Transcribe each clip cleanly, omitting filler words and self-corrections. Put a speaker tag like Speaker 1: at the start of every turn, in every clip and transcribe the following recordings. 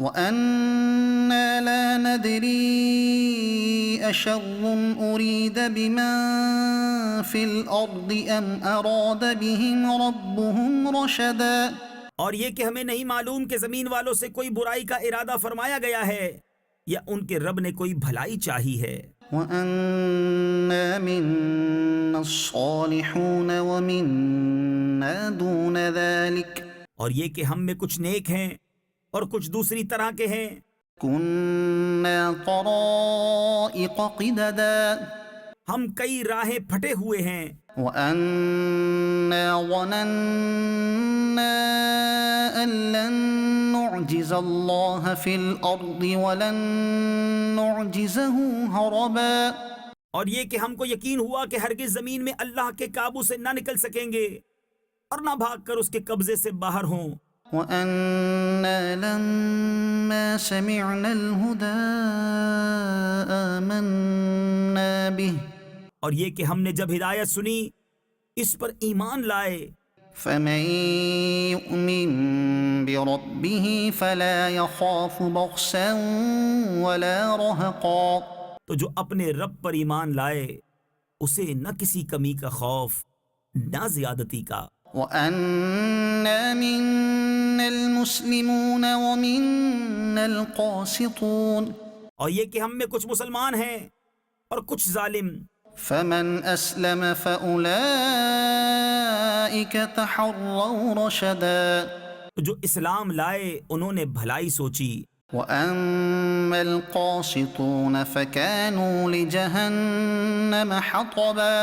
Speaker 1: وَأَنَّا لَا نَدْرِي أَشَرٌّ أُرِيدَ بِمَن فِي الْأَرْضِ أَمْ أَرَادَ بِهِمْ رَبُّهُمْ رَشَدًا،
Speaker 2: اور یہ کہ ہمیں نہیں معلوم کہ زمین والوں سے کوئی برائی کا ارادہ فرمایا گیا ہے یا ان کے رب نے کوئی بھلائی چاہی ہے۔
Speaker 1: وَأَنَّا مِنَّا الصَّالِحُونَ وَمِنَّا دُونَ ذَلِكَ،
Speaker 2: اور یہ کہ ہم میں کچھ نیک ہیں اور کچھ دوسری طرح کے ہیں۔
Speaker 1: كُنَّا طَرَائِقَ قِدَدًا،
Speaker 2: ہم کئی راہیں پھٹے ہوئے ہیں۔
Speaker 1: وَأَنَّا ظَنَنَّا أَن لَّن نُّعْجِزَ اللَّهَ فِي الْأَرْضِ وَلَن نُّعْجِزَهُ هَرَبًا،
Speaker 2: اور یہ کہ ہم کو یقین ہوا کہ ہرگز زمین میں اللہ کے قابو سے نہ نکل سکیں گے اور نہ بھاگ کر اس کے قبضے سے باہر ہوں۔
Speaker 1: وَأَنَّا لَمَّا سَمِعْنَا الْهُدَىٰ آمَنَّا بِهِ،
Speaker 2: اور یہ کہ ہم نے جب ہدایت سنی اس پر ایمان لائے۔
Speaker 1: فَمَن يُؤْمِن بِرَبِّهِ فَلَا يَخَافُ بَخْسًا وَلَا رَهَقًا،
Speaker 2: تو جو اپنے رب پر ایمان لائے اسے نہ کسی کمی کا خوف نہ زیادتی کا۔
Speaker 1: وَأَنَّا مِنَّا الْمُسْلِمُونَ وَمِنَّا الْقَاسِطُونَ،
Speaker 2: اور یہ کہ ہم میں کچھ مسلمان ہیں اور کچھ ظالم۔
Speaker 1: فَمَنْ أَسْلَمَ فَأُولَئِكَ تَحَرَّوْا رَشَدًا،
Speaker 2: تو جو اسلام لائے انہوں نے بھلائی سوچی۔
Speaker 1: وَأَمَّا الْقَاسِطُونَ فَكَانُوا لِجَهَنَّمَ حَطَبًا،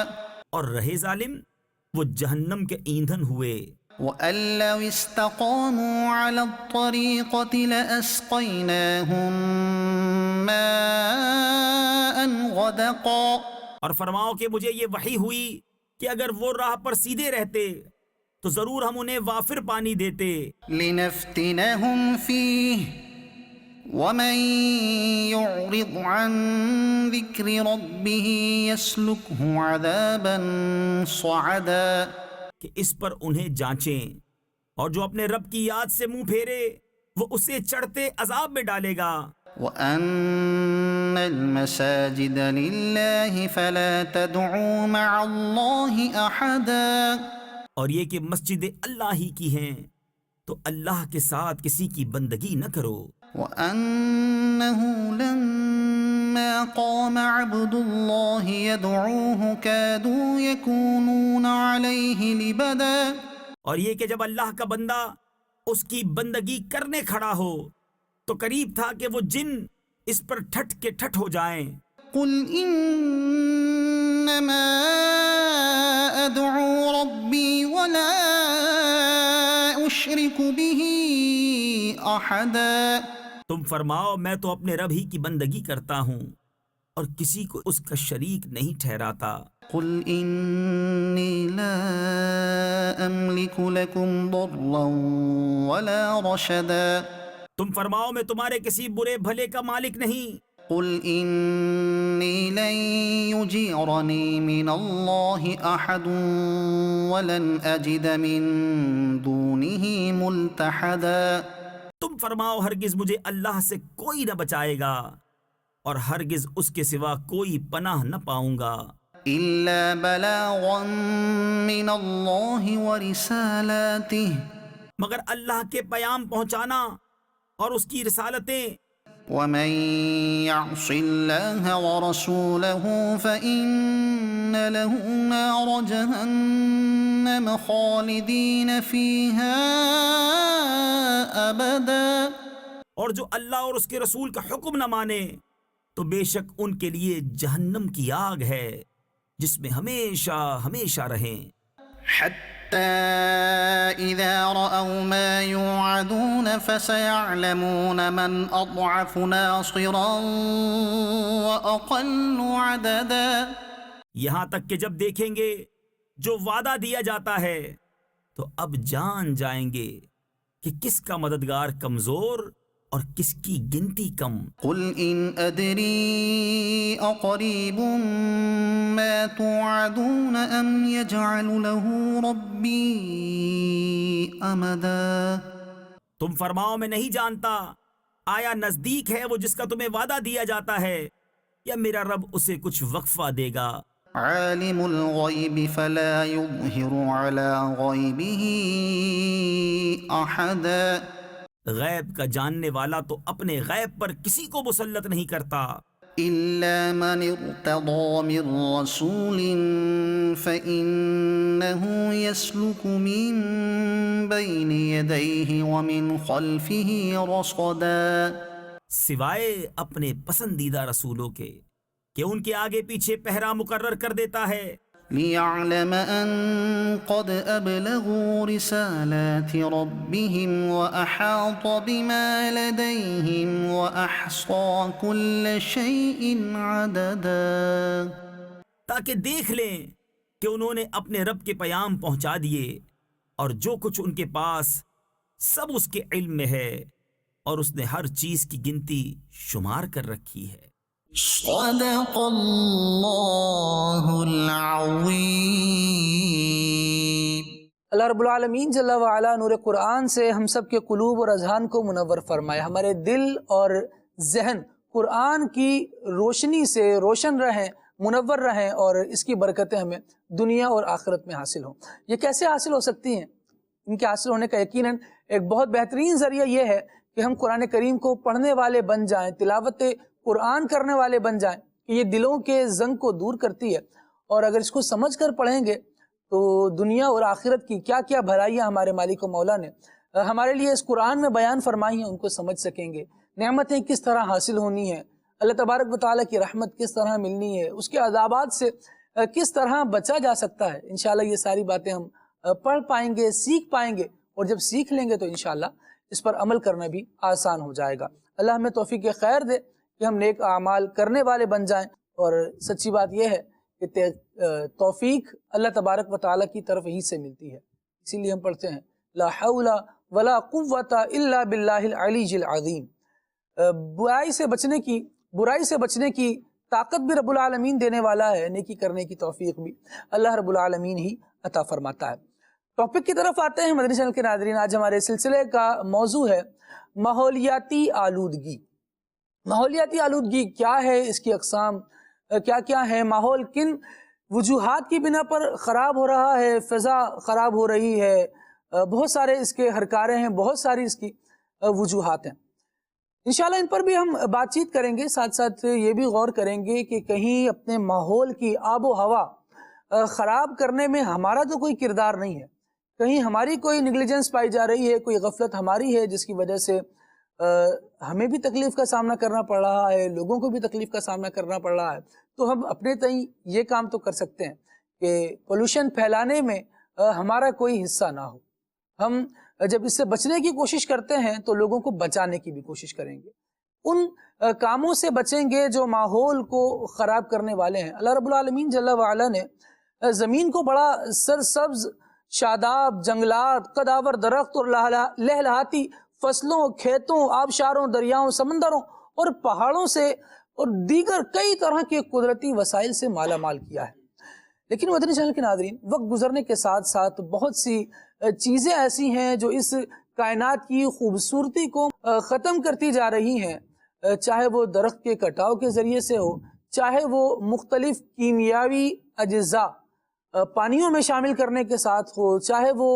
Speaker 2: اور رہے ظالم وہ جہنم کے ایندھن ہوئے۔
Speaker 1: وَأَن لَّوِ اسْتَقَامُوا عَلَى الطَّرِيقَةِ لَأَسْقَيْنَاهُم مَّاءً غَدَقًا،
Speaker 2: اور فرماؤ کہ مجھے یہ وحی ہوئی کہ اگر وہ راہ پر سیدھے رہتے تو ضرور ہم انہیں وافر پانی دیتے۔
Speaker 1: لِنَفْتِنَهُمْ فِيهِ وَمَن يُعْرِضْ عَن ذِكْرِ رَبِّهِ يَسْلُكْهُ عَذَابًا صَعَدًا،
Speaker 2: کہ اس پر انہیں جانچیں، اور جو اپنے رب کی یاد سے منہ پھیرے وہ اسے چڑھتے عذاب میں ڈالے گا۔
Speaker 1: وَأَنَّ الْمَسَاجِدَ لِلَّهِ فَلَا تَدْعُوا مَعَ اللَّهِ أَحَدًا،
Speaker 2: اور یہ کہ مسجد اللہ ہی کی ہیں تو اللہ کے ساتھ کسی کی بندگی نہ کرو۔
Speaker 1: وَأَنَّهُ لَمَّا قَامَ عَبْدُ اللَّهِ يَدْعُوهُ كَادُوا يَكُونُونَ عَلَيْهِ لِبَدًا،
Speaker 2: اور یہ کہ جب اللہ کا بندہ اس کی بندگی کرنے کھڑا ہو تو قریب تھا کہ وہ جن اس پر ٹھٹ کے ٹھٹ ہو جائیں۔
Speaker 1: قُلْ إِنَّمَا أَدْعُو رَبِّي وَلَا أُشْرِكُ بِهِ أَحَدًا،
Speaker 2: تم فرماؤ میں تو اپنے رب ہی کی بندگی کرتا ہوں اور کسی کو اس کا شریک نہیں ٹھہراتا۔
Speaker 1: قُلْ إِنِّي لَا أَمْلِكُ لَكُمْ ضَرًّا وَلَا رَشَدًا،
Speaker 2: تم فرماؤ میں تمہارے کسی برے بھلے کا مالک نہیں۔
Speaker 1: قُلْ إِنِّي لَن يُجِيرَنِي مِنَ اللَّهِ أَحَدٌ وَلَنْ أَجِدَ مِن دُونِهِ مُلْتَحَدًا،
Speaker 2: تم فرماؤ ہرگز مجھے اللہ سے کوئی نہ بچائے گا اور ہرگز اس کے سوا کوئی پناہ نہ پاؤں گا۔
Speaker 1: إِلَّا بَلَاغًا مِّنَ اللَّهِ وَرِسَالَاتِهِ،
Speaker 2: مگر اللہ کے پیام پہنچانا اور اس کی رسالتیں۔
Speaker 1: وَمَن يَعْصِ اللَّهَ وَرَسُولَهُ فَإِنَّ لَهُ نَارَ جَهَنَّمَ خَالِدِينَ فِيهَا أَبَدًا،
Speaker 2: اور جو اللہ اور اس کے رسول کا حکم نہ مانے تو بے شک ان کے لیے جہنم کی آگ ہے جس میں ہمیشہ ہمیشہ رہیں۔
Speaker 1: حَتَّى إِذَا رَأَوْا مَا يُوعَدُونَ فَسَيَعْلَمُونَ مَنْ أَضْعَفُ نَاصِرًا وَأَقَلُّ عَدَدًا،
Speaker 2: یہاں تک کہ جب دیکھیں گے جو وعدہ دیا جاتا ہے تو اب جان جائیں گے کہ کس کا مددگار کمزور اور کس کی گنتی کم۔
Speaker 1: قُلْ إِنْ أَدْرِي أَقَرِيبٌ مَا تُوعَدُونَ أَمْ يَجْعَلُ لَهُ رَبِّي أَمَدًا،
Speaker 2: تم فرماؤ میں نہیں جانتا آیا نزدیک ہے وہ جس کا تمہیں وعدہ دیا جاتا ہے، یا میرا رب اسے کچھ وقفہ دے گا؟
Speaker 1: عالم الغیب فلا یظہر علی غیبہ احدا،
Speaker 2: غیب کا جاننے والا تو اپنے غیب پر کسی کو مسلط نہیں کرتا
Speaker 1: الا من ارتضى من رسول فإنه يسلك من بين يديه ومن خلفه رصدا،
Speaker 2: سوائے اپنے پسندیدہ رسولوں کے کہ ان کے آگے پیچھے پہرا مقرر کر دیتا ہے،
Speaker 1: ليعلم أن قد أبلغوا رسالات ربهم وأحاط بما لديهم وأحصى كل شيء عددا،
Speaker 2: تاکہ دیکھ لیں کہ انہوں نے اپنے رب کے پیام پہنچا دیے، اور جو کچھ ان کے پاس سب اس کے علم میں ہے، اور اس نے ہر چیز کی گنتی شمار کر رکھی ہے۔
Speaker 1: صدق اللہ العظیم۔
Speaker 3: اللہ رب العالمین جل وعلا نور قرآن سے ہم سب کے قلوب اور اذہان کو منور فرمائے، ہمارے دل اور ذہن قرآن کی روشنی سے روشن رہیں، منور رہیں، اور اس کی برکتیں ہمیں دنیا اور آخرت میں حاصل ہوں۔ یہ کیسے حاصل ہو سکتی ہیں؟ ان کے حاصل ہونے کا یقیناً ایک بہت بہترین ذریعہ یہ ہے کہ ہم قرآن کریم کو پڑھنے والے بن جائیں، تلاوت قرآن کرنے والے بن جائیں، کہ یہ دلوں کے زنگ کو دور کرتی ہے، اور اگر اس کو سمجھ کر پڑھیں گے تو دنیا اور آخرت کی کیا کیا بھلائیاں ہمارے مالک و مولا نے ہمارے لیے اس قرآن میں بیان فرمائی ہیں، ان کو سمجھ سکیں گے۔ نعمتیں کس طرح حاصل ہونی ہیں، اللہ تبارک و تعالیٰ کی رحمت کس طرح ملنی ہے، اس کے عذابات سے کس طرح بچا جا سکتا ہے، انشاءاللہ یہ ساری باتیں ہم پڑھ پائیں گے، سیکھ پائیں گے، اور جب سیکھ لیں گے تو انشاءاللہ اس پر عمل کرنا بھی آسان ہو جائے گا۔ اللہ ہمیں توفیق خیر دے کہ ہم نیک اعمال کرنے والے بن جائیں، اور سچی بات یہ ہے کہ توفیق اللہ تبارک و تعالیٰ کی طرف ہی سے ملتی ہے، اسی لیے ہم پڑھتے ہیں لا حول ولا قوت الا باللہ العلی العظیم۔ برائی سے بچنے کی طاقت بھی رب العالمین دینے والا ہے، نیکی کرنے کی توفیق بھی اللہ رب العالمین ہی عطا فرماتا ہے۔ ٹاپک کی طرف آتے ہیں مدنی چینل کے ناظرین۔ آج ہمارے سلسلے کا موضوع ہے ماحولیاتی آلودگی۔ ماحولیاتی آلودگی کیا ہے، اس کی اقسام کیا کیا ہیں، ماحول کن وجوہات کی بنا پر خراب ہو رہا ہے، فضا خراب ہو رہی ہے، بہت سارے اس کے ہرکارے ہیں، بہت ساری اس کی وجوہات ہیں۔ انشاءاللہ ان پر بھی ہم بات چیت کریں گے، ساتھ ساتھ یہ بھی غور کریں گے کہ کہیں اپنے ماحول کی آب و ہوا خراب کرنے میں ہمارا تو کوئی کردار نہیں ہے، کہیں ہماری کوئی نیگلیجنس پائی جا رہی ہے، کوئی غفلت ہماری ہے جس کی وجہ سے ہمیں بھی تکلیف کا سامنا کرنا پڑ رہا ہے، لوگوں کو بھی تکلیف کا سامنا کرنا پڑ رہا ہے۔ تو ہم اپنے تئیں یہ کام تو کر سکتے ہیں کہ پولوشن پھیلانے میں ہمارا کوئی حصہ نہ ہو۔ ہم جب اس سے بچنے کی کوشش کرتے ہیں تو لوگوں کو بچانے کی بھی کوشش کریں گے، ان کاموں سے بچیں گے جو ماحول کو خراب کرنے والے ہیں۔ اللہ رب العالمین جل وعلا نے زمین کو بڑا سرسبز، شاداب جنگلات، قداور درخت اور لہلہاتی فصلوں، کھیتوں، آبشاروں، دریاؤں، سمندروں اور پہاڑوں سے اور دیگر کئی طرح کے قدرتی وسائل سے مالا مال کیا ہے۔ لیکن مدنی چینل کے ناظرین، وقت گزرنے کے ساتھ ساتھ بہت سی چیزیں ایسی ہیں جو اس کائنات کی خوبصورتی کو ختم کرتی جا رہی ہیں، چاہے وہ درخت کے کٹاؤ کے ذریعے سے ہو، چاہے وہ مختلف کیمیاوی اجزاء پانیوں میں شامل کرنے کے ساتھ ہو، چاہے وہ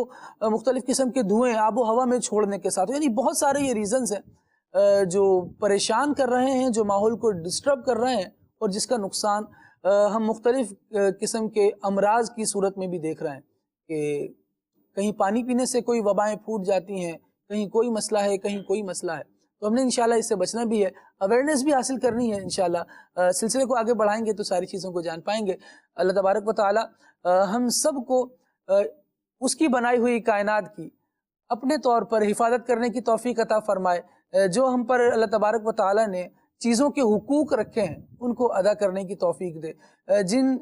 Speaker 3: مختلف قسم کے دھوئیں آب و ہوا میں چھوڑنے کے ساتھ ہو۔ یعنی بہت سارے یہ ریزنز ہیں جو پریشان کر رہے ہیں، جو ماحول کو ڈسٹرب کر رہے ہیں، اور جس کا نقصان ہم مختلف قسم کے امراض کی صورت میں بھی دیکھ رہے ہیں کہ کہیں پانی پینے سے کوئی وبائیں پھوٹ جاتی ہیں، کہیں کوئی مسئلہ ہے، کہیں کوئی مسئلہ ہے۔ تو ہم نے انشاءاللہ اس سے بچنا بھی ہے، اویئرنیس بھی حاصل کرنی ہے۔ انشاءاللہ سلسلے کو آگے بڑھائیں گے تو ساری چیزوں کو جان پائیں گے۔ اللہ تبارک و تعالی ہم سب کو اس کی بنائی ہوئی کائنات کی اپنے طور پر حفاظت کرنے کی توفیق عطا فرمائے، جو ہم پر اللہ تبارک و تعالی نے چیزوں کے حقوق رکھے ہیں ان کو ادا کرنے کی توفیق دے، جن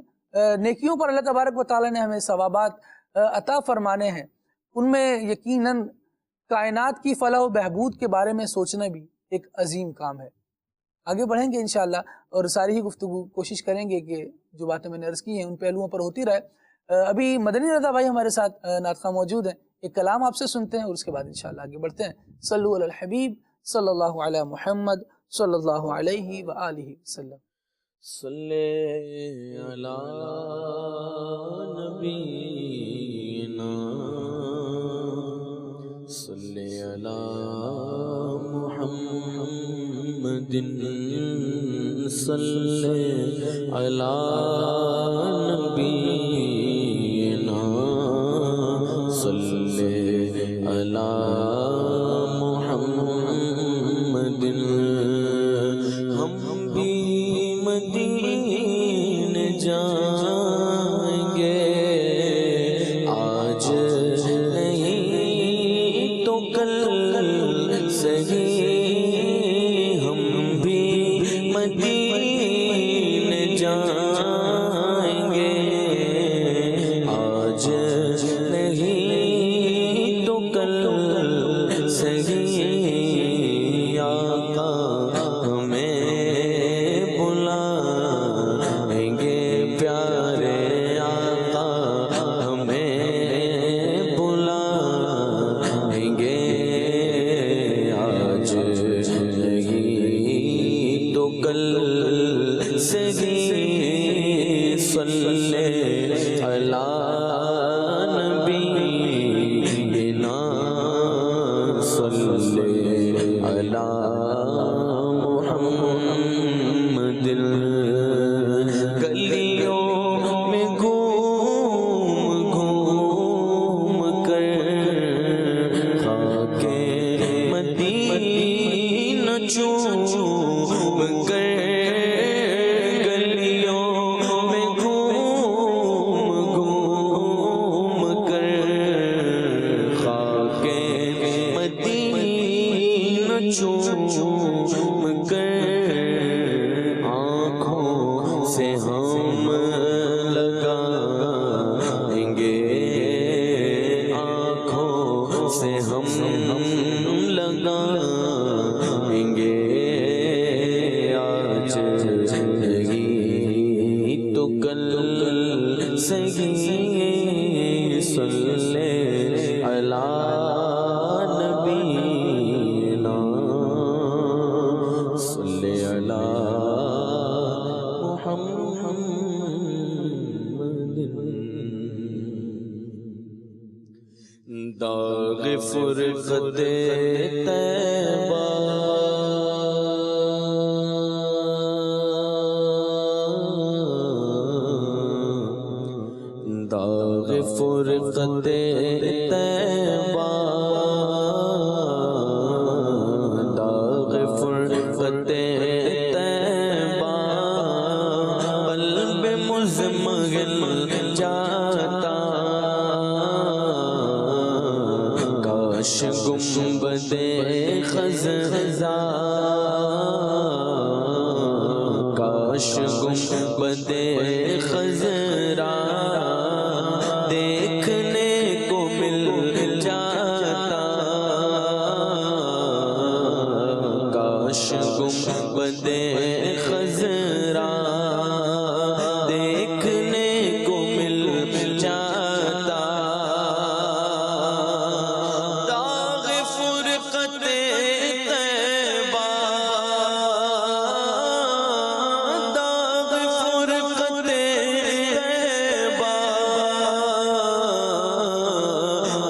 Speaker 3: نیکیوں پر اللہ تبارک و تعالی نے ہمیں ثوابات عطا فرمانے ہیں ان میں یقیناً کائنات کی فلاح و بہبود کے بارے میں سوچنا بھی ایک عظیم کام ہے۔ آگے بڑھیں گے انشاءاللہ، اور ساری ہی گفتگو کوشش کریں گے کہ جو باتیں میں نے عرض کی ہیں ان پہلوؤں پر ہوتی رہے۔ ابھی مدنی رضا بھائی ہمارے ساتھ نعت خواہ موجود ہیں، ایک کلام آپ سے سنتے ہیں اور اس کے بعد انشاءاللہ آگے بڑھتے ہیں۔ صلو علی الحبیب صلی اللہ علی محمد صلی اللہ علیہ وآلہ وسلم۔
Speaker 4: صلی علی نبینا صلی علی محمد صلی علی نبینا صلی علی محمد۔ ہم بھی مدینے جائیں گے آج نہیں تو کل صحیح، ہم بھی مدینے جائیں گے آج نہیں تو کل صحیح، آقا ہمیں بلائیں گے پیارے آقا ہمیں بلائیں گے آج نہیں تو کل صحیح، صلی علی نبینا صلی علی محمد۔ گلیوں میں گھوم گھوم کر خاک مدینہ چوم کر، گلیوں میں گھوم گھوم کر خاک مدینہ چوم کر، آنکھوں سے ہم لگائیں گے آنکھوں سے ہم لگائیں گے آج نہیں تو کل صحیح، صلی علی نبینا صلی علی محمد۔ داغ فرقت طیبہ داغ فرقت طیبہ داغ فرقت طیبہ قلب مزمگل جاتا، کاش گنبد خزرا کاش گنبد خزرا دیکھنے کو مل جاتا، کاش گنبد خزرا دیکھنے کو مل جاتا، داغ فرقت طیبہ داغ فرقت طیبہ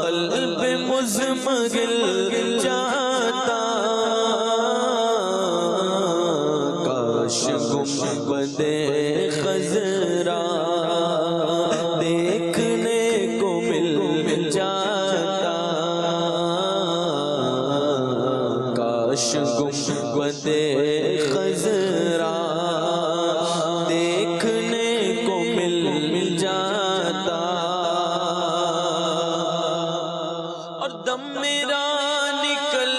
Speaker 4: قلب مزمگل جاتا، کاش گنبد خزرا دیکھنے کو مل جاتا، کاش گنبد خزرا دیکھنے کو مل جاتا، اور دم میرا نکل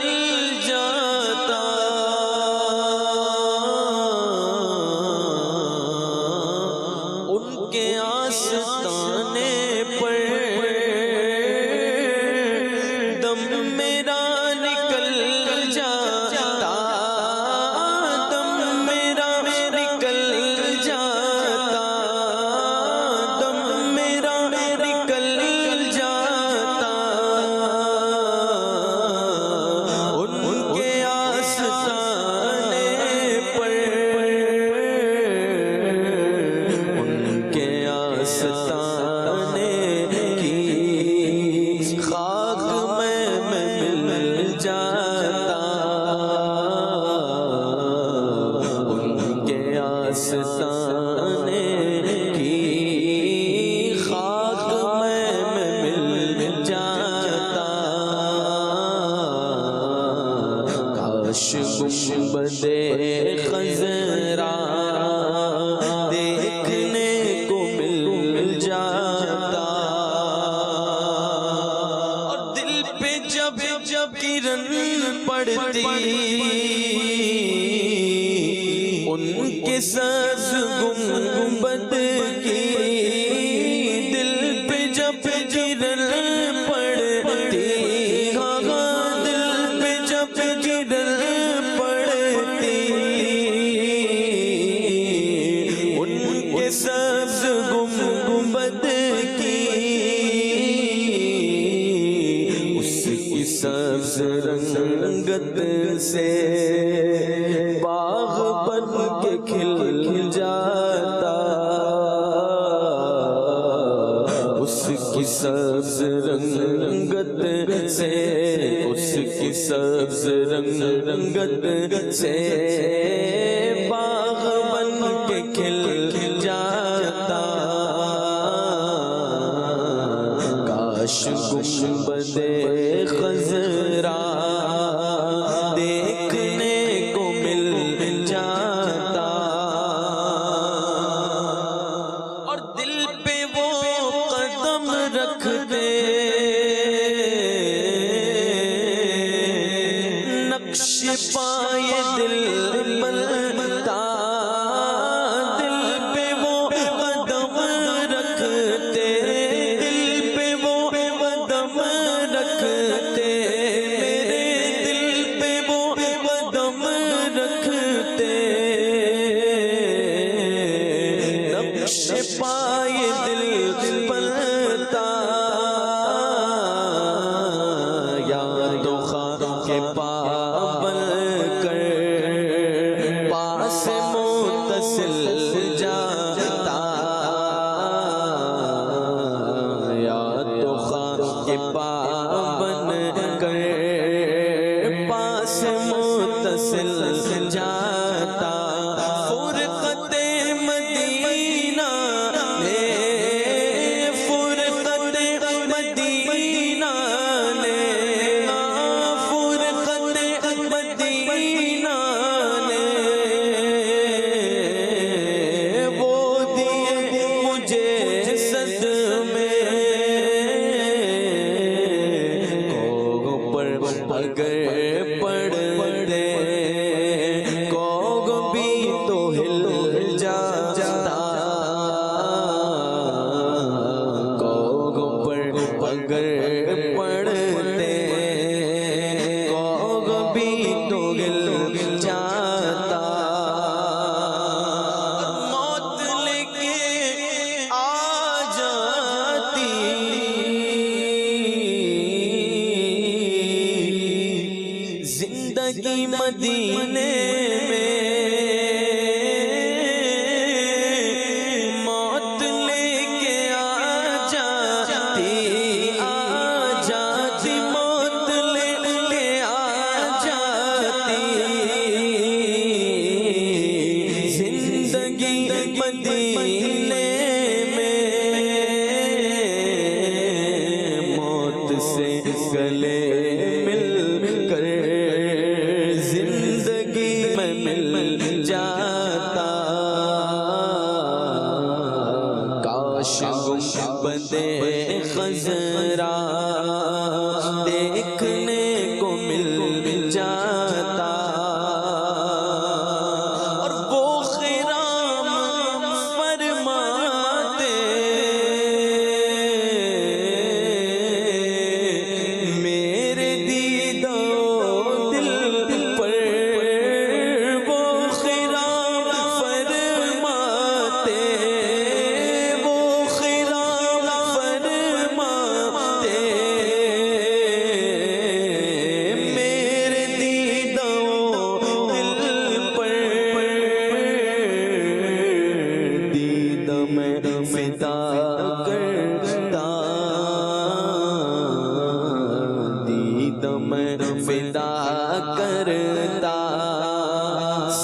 Speaker 4: جاتا، ان کے آستانے پر دم میرا نکل جاتا، دم میرا آستانے کی خاک میں مل جاتا، کاش گنبد خضرا دیکھنے کو مل جاتا، اور دل پہ جب کرن پڑتی ان کے سبز گنبد کی، دل پہ جب کرن پڑتی، دل پہ جب کرن پڑتی ان کے سبز گنبد کی، اس کی سبز رنگت سے باغ بن کے کھل جاتا، اس کی سبز رنگت سے، اس کی سبز رنگت سے باغ بن کے کھل جاتا، کاش گنبد خضرا دیکھنے کو مل جاتا، اور دل پہ وہ قدم رکھتے نقش پائے دل بنتا، دل پہ وہ قدم رکھتے، دل پہ وہ قدم رکھتے، میرے دل پہ وہ قدم رکھتے، نقش پائے دل بنتا، یاد و خواہ کے پابل کر پاس متصل جاتا، یاد و خواہ کے پابل کر پاس متصل جاتا، فرقت مدینہ نے، فرقت مدینہ نے، فرقت مدینہ نے وہ دیے مجھے صدمے، کوگ پر اگر پڑھتے کوگ بھی تو ہل جاتا، کوگ پر اگر پڑھتے کوگ بھی تو ہل جاتا، موت لے کے آ جاتی، زندگی مدینے میں موت لے کے آ جاتی، موت لے کے آ جاتی، زندگی مدینے میں موت سے گلے مل کر زندگی میں مل جاتا، کاش گنبد خضرا دیکھنے کو مل جاتا، اور وہ خرام فرماتے میرے دیدہ دل پر، وہ خرام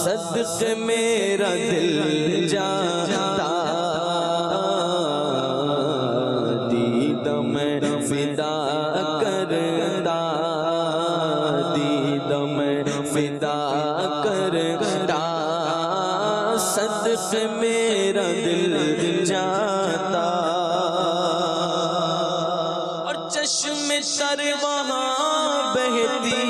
Speaker 4: صدقے میرا دل جاتا دیدہ میں فدا کرتا دیدہ میں فدا کرتا صدقے میرا دل جاتا اور چشم تر وہاں بہتی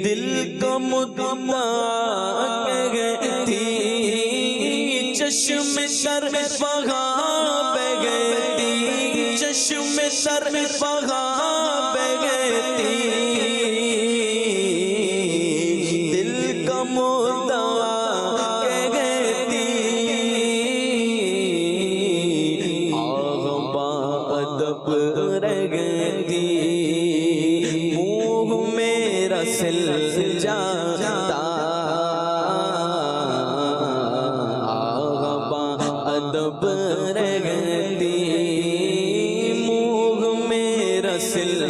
Speaker 4: دل کو مدعا کہتی چشم تر وہاں بہتی چشم تر وہاں بہتی دل کا مدعا کہتی آغبا ادب رہتی منہ میرا سل جاتا آغبا ادب رہتی منہ میرا سل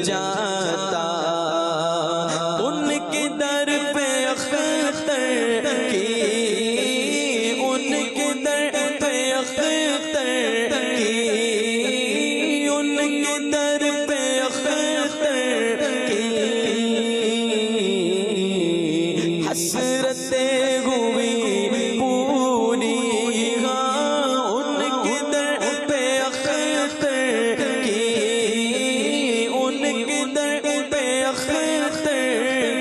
Speaker 4: جاتا ان کے در پہ اختر کی ان کے در پہ اختر کی ان کے در پہ اختر کی حسرتیں ہوئی پوری ہاں ان کے در پہ اختر کی ان کے در پہ اختر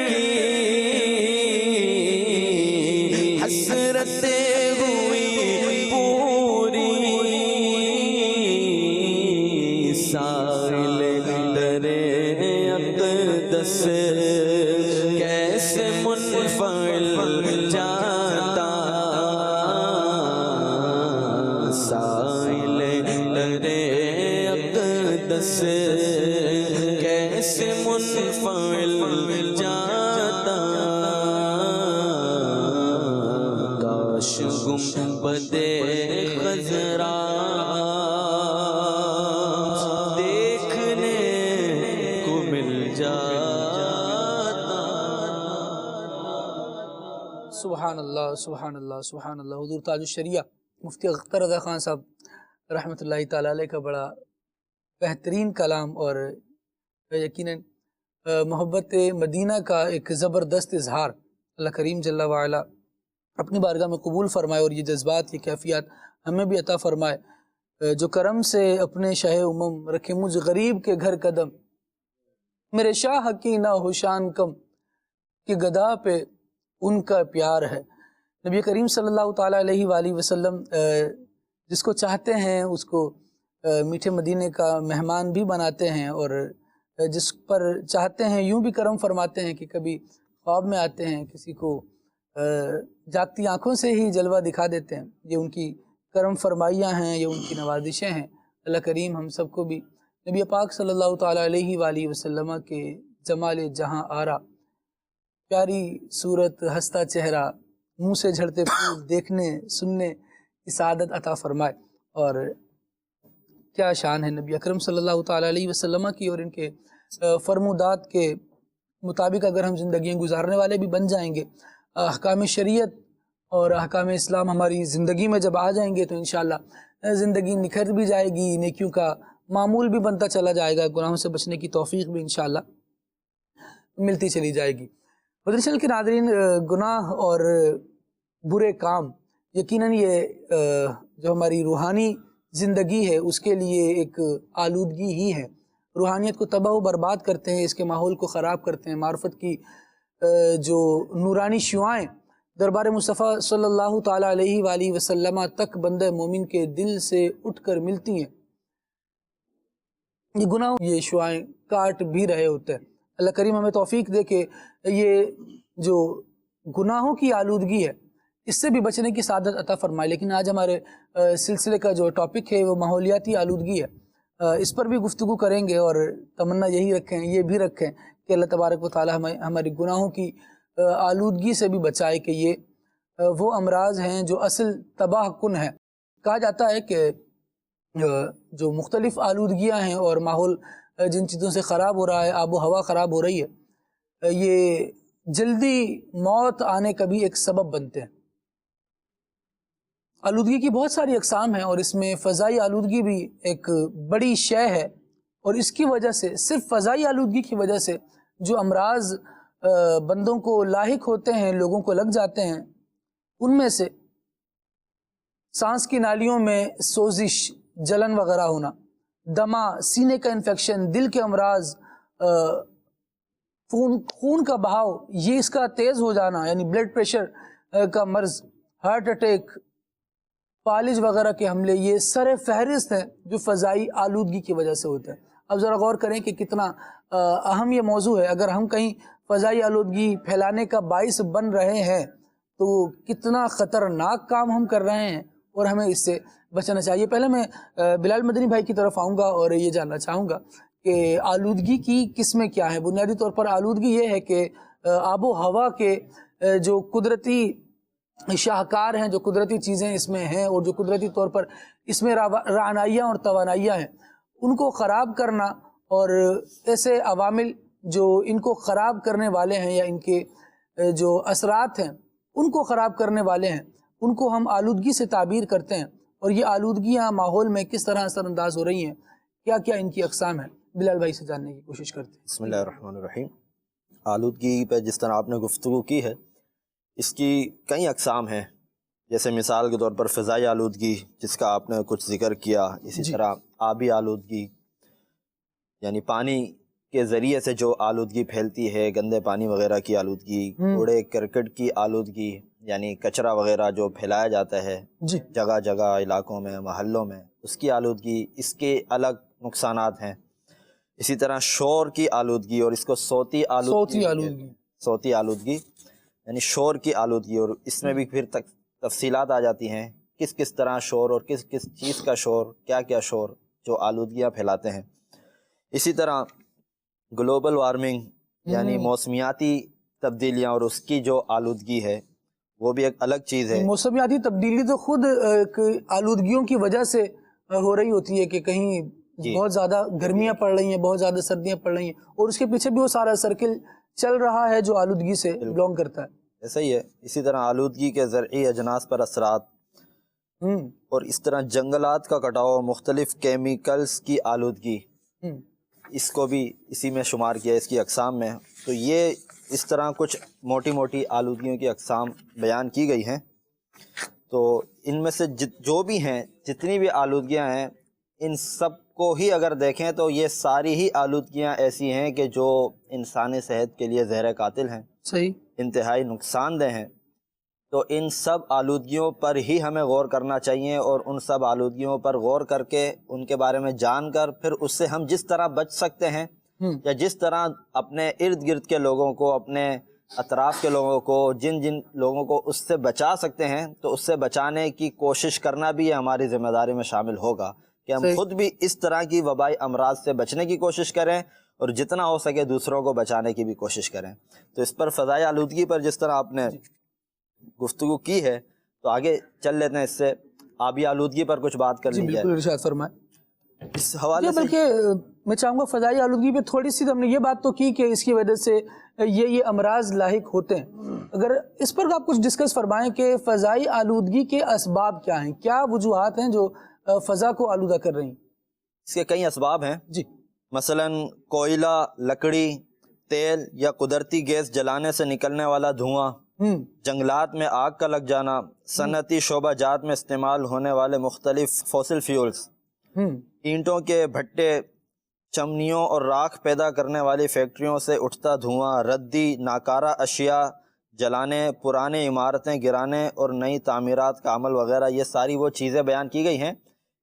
Speaker 4: کی حسرتیں ہوئی پوری سائل در اقدس کیسے منفعل جاتا سائل در اقدس کیسے منفعل جاتا کاش گنبد خضرا دیکھنے کو مل جاتا
Speaker 3: سبحان اللہ سبحان اللہ سبحان اللہ۔ حضور تاج الشریعہ مفتی اختر رضا خان صاحب رحمۃ اللہ تعالیٰ علیہ کا بڑا بہترین کلام اور یقیناً محبت مدینہ کا ایک زبردست اظہار اللہ کریم جل وعلا اپنی بارگاہ میں قبول فرمائے اور یہ جذبات یہ کیفیات ہمیں بھی عطا فرمائے۔ جو کرم سے اپنے شاہ امم رکھے مجھ غریب کے گھر قدم میرے شاہ کی نہ ہو شان کم کہ گدا پہ ان کا پیار ہے۔ نبی کریم صلی اللہ تعالیٰ علیہ وآلہ وسلم جس کو چاہتے ہیں اس کو میٹھے مدینے کا مہمان بھی بناتے ہیں اور جس پر چاہتے ہیں یوں بھی کرم فرماتے ہیں کہ کبھی خواب میں آتے ہیں کسی کو جاگتی آنکھوں سے ہی جلوہ دکھا دیتے ہیں۔ یہ ان کی کرم فرمائیاں ہیں، یہ ان کی نوازشیں ہیں۔ اللہ کریم ہم سب کو بھی نبی پاک صلی اللہ تعالیٰ علیہ وآلہ وسلم کے جمال جہاں آرا، پیاری صورت، ہنستا چہرہ، منہ سے جھڑتے پھول دیکھنے سننے کی سعادت عطا فرمائے۔ اور کیا شان ہے نبی اکرم صلی اللہ تعالیٰ علیہ وسلم کی، اور ان کے فرمودات کے مطابق اگر ہم زندگیاں گزارنے والے بھی بن جائیں گے، احکام شریعت اور احکام اسلام ہماری زندگی میں جب آ جائیں گے تو انشاءاللہ زندگی نکھر بھی جائے گی، نیکیوں کا معمول بھی بنتا چلا جائے گا، گناہوں سے بچنے کی توفیق بھی انشاءاللہ ملتی چلی جائے گی۔ مدنی چینل کے ناظرین، گناہ اور برے کام یقیناً یہ جو ہماری روحانی زندگی ہے اس کے لیے ایک آلودگی ہی ہے، روحانیت کو تباہ و برباد کرتے ہیں، اس کے ماحول کو خراب کرتے ہیں۔ معرفت کی جو نورانی شعائیں دربار مصطفیٰ صلی اللہ تعالیٰ علیہ وآلہ وسلم تک بندہ مومن کے دل سے اٹھ کر ملتی ہیں، یہ گناہ یہ شعائیں کاٹ بھی رہے ہوتے ہیں۔ اللہ کریم ہمیں توفیق دے کہ یہ جو گناہوں کی آلودگی ہے اس سے بھی بچنے کی سعادت عطا فرمائے۔ لیکن آج ہمارے سلسلے کا جو ٹاپک ہے وہ ماحولیاتی آلودگی ہے، اس پر بھی گفتگو کریں گے اور تمنا یہی رکھیں، یہ بھی رکھیں کہ اللہ تبارک و تعالی ہماری گناہوں کی آلودگی سے بھی بچائے کہ یہ وہ امراض ہیں جو اصل تباہ کن ہیں۔ کہا جاتا ہے کہ جو مختلف آلودگیاں ہیں اور ماحول جن چیزوں سے خراب ہو رہا ہے، آب و ہوا خراب ہو رہی ہے، یہ جلدی موت آنے کا بھی ایک سبب بنتے ہیں۔ آلودگی کی بہت ساری اقسام ہیں اور اس میں فضائی آلودگی بھی ایک بڑی شے ہے، اور اس کی وجہ سے، صرف فضائی آلودگی کی وجہ سے جو امراض بندوں کو لاحق ہوتے ہیں، لوگوں کو لگ جاتے ہیں، ان میں سے سانس کی نالیوں میں سوزش، جلن وغیرہ ہونا، دمہ، سینے کا انفیکشن، دل کے امراض، خون کا بہاؤ یہ اس کا تیز ہو جانا، یعنی بلڈ پریشر کا مرض، ہارٹ اٹیک، فالج وغیرہ کے حملے، یہ سر فہرست ہیں جو فضائی آلودگی کی وجہ سے ہوتے ہیں۔ اب ذرا غور کریں کہ کتنا اہم یہ موضوع ہے۔ اگر ہم کہیں فضائی آلودگی پھیلانے کا باعث بن رہے ہیں تو کتنا خطرناک کام ہم کر رہے ہیں، اور ہمیں اس سے بچنا چاہیے۔ پہلے میں بلال مدنی بھائی کی طرف آؤں گا اور یہ جاننا چاہوں گا کہ آلودگی کی قسمیں کیا ہیں۔ بنیادی طور پر آلودگی یہ ہے کہ آب و ہوا کے جو قدرتی شاہکار ہیں، جو قدرتی چیزیں اس میں ہیں اور جو قدرتی طور پر اس میں رعنائیاں اور توانائیاں ہیں، ان کو خراب کرنا، اور ایسے عوامل جو ان کو خراب کرنے والے ہیں یا ان کے جو اثرات ہیں ان کو خراب کرنے والے ہیں، ان کو ہم آلودگی سے تعبیر کرتے ہیں۔ اور یہ آلودگیاں ماحول میں کس طرح اثر انداز ہو رہی ہیں، کیا کیا ان کی اقسام ہیں، بلال بھائی سے جاننے کی کوشش کرتے ہیں۔
Speaker 5: بسم اللہ الرحمن الرحیم۔ آلودگی پہ جس طرح آپ نے گفتگو کی ہے، اس کی کئی اقسام ہیں، جیسے مثال کے طور پر فضائی آلودگی جس کا آپ نے کچھ ذکر کیا، اسی طرح آبی آلودگی یعنی پانی کے ذریعے سے جو آلودگی پھیلتی ہے، گندے پانی وغیرہ کی آلودگی، کوڑے کرکٹ کی آلودگی یعنی کچرا وغیرہ جو پھیلایا جاتا ہے جگہ جگہ علاقوں میں، محلوں میں، اس کی آلودگی، اس کے الگ نقصانات ہیں۔ اسی طرح شور کی آلودگی، اور اس کو صوتی آلودگی یعنی شور کی آلودگی، اور اس میں بھی پھر تفصیلات آ جاتی ہیں کس کس طرح شور اور کس کس چیز کا شور، کیا کیا شور جو آلودگیاں پھیلاتے ہیں۔ اسی طرح گلوبل وارمنگ یعنی موسمیاتی تبدیلیاں اور اس کی جو آلودگی ہے وہ بھی ایک الگ چیز ہے۔
Speaker 3: موسمیاتی تبدیلی تو خود ایک آلودگیوں کی وجہ سے ہو رہی ہوتی ہے کہ کہیں بہت زیادہ گرمیاں پڑ رہی ہیں، بہت زیادہ سردیاں پڑ رہی ہیں، اور اس کے پیچھے بھی وہ سارا سرکل چل رہا ہے جو آلودگی سے بلونگ کرتا ہے۔
Speaker 5: ایسا ہی ہے۔ اسی طرح آلودگی کے زرعی اجناس پر اثرات، اور اس طرح جنگلات کا کٹاؤ، مختلف کیمیکلز کی آلودگی، اس کو بھی اسی میں شمار کیا اس کی اقسام میں۔ تو یہ اس طرح کچھ موٹی موٹی آلودگیوں کی اقسام بیان کی گئی ہیں۔ تو ان میں سے جو بھی ہیں، جتنی بھی آلودگیاں ہیں، ان سب کو ہی اگر دیکھیں تو یہ ساری ہی آلودگیاں ایسی ہیں کہ جو انسانی صحت کے لیے زہر قاتل ہیں،
Speaker 3: صحیح،
Speaker 5: انتہائی نقصان دہ ہیں۔ تو ان سب آلودگیوں پر ہی ہمیں غور کرنا چاہیے، اور ان سب آلودگیوں پر غور کر کے ان کے بارے میں جان کر پھر اس سے ہم جس طرح بچ سکتے ہیں، یا جس طرح اپنے ارد گرد کے لوگوں کو، اپنے اطراف کے لوگوں کو، جن جن لوگوں کو اس سے بچا سکتے ہیں، تو اس سے بچانے کی کوشش کرنا بھی ہماری ذمہ داری میں شامل ہوگا کہ ہم خود بھی اس طرح کی وبائی امراض سے بچنے کی کوشش کریں، اور جتنا ہو سکے دوسروں کو بچانے کی بھی کوشش کریں۔ تو اس پر فضائی آلودگی پر جس طرح آپ نے گفتگو کی ہے، تو آگے چل لیتے ہیں، اس سے آبی آلودگی پر کچھ بات کر لی جائے۔
Speaker 3: بالکل ارشاد فرمائیں۔
Speaker 5: اس حوالے سے
Speaker 3: بلکہ میں چاہوں گا فضائی آلودگی پہ تھوڑی سی ہم نے یہ بات تو کی کہ اس کی وجہ سے یہ امراض لاحق ہوتے ہیں، اگر اس پر آپ کچھ ڈسکس فرمائیں کہ فضائی آلودگی کے اسباب کیا ہیں، کیا وجوہات ہیں جو فضا کو آلودہ کر رہی ہیں؟
Speaker 5: اس کے کئی اسباب ہیں۔ مثلا کوئلہ، لکڑی، تیل یا قدرتی گیس جلانے سے نکلنے والا دھواں، جنگلات میں آگ کا لگ جانا، صنعتی شعبہ جات میں استعمال ہونے والے مختلف فوسل فیولز، اینٹوں کے بھٹے، چمنیوں اور راکھ پیدا کرنے والی فیکٹریوں سے اٹھتا دھواں، ردی ناکارہ اشیاء جلانے، پرانی عمارتیں گرانے اور نئی تعمیرات کا عمل وغیرہ، یہ ساری وہ چیزیں بیان کی گئی ہیں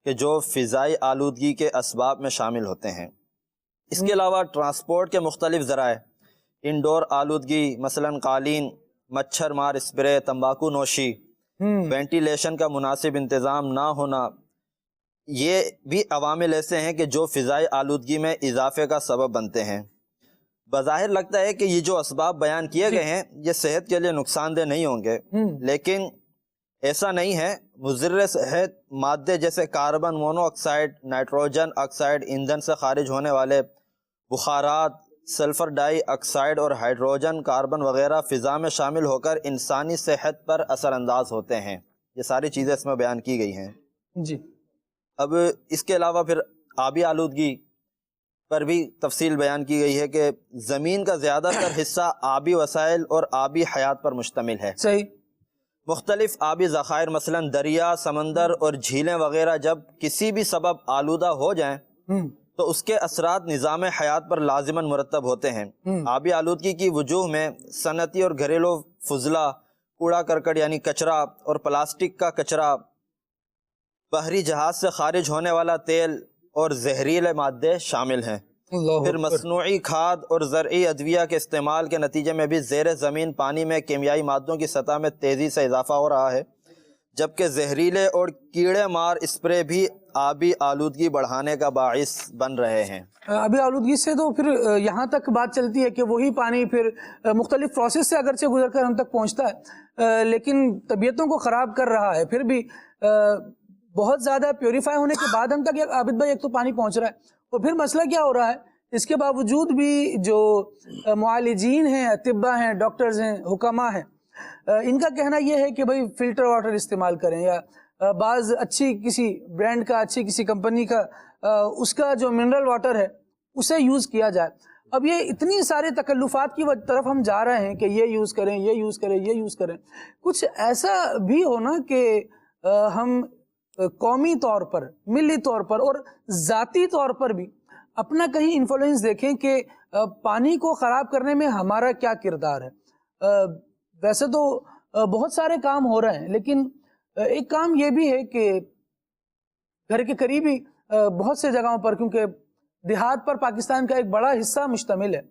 Speaker 5: کہ جو فضائی آلودگی کے اسباب میں شامل ہوتے ہیں۔ اس کے علاوہ ٹرانسپورٹ کے مختلف ذرائع، انڈور آلودگی مثلا قالین، مچھر مار اسپرے، تمباکو نوشی، وینٹیلیشن کا مناسب انتظام نہ ہونا، یہ بھی عوامل ایسے ہیں کہ جو فضائی آلودگی میں اضافے کا سبب بنتے ہیں۔ بظاہر لگتا ہے کہ یہ جو اسباب بیان کیے گئے ہیں یہ صحت کے لیے نقصان دہ نہیں ہوں گے، لیکن ایسا نہیں ہے۔ مضر صحت مادے جیسے carbon mono oxide, nitrogen oxide, ایندھن سے خارج ہونے والے بخارات، سلفر ڈائی آکسائڈ اور ہائیڈروجن کاربن وغیرہ فضا میں شامل ہو کر انسانی صحت پر اثر انداز ہوتے ہیں۔ یہ ساری چیزیں اس میں بیان کی گئی ہیں
Speaker 3: جی۔
Speaker 5: اب اس کے علاوہ پھر آبی آلودگی پر بھی تفصیل بیان کی گئی ہے کہ زمین کا زیادہ تر حصہ آبی وسائل اور آبی حیات پر مشتمل ہے۔
Speaker 3: صحیح۔
Speaker 5: مختلف آبی ذخائر مثلاً دریا، سمندر اور جھیلیں وغیرہ جب کسی بھی سبب آلودہ ہو جائیں تو اس کے اثرات نظام حیات پر لازماً مرتب ہوتے ہیں۔ آبی آلودگی کی وجوہ میں صنعتی اور گھریلو فضلہ، کوڑا کرکٹ یعنی کچرا اور پلاسٹک کا کچرا، بحری جہاز سے خارج ہونے والا تیل اور زہریلے مادے شامل ہیں۔ پھر مصنوعی کھاد اور زرعی ادویہ کے استعمال کے نتیجے میں بھی زیر زمین پانی میں کیمیائی مادوں کی سطح میں تیزی سے اضافہ ہو رہا ہے، جبکہ زہریلے اور کیڑے مار اسپرے بھی آبی آلودگی بڑھانے کا باعث بن رہے ہیں۔
Speaker 3: آبی آلودگی سے تو پھر یہاں تک بات چلتی ہے کہ وہی پانی پھر مختلف پروسیس سے اگرچہ گزر کر ہم تک پہنچتا ہے لیکن طبیعتوں کو خراب کر رہا ہے۔ پھر بھی بہت زیادہ پیوریفائی ہونے کے بعد ہم تک عابد بھائی ایک تو پانی پہنچ رہا ہے، اور پھر مسئلہ کیا ہو رہا ہے، اس کے باوجود بھی جو معالجین ہیں، اطباء ہیں، ڈاکٹرز ہیں، حکماء ہیں، ان کا کہنا یہ ہے کہ بھائی فلٹر واٹر استعمال کریں، یا بعض اچھی کسی برانڈ کا، اچھی کسی کمپنی کا اس کا جو منرل واٹر ہے اسے یوز کیا جائے۔ اب یہ اتنی سارے تکلفات کی طرف ہم جا رہے ہیں کہ یہ یوز کریں، یہ یوز کریں، یہ یوز کریں، کچھ ایسا بھی ہونا کہ ہم قومی طور پر، ملی طور پر اور ذاتی طور پر بھی اپنا کہیں انفلوئنس دیکھیں کہ پانی کو خراب کرنے میں ہمارا کیا کردار ہے۔ ویسے تو بہت سارے کام ہو رہے ہیں، لیکن ایک کام یہ بھی ہے کہ گھر کے قریب ہی بہت سے جگہوں پر، کیونکہ دیہات پر پاکستان کا ایک بڑا حصہ مشتمل ہے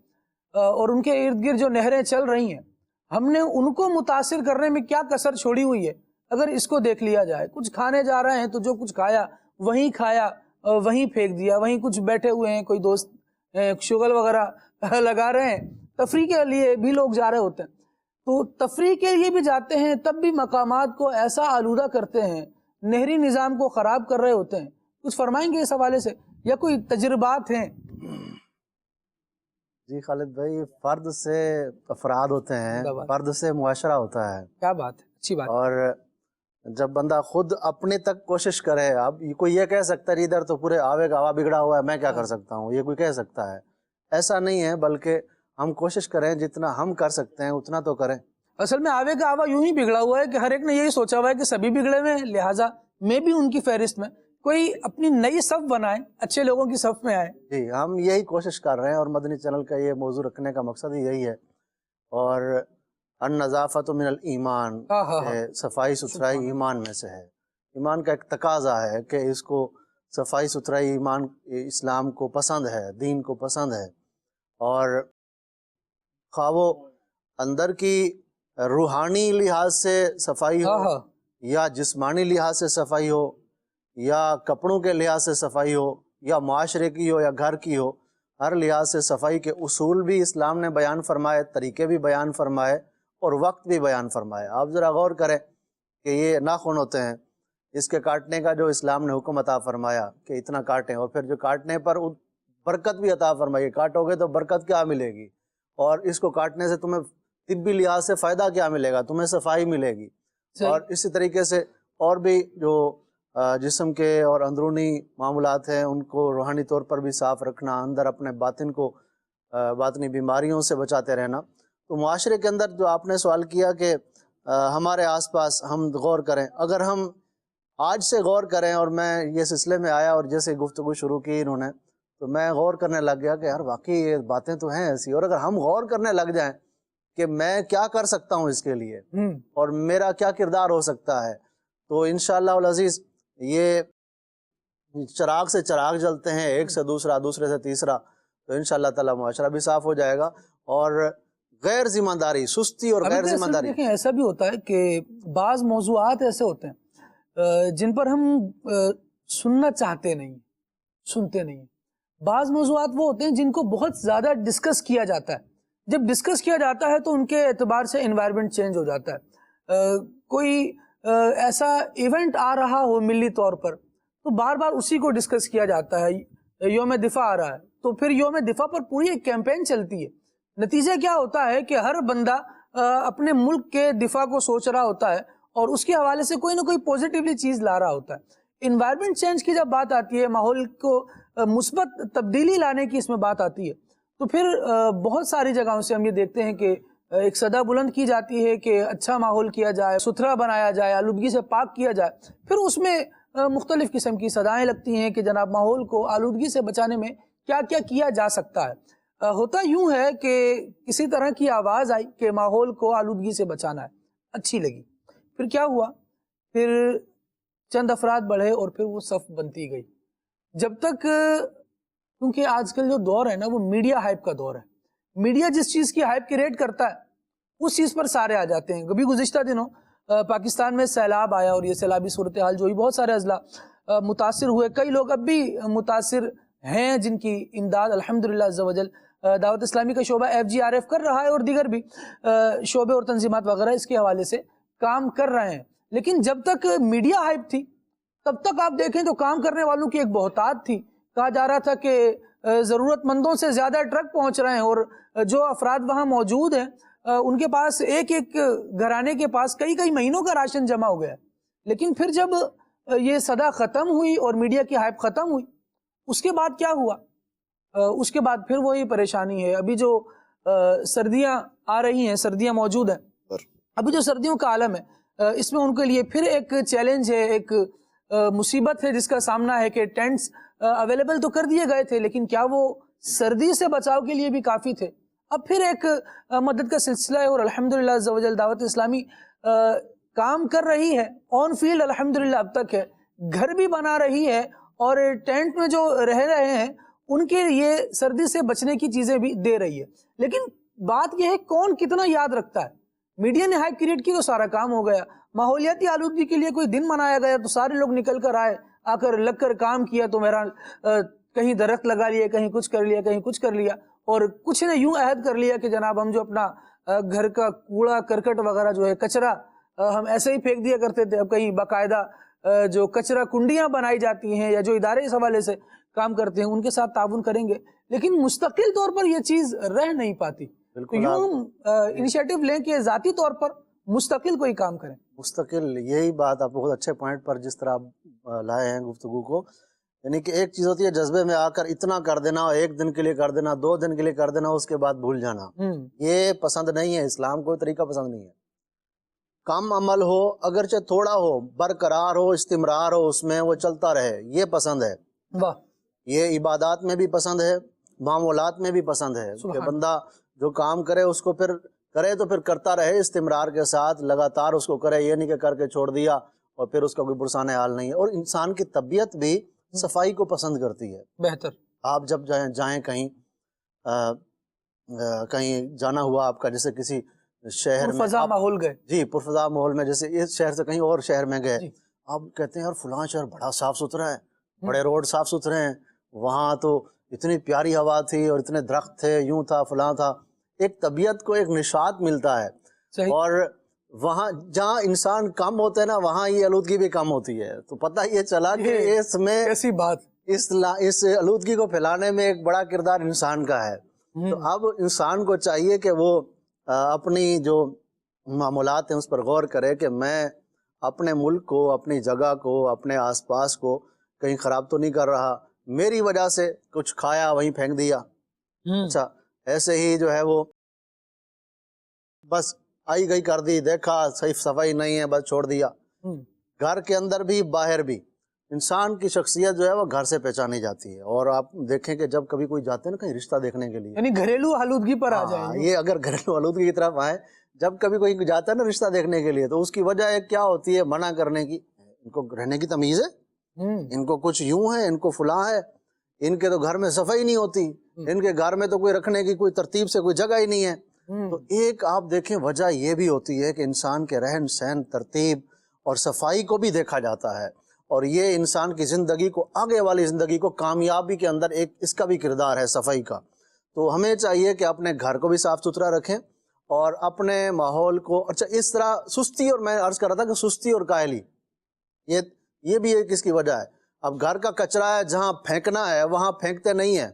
Speaker 3: اور ان کے ارد گرد جو نہریں چل رہی ہیں، ہم نے ان کو متاثر کرنے میں کیا کسر چھوڑی ہوئی ہے اگر اس کو دیکھ لیا جائے۔ کچھ کھانے جا رہے ہیں تو جو کچھ کھایا وہیں پھینک دیا، وہیں کچھ بیٹھے ہوئے ہیں، کوئی دوست شغل وغیرہ لگا رہے ہیں، تفریح کے لیے بھی لوگ جا رہے ہوتے ہیں، تو تفریح کے لیے بھی جاتے ہیں تب بھی مقامات کو ایسا آلودہ کرتے ہیں، نہری نظام کو خراب کر رہے ہوتے ہیں۔ کچھ فرمائیں گے اس حوالے سے یا کوئی تجربات ہیں؟
Speaker 6: جی خالد بھائی، فرد سے افراد ہوتے ہیں، فرد سے معاشرہ ہوتا ہے۔
Speaker 3: کیا بات ہے، اچھی بات۔
Speaker 6: اور جب بندہ خود اپنے تک کوشش کرے، اب کوئی یہ کہہ سکتا ہے ادھر تو پورے آوے کا آوا بگڑا ہوا ہے، میں کیا کر سکتا ہوں، یہ کوئی کہہ سکتا ہے؟ ایسا نہیں ہے، بلکہ ہم کوشش کریں، جتنا ہم کر سکتے ہیں اتنا تو کریں۔
Speaker 3: اصل میں آوے کا آوا یوں ہی بگڑا ہوا ہے کہ ہر ایک نے یہی سوچا ہوا ہے کہ سبھی بگڑے ہوئے ہیں، لہٰذا میں بھی ان کی فہرست میں کوئی اپنی نئی صف بنائے، اچھے لوگوں کی صف میں آئے۔
Speaker 6: جی ہم یہی کوشش کر رہے ہیں، اور مدنی چینل کا یہ موضوع رکھنے کا مقصد ہی یہی ہے۔ اور النظافت من الایمان، صفائی ستھرائی ایمان میں سے ہے، ایمان کا ایک تقاضا ہے کہ اس کو صفائی ستھرائی ایمان اسلام کو پسند ہے، دین کو پسند ہے، اور خواہ وہ اندر کی روحانی لحاظ سے صفائی ہو یا جسمانی لحاظ سے صفائی ہو یا کپڑوں کے لحاظ سے صفائی ہو یا معاشرے کی ہو یا گھر کی ہو، ہر لحاظ سے صفائی کے اصول بھی اسلام نے بیان فرمائے، طریقے بھی بیان فرمائے اور وقت بھی بیان فرمائے۔ آپ ذرا غور کریں کہ یہ ناخن ہوتے ہیں، اس کے کاٹنے کا جو اسلام نے حکم عطا فرمایا کہ اتنا کاٹیں، اور پھر جو کاٹنے پر برکت بھی عطا فرمائی، کاٹو گے تو برکت کیا ملے گی، اور اس کو کاٹنے سے تمہیں طبی لحاظ سے فائدہ کیا ملے گا، تمہیں صفائی ملے گی۔ اور اسی طریقے سے اور بھی جو جسم کے اور اندرونی معاملات ہیں ان کو روحانی طور پر بھی صاف رکھنا، اندر اپنے باطن کو باطنی بیماریوں سے بچاتے رہنا۔ تو معاشرے کے اندر جو آپ نے سوال کیا کہ ہمارے آس پاس ہم غور کریں، اگر ہم آج سے غور کریں، اور میں یہ سلسلے میں آیا اور جیسے گفتگو شروع کی انہوں نے، تو میں غور کرنے لگ گیا کہ یار واقعی یہ باتیں تو ہیں ایسی، اور اگر ہم غور کرنے لگ جائیں کہ میں کیا کر سکتا ہوں اس کے لیے اور میرا کیا کردار ہو سکتا ہے، تو انشاءاللہ العزیز یہ چراغ سے چراغ جلتے ہیں، ایک سے دوسرا، دوسرے سے تیسرا، تو انشاءاللہ تعالی معاشرہ بھی صاف ہو جائے گا۔ اور غیر ذمہ داری، سستی اور غیر ذمہ داری،
Speaker 3: دیکھیں ایسا بھی ہوتا ہے کہ بعض موضوعات ایسے ہوتے ہیں جن پر ہم سننا چاہتے نہیں، سنتے نہیں۔ بعض موضوعات وہ ہوتے ہیں جن کو بہت زیادہ ڈسکس کیا جاتا ہے، جب ڈسکس کیا جاتا ہے تو ان کے اعتبار سے انوائرمنٹ چینج ہو جاتا ہے۔ کوئی ایسا ایونٹ آ رہا ہو ملی طور پر تو بار بار اسی کو ڈسکس کیا جاتا ہے۔ یوم دفاع آ رہا ہے تو پھر یوم دفاع پر پوری ایک کیمپین چلتی ہے. نتیجہ کیا ہوتا ہے کہ ہر بندہ اپنے ملک کے دفاع کو سوچ رہا ہوتا ہے اور اس کے حوالے سے کوئی نہ کوئی پوزیٹیولی چیز لا رہا ہوتا ہے. انوائرمنٹ چینج کی جب بات آتی ہے، ماحول کو مثبت تبدیلی لانے کی اس میں بات آتی ہے، تو پھر بہت ساری جگہوں سے ہم یہ دیکھتے ہیں کہ ایک صدا بلند کی جاتی ہے کہ اچھا ماحول کیا جائے، ستھرا بنایا جائے، آلودگی سے پاک کیا جائے. پھر اس میں مختلف قسم کی صدائیں لگتی ہیں کہ جناب ماحول کو آلودگی سے بچانے میں کیا کیا کیا جا سکتا ہے. ہوتا یوں ہے کہ کسی طرح کی آواز آئی کہ ماحول کو آلودگی سے بچانا ہے، اچھی لگی. پھر کیا ہوا؟ پھر چند افراد بڑھے اور پھر وہ صف بنتی گئی. جب تک، کیونکہ آج کل جو دور ہے نا وہ میڈیا ہائپ کا دور ہے. میڈیا جس چیز کی ہائپ کریٹ کرتا ہے اس چیز پر سارے آ جاتے ہیں. کبھی گزشتہ دنوں پاکستان میں سیلاب آیا اور یہ سیلابی صورتحال جو ہوئی، بہت سارے اضلاع متاثر ہوئے. کئی لوگ اب بھی متاثر ہیں جن کی امداد الحمدللہ عز و جل دعوت اسلامی کا شعبہ FGRF کر رہا ہے اور دیگر بھی شعبے اور تنظیمات وغیرہ اس کے حوالے سے کام کر رہے ہیں. لیکن جب تک میڈیا ہائپ تھی تب تک آپ دیکھیں تو کام کرنے والوں کی ایک بہتات تھی. کہا جا رہا تھا کہ ضرورت مندوں سے زیادہ ٹرک پہنچ رہے ہیں اور جو افراد وہاں موجود ہیں ان کے پاس ایک ایک گھرانے کے پاس کئی کئی مہینوں کا راشن جمع ہو گیا. لیکن پھر جب یہ صدا ختم ہوئی اور میڈیا کی ہائپ ختم ہوئی، اس کے بعد کیا ہوا؟ اس کے بعد پھر وہی پریشانی ہے. ابھی جو سردیاں آ رہی ہیں، سردیاں موجود ہیں، ابھی جو سردیوں کا عالم ہے، اس میں ان کے لیے پھر ایک چیلنج ہے، ایک مصیبت ہے جس کا سامنا ہے کہ ٹینٹس اویلیبل تو کر دیے گئے تھے لیکن کیا وہ سردی سے بچاؤ کے لیے بھی کافی تھے؟ اب پھر ایک مدد کا سلسلہ ہے اور الحمدللہ عز و جل دعوت اسلامی کام کر رہی ہے آن فیلڈ. الحمدللہ اب تک ہے، گھر بھی بنا رہی ہے اور ٹینٹ میں جو رہ رہے ہیں ان کے لیے سردی سے بچنے کی چیزیں بھی دے رہی ہے. لیکن بات یہ ہے کون کتنا یاد رکھتا ہے. میڈیا نے ہائپ کریٹ کی تو سارا کام ہو گیا. ماحولیاتی آلودگی کے لیے کوئی دن منایا گیا تو سارے لوگ نکل کر آئے، آ کر لگ کر کام کیا. تو میرا کہیں درخت لگا لیا، کہیں کچھ کر لیا، کہیں کچھ کر لیا، اور کچھ نے یوں عہد کر لیا کہ جناب ہم جو اپنا گھر کا کوڑا کرکٹ وغیرہ جو ہے کچرا ہم ایسے ہی پھینک دیا کرتے تھے، اب کہیں باقاعدہ جو کچرا کنڈیاں بنائی جاتی ہیں یا جو ادارے اس حوالے سے کام کرتے ہیں ان کے ساتھ تعاون کریں گے. لیکن مستقل طور پر یہ چیز رہ نہیں پاتی. یوں انیشیٹو لیں کہ ذاتی طور پر مستقل کوئی کام کریں.
Speaker 6: مستقل، یہی بات آپ بہت اچھے پوائنٹ پر جس طرح آپ لائے ہیں گفتگو کو. یعنی کہ ایک چیز ہوتی ہے جذبے میں آ کر اتنا کر دینا، ایک دن کے لیے کر دینا، 2 دن کے لیے کر دینا، اس کے بعد بھول جانا. یہ پسند نہیں ہے، اسلام کو طریقہ پسند نہیں ہے. کم عمل ہو، اگرچہ تھوڑا ہو، برقرار ہو، استمرار ہو، اس میں وہ چلتا رہے، یہ پسند ہے.
Speaker 3: واہ.
Speaker 6: یہ عبادات میں بھی پسند ہے، معاملات میں بھی پسند ہے کہ بندہ جو کام کرے اس کو پھر کرے تو پھر کرتا رہے استمرار کے ساتھ، لگاتار اس کو کرے. یہ نہیں کہ کر کے چھوڑ دیا اور پھر اس کا کوئی پرسان حال نہیں ہے. اور انسان کی طبیعت بھی صفائی کو پسند کرتی ہے.
Speaker 3: بہتر.
Speaker 6: آپ جب جائیں کہیں کہیں جانا ہوا آپ کا، جیسے کسی شہر میں
Speaker 3: پرفضا ماحول گئے، جی
Speaker 6: پرفضا ماحول میں، جیسے اس شہر سے کہیں اور شہر میں گئے، آپ کہتے ہیں یار فلاں شہر بڑا صاف ستھرا ہے، بڑے روڈ صاف ستھرے ہیں، وہاں تو اتنی پیاری ہوا تھی اور اتنے درخت تھے، یوں تھا فلاں تھا. ایک طبیعت کو ایک نشاط ملتا ہے. اور وہاں جہاں انسان کم ہوتے ہیں نا وہاں یہ آلودگی بھی کم ہوتی ہے. تو پتہ یہ چلا کہ اس میں
Speaker 3: ایسی بات
Speaker 6: اس آلودگی کو پھیلانے میں ایک بڑا کردار انسان کا ہے. تو اب انسان کو چاہیے کہ وہ اپنی جو معاملات ہیں اس پر غور کرے کہ میں اپنے ملک کو، اپنی جگہ کو، اپنے آس پاس کو کہیں خراب تو نہیں کر رہا. میری وجہ سے کچھ کھایا وہیں پھینک دیا، اچھا ایسے ہی جو ہے وہ بس آئی گئی کر دی، دیکھا صحیح صفائی نہیں ہے بس چھوڑ دیا. گھر کے اندر بھی باہر بھی انسان کی شخصیت جو ہے وہ گھر سے پہچانی جاتی ہے. اور آپ دیکھیں کہ جب کبھی کوئی جاتے ہیں نا کہیں رشتہ دیکھنے کے لیے،
Speaker 3: یعنی گھریلو آلودگی پر آ جائیں،
Speaker 6: یہ اگر گھریلو آلودگی کی طرف آئے، جب کبھی کوئی جاتا ہے نا رشتہ دیکھنے کے لیے تو اس کی وجہ ایک کیا ہوتی ہے؟ منع کرنے کی. ان کو رہنے کی تمیز ہے، ان کو کچھ یوں ہے، ان کو فلاں ہے، ان کے تو گھر میں صفائی نہیں ہوتی، ان کے گھر میں تو کوئی رکھنے کی کوئی ترتیب سے کوئی جگہ ہی نہیں ہے. تو ایک آپ دیکھیں وجہ یہ بھی ہوتی ہے کہ انسان کے رہن سہن، ترتیب اور صفائی کو بھی دیکھا جاتا ہے. اور یہ انسان کی زندگی کو، آگے والی زندگی کو کامیابی کے اندر ایک اس کا بھی کردار ہے صفائی کا. تو ہمیں چاہیے کہ اپنے گھر کو بھی صاف ستھرا رکھیں اور اپنے ماحول کو. اچھا اس طرح سستی، اور میں عرض کر رہا تھا کہ سستی اور کاہلی یہ بھی ایک اس کی وجہ ہے. اب گھر کا کچرا ہے، جہاں پھینکنا ہے وہاں پھینکتے نہیں ہیں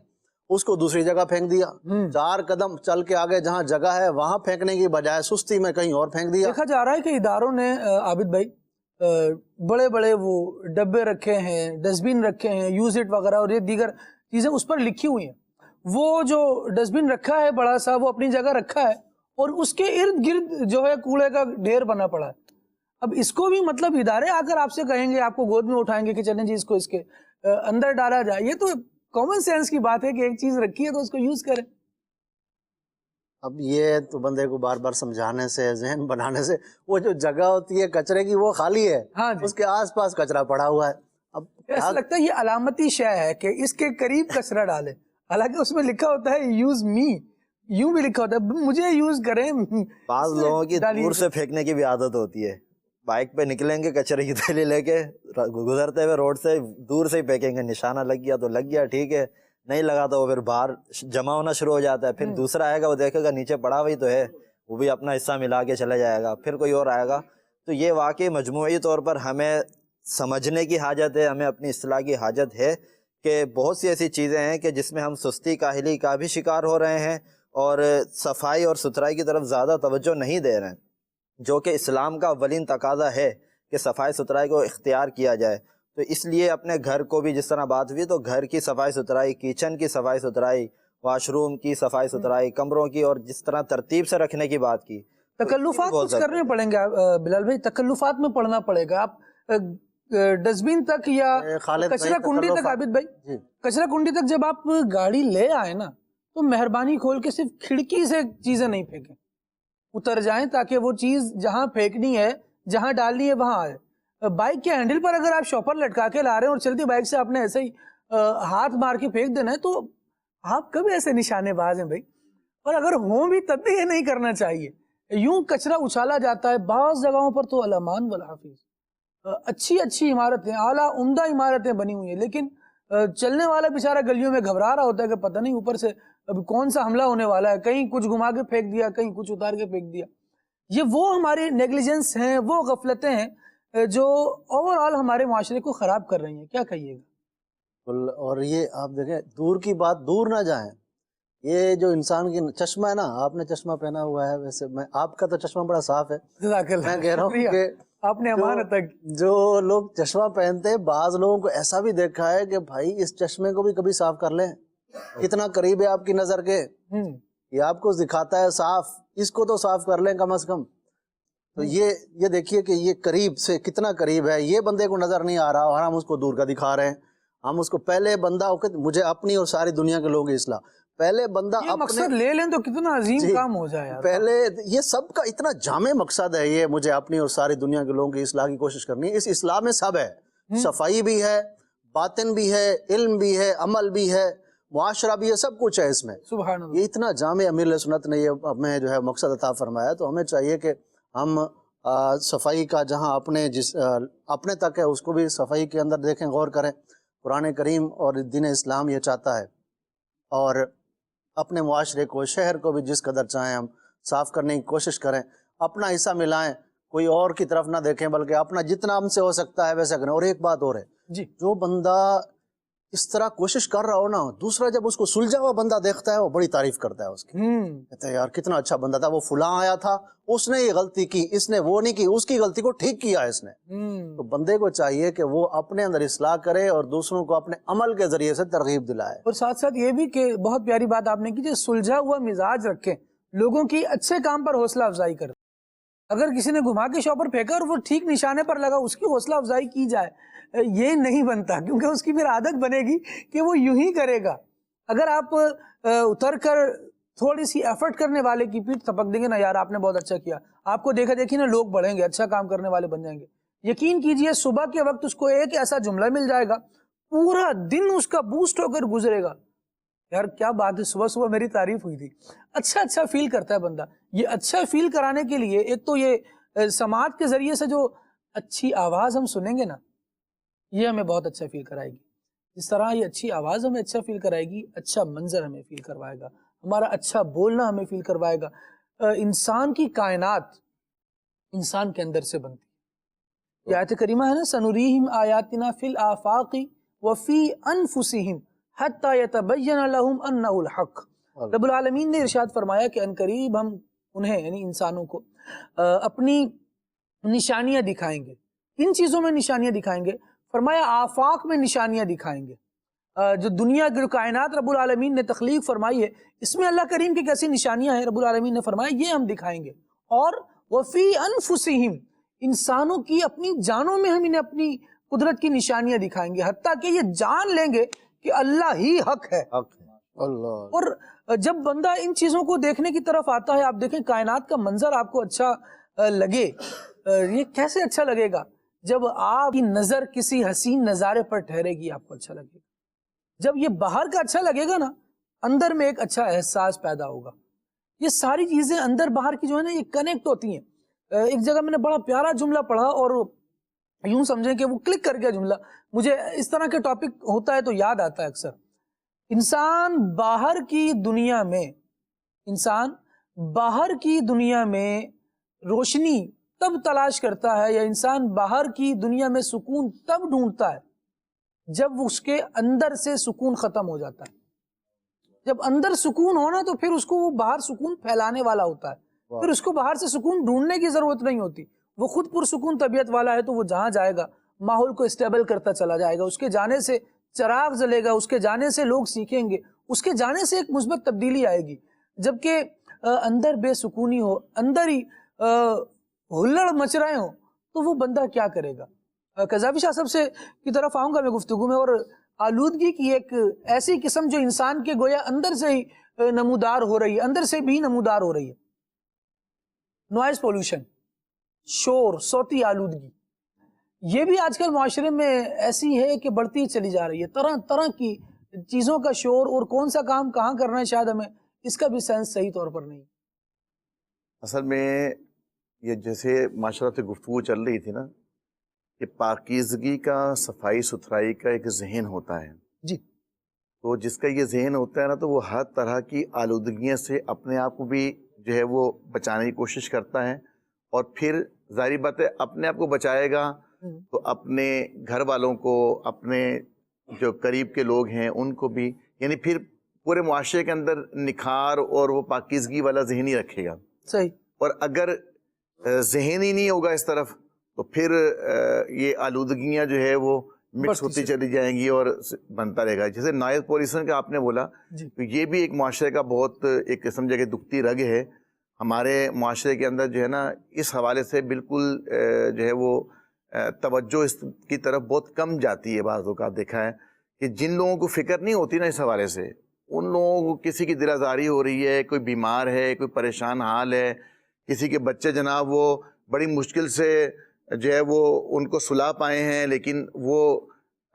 Speaker 6: اس کو دوسری جگہ پھینک دیا، 4 قدم چل کے آگے جہاں جگہ ہے وہاں پھینکنے کی بجائے سستی میں کہیں اور پھینک دیا۔
Speaker 3: دیکھا جا رہا ہے کہ اداروں نے عابد بھائی بڑے بڑے وہ ڈبے رکھے ہیں، ڈسٹ بن رکھے ہیں، یوز اٹ وغیرہ اور یہ دیگر چیزیں اس پر لکھی ہوئی ہیں۔ وہ جو ڈسٹ بن رکھا ہے بڑا سا وہ اپنی جگہ رکھا ہے اور اس کے ارد گرد جو ہے کوڑے کا ڈھیر بنا پڑا ہے۔ اب اس کو بھی مطلب ادارے آ کر آپ سے کہیں گے، آپ کو گود میں اٹھائیں گے کہ چلیں جی اس کو اس کے اندر ڈالا جائے۔ یہ تو کامن سینس کی بات ہے کہ ایک چیز رکھی ہے تو اس کو یوز کریں۔
Speaker 6: اب یہ تو بندے کو بار بار سمجھانے سے، ذہن بنانے سے، وہ جو جگہ ہوتی ہے کچرے کی وہ خالی ہے،
Speaker 3: ہاں جی،
Speaker 6: اس کے آس پاس کچرا پڑا ہوا ہے۔ اب
Speaker 3: ایسا لگتا ہے یہ علامتی شے ہے کہ اس کے قریب کچرا ڈالے، حالانکہ اس میں لکھا ہوتا ہے یوز می، یوں بھی لکھا ہوتا ہے مجھے یوز کریں۔
Speaker 5: بعض لوگوں کی دور سے پھینکنے کی بھی عادت ہوتی ہے، بائک پہ نکلیں گے کچرے کی تھیلی لے کے، گزرتے ہوئے روڈ سے دور سے ہی پھینکیں گے، نشانہ لگ گیا تو لگ گیا ٹھیک ہے، نہیں لگا تو وہ پھر باہر جمع ہونا شروع ہو جاتا ہے۔ پھر دوسرا آئے گا وہ دیکھے گا نیچے پڑا ہوئی تو ہے، وہ بھی اپنا حصہ ملا کے چلے جائے گا، پھر کوئی اور آئے گا۔ تو یہ واقعی مجموعی طور پر ہمیں سمجھنے کی حاجت ہے، ہمیں اپنی اصلاح کی حاجت ہے کہ بہت سی ایسی چیزیں ہیں کہ جس میں ہم سستی کاہلی کا بھی شکار ہو رہے ہیں اور صفائی اور ستھرائی کی طرف زیادہ توجہ نہیں دے رہے ہیں، جو کہ اسلام کا اولین تقاضا ہے کہ صفائی ستھرائی کو اختیار کیا جائے۔ تو اس لیے اپنے گھر کو بھی، جس طرح بات ہوئی تو گھر کی صفائی ستھرائی، کچن کی صفائی ستھرائی، واش روم کی صفائی ستھرائی، کمروں کی، اور جس طرح ترتیب سے رکھنے کی بات کی،
Speaker 3: تکلفات کچھ کرنے پڑیں گے بلال بھائی، تکلفات میں پڑنا پڑے گا۔ آپ ڈسٹ بن تک یا کچرا کنڈی تک، عابد بھائی کچرا کنڈی تک جب آپ گاڑی لے آئے نا تو مہربانی کھول کے صرف کھڑکی سے چیزیں نہیں پھینکیں، اتر جائیں تاکہ وہ چیز جہاں پھینکنی ہے، جہاں ڈالنی ہے وہاں آئے۔ بائک کے ہینڈل پر اگر آپ شاپر لٹکا کے لا رہے ہیں اور چلتی بائک سے آپ نے ایسے ہی ہاتھ مار کے پھینک دینا ہے تو آپ کبھی ایسے نشانے باز ہیں بھائی، اور اگر ہوں بھی تب بھی یہ نہیں کرنا چاہیے۔ یوں کچرا اچھالا جاتا ہے بعض جگہوں پر تو الامان والحافظ، اچھی عمارتیں، اعلیٰ عمدہ عمارتیں بنی ہوئی ہیں، لیکن چلنے والا بیچارہ گلیوں میں گھبرا رہا ہوتا ہے کہ پتہ نہیں اوپر سے ابھی کون سا حملہ ہونے والا ہے، کہیں کچھ گھما کے پھینک دیا، کہیں کچھ اتار کے پھینک دیا۔ یہ وہ ہماری نیگلیجنس ہیں، وہ غفلتیں ہیں جو اوور آل ہمارے معاشرے کو خراب کر رہی ہیں۔ کیا کہیے گا؟
Speaker 6: اور یہ آپ دیکھیں، دور کی بات دور نہ جائیں، یہ جو انسان کی چشمہ ہے نا، آپ نے چشمہ پہنا ہوا ہے، ویسے میں آپ کا تو چشمہ بڑا صاف ہے، میں کہہ رہا ہوں کہ
Speaker 3: آپ نے امانت تک
Speaker 6: جو لوگ چشمہ پہنتے ہیں، بعض لوگوں کو ایسا بھی دیکھا ہے کہ بھائی اس چشمے کو بھی کبھی صاف کر لیں، کتنا قریب ہے آپ کی نظر کے، یہ آپ کو دکھاتا ہے صاف، اس کو تو صاف کر لیں کم از کم۔ تو یہ دیکھیے کہ یہ قریب سے کتنا قریب ہے، یہ بندے کو نظر نہیں آ رہا اور ہم اس کو دور کا دکھا رہے ہیں۔ ہم اس کو پہلے بندہ مجھے اپنی اور ساری دنیا کے لوگوں کی اصلاح، پہلے بندہ
Speaker 3: یہ مقصد لے لیں تو کتنا عظیم کام ہو جائے یار۔
Speaker 6: پہلے یہ سب کا اتنا جامع مقصد ہے، یہ مجھے اپنی اور ساری دنیا کے لوگوں کی اصلاح کی کوشش کرنی ہے۔ اس اصلاح میں سب ہے، صفائی بھی ہے، باطن بھی ہے، علم بھی ہے، عمل بھی ہے، معاشرہ بھی ہے، سب کچھ ہے اس میں۔
Speaker 3: سبحان اللہ۔
Speaker 6: یہ اتنا جامع امیر علیہ سنت نے یہ ہمیں جو ہے مقصد عطا فرمایا، تو ہمیں چاہیے کہ ہم صفائی کا جہاں اپنے تک ہے اس کو بھی صفائی کے اندر دیکھیں، غور کریں۔ قرآن کریم اور دین اسلام یہ چاہتا ہے، اور اپنے معاشرے کو، شہر کو بھی جس قدر چاہیں ہم صاف کرنے کی کوشش کریں، اپنا حصہ ملائیں، کوئی اور کی طرف نہ دیکھیں بلکہ اپنا جتنا ہم سے ہو سکتا ہے ویسا کریں۔ اور ایک بات اور ہے
Speaker 3: جی،
Speaker 6: جو بندہ اس طرح کوشش کر رہا ہو نا، دوسرا جب اس کو سلجھا ہوا بندہ دیکھتا ہے وہ بڑی تعریف کرتا ہے اس کی، کہتا ہے یار کتنا اچھا بندہ تھا، وہ فلاں آیا تھا، اس نے یہ غلطی کی، اس نے وہ نہیں کی، اس کی غلطی کو ٹھیک کیا اس نے۔ تو بندے کو چاہیے کہ وہ اپنے اندر اصلاح کرے اور دوسروں کو اپنے عمل کے ذریعے سے ترغیب دلائے۔
Speaker 3: اور ساتھ ساتھ یہ بھی کہ بہت پیاری بات آپ نے کی، جو سلجھا ہوا مزاج رکھیں، لوگوں کی اچھے کام پر حوصلہ افزائی کریں۔ اگر کسی نے گھما کے شاپر پھینکا اور وہ ٹھیک نشانے پر لگا، اس کی حوصلہ افزائی کی جائے۔ یہ نہیں بنتا، کیونکہ اس کی پھر عادت بنے گی کہ وہ یوں ہی کرے گا۔ اگر آپ اتر کر تھوڑی سی ایفرٹ کرنے والے کی پیٹھ تھپک دیں گے نا، یار آپ نے بہت اچھا کیا، آپ کو دیکھا دیکھی نا لوگ بڑھیں گے، اچھا کام کرنے والے بن جائیں گے۔ یقین کیجئے صبح کے وقت اس کو ایک ایسا جملہ مل جائے گا، پورا دن اس کا بوسٹ ہو کر گزرے گا، یار کیا بات ہے، صبح صبح میری تعریف ہوئی تھی۔ اچھا فیل کرتا ہے بندہ۔ یہ اچھا فیل کرانے کے لیے ایک تو یہ سماعت کے ذریعے سے جو اچھی آواز ہم سنیں گے نا، یہ ہمیں بہت اچھا فیل کرائے گی۔ اس طرح یہ اچھی آواز ہمیں اچھا فیل کرائے گی، اچھا منظر ہمیں فیل کروائے گا، ہمارا اچھا بولنا ہمیں فیل کروائے گا۔ انسان کی کائنات انسان کے اندر سے بنتی ہے۔ یہ آیت کریمہ ہے نا، سنوریہم آیاتنا فی الآفاق وفی انفسہم حتی یتبین لہم انہ الحق. رب العالمین نے ارشاد فرمایا کہ عنقریب ہم انہیں یعنی انسانوں کو اپنی نشانیاں دکھائیں گے. ان چیزوں میں نشانیاں دکھائیں گے. فرمایا آفاق میں نشانیاں دکھائیں گے. جو دنیا جو کائنات رب العالمین نے تخلیق فرمائی ہے اس میں اللہ کریم کی کیسی نشانیاں ہیں رب العالمین نے فرمایا یہ ہم دکھائیں گے. اور وفی انفسہم انسانوں کی اپنی جانوں میں ہم انہیں اپنی قدرت کی نشانیاں دکھائیں گے حتیٰ کہ یہ جان لیں گے کہ اللہ ہی حق ہے.
Speaker 6: اللہ.
Speaker 3: اور جب بندہ ان چیزوں کو دیکھنے کی طرف آتا ہے, آپ دیکھیں کائنات کا منظر آپ کو اچھا لگے, یہ کیسے اچھا لگے گا جب آپ کی نظر کسی حسین نظارے پر ٹھہرے گی, آپ کو اچھا لگے گا. جب یہ باہر کا اچھا لگے گا نا, اندر میں ایک اچھا احساس پیدا ہوگا. یہ ساری چیزیں اندر باہر کی جو ہے نا یہ کنیکٹ ہوتی ہیں. ایک جگہ میں نے بڑا پیارا جملہ پڑھا اور یوں سمجھیں کہ وہ کلک کر گیا جملہ. مجھے اس طرح کے ٹاپک ہوتا ہے تو یاد آتا ہے اکثر. انسان باہر کی دنیا میں روشنی تب تلاش کرتا ہے یا انسان باہر کی دنیا میں سکون تب ڈھونڈتا ہے جب اس کے اندر سے سکون ختم ہو جاتا ہے. جب اندر سکون ہونا تو پھر اس کو وہ باہر سکون پھیلانے والا ہوتا ہے. پھر اس کو باہر سے سکون ڈھونڈنے کی ضرورت نہیں ہوتی. وہ خود پرسکون طبیعت والا ہے تو وہ جہاں جائے گا ماحول کو اسٹیبل کرتا چلا جائے گا. اس کے جانے سے چراغ جلے گا, اس کے جانے سے لوگ سیکھیں گے, اس کے جانے سے ایک مثبت تبدیلی آئے گی. جبکہ اندر بے سکونی ہو, اندر ہی ہلڑ مچ رہے ہوں تو وہ بندہ کیا کرے گا. قذافی شاہ صاحب سے کی طرف آؤں گا میں گفتگو میں. اور آلودگی کی ایک ایسی قسم جو انسان کے گویا اندر سے ہی نمودار ہو رہی ہے, اندر سے بھی نمودار ہو رہی ہے. نوائز پولوشن, شور, صوتی آلودگی, یہ بھی آج کل معاشرے میں ایسی ہے کہ بڑھتی چلی جا رہی ہے. طرح طرح کی چیزوں کا شور, اور کون سا کام کہاں کرنا ہے شاید ہمیں اس کا بھی سینس صحیح طور پر نہیں.
Speaker 7: اصل میں یہ جیسے معاشرت سے گفتگو چل رہی تھی نا کہ پاکیزگی کا, صفائی ستھرائی کا ایک ذہن ہوتا ہے
Speaker 3: جی.
Speaker 7: تو جس کا یہ ذہن ہوتا ہے نا تو وہ ہر طرح کی آلودگیوں سے اپنے آپ کو بھی جو ہے وہ بچانے کی کوشش کرتا ہے. اور پھر ظاہری بات ہے اپنے آپ کو بچائے گا تو اپنے گھر والوں کو, اپنے جو قریب کے لوگ ہیں ان کو بھی, یعنی پھر پورے معاشرے کے اندر نکھار اور وہ پاکیزگی والا ذہن ہی رکھے گا.
Speaker 3: صحیح.
Speaker 7: اور اگر ذہن ہی نہیں ہوگا اس طرف تو پھر یہ آلودگیاں جو ہے وہ مکس ہوتی چلی جائیں گی اور بنتا رہے گا. جیسے نوائز پولیوشن کا آپ نے بولا تو یہ بھی ایک معاشرے کا بہت ایک سمجھے کہ دکھتی رگ ہے. ہمارے معاشرے کے اندر جو ہے نا اس حوالے سے بالکل جو ہے وہ توجہ اس کی طرف بہت کم جاتی ہے. بعض اوقات دیکھا ہے کہ جن لوگوں کو فکر نہیں ہوتی نا اس حوالے سے, ان لوگوں کو کسی کی دل آزاری ہو رہی ہے, کوئی بیمار ہے, کوئی پریشان حال ہے, کسی کے بچے جناب وہ بڑی مشکل سے جو ہے وہ ان کو سلا پائے ہیں لیکن وہ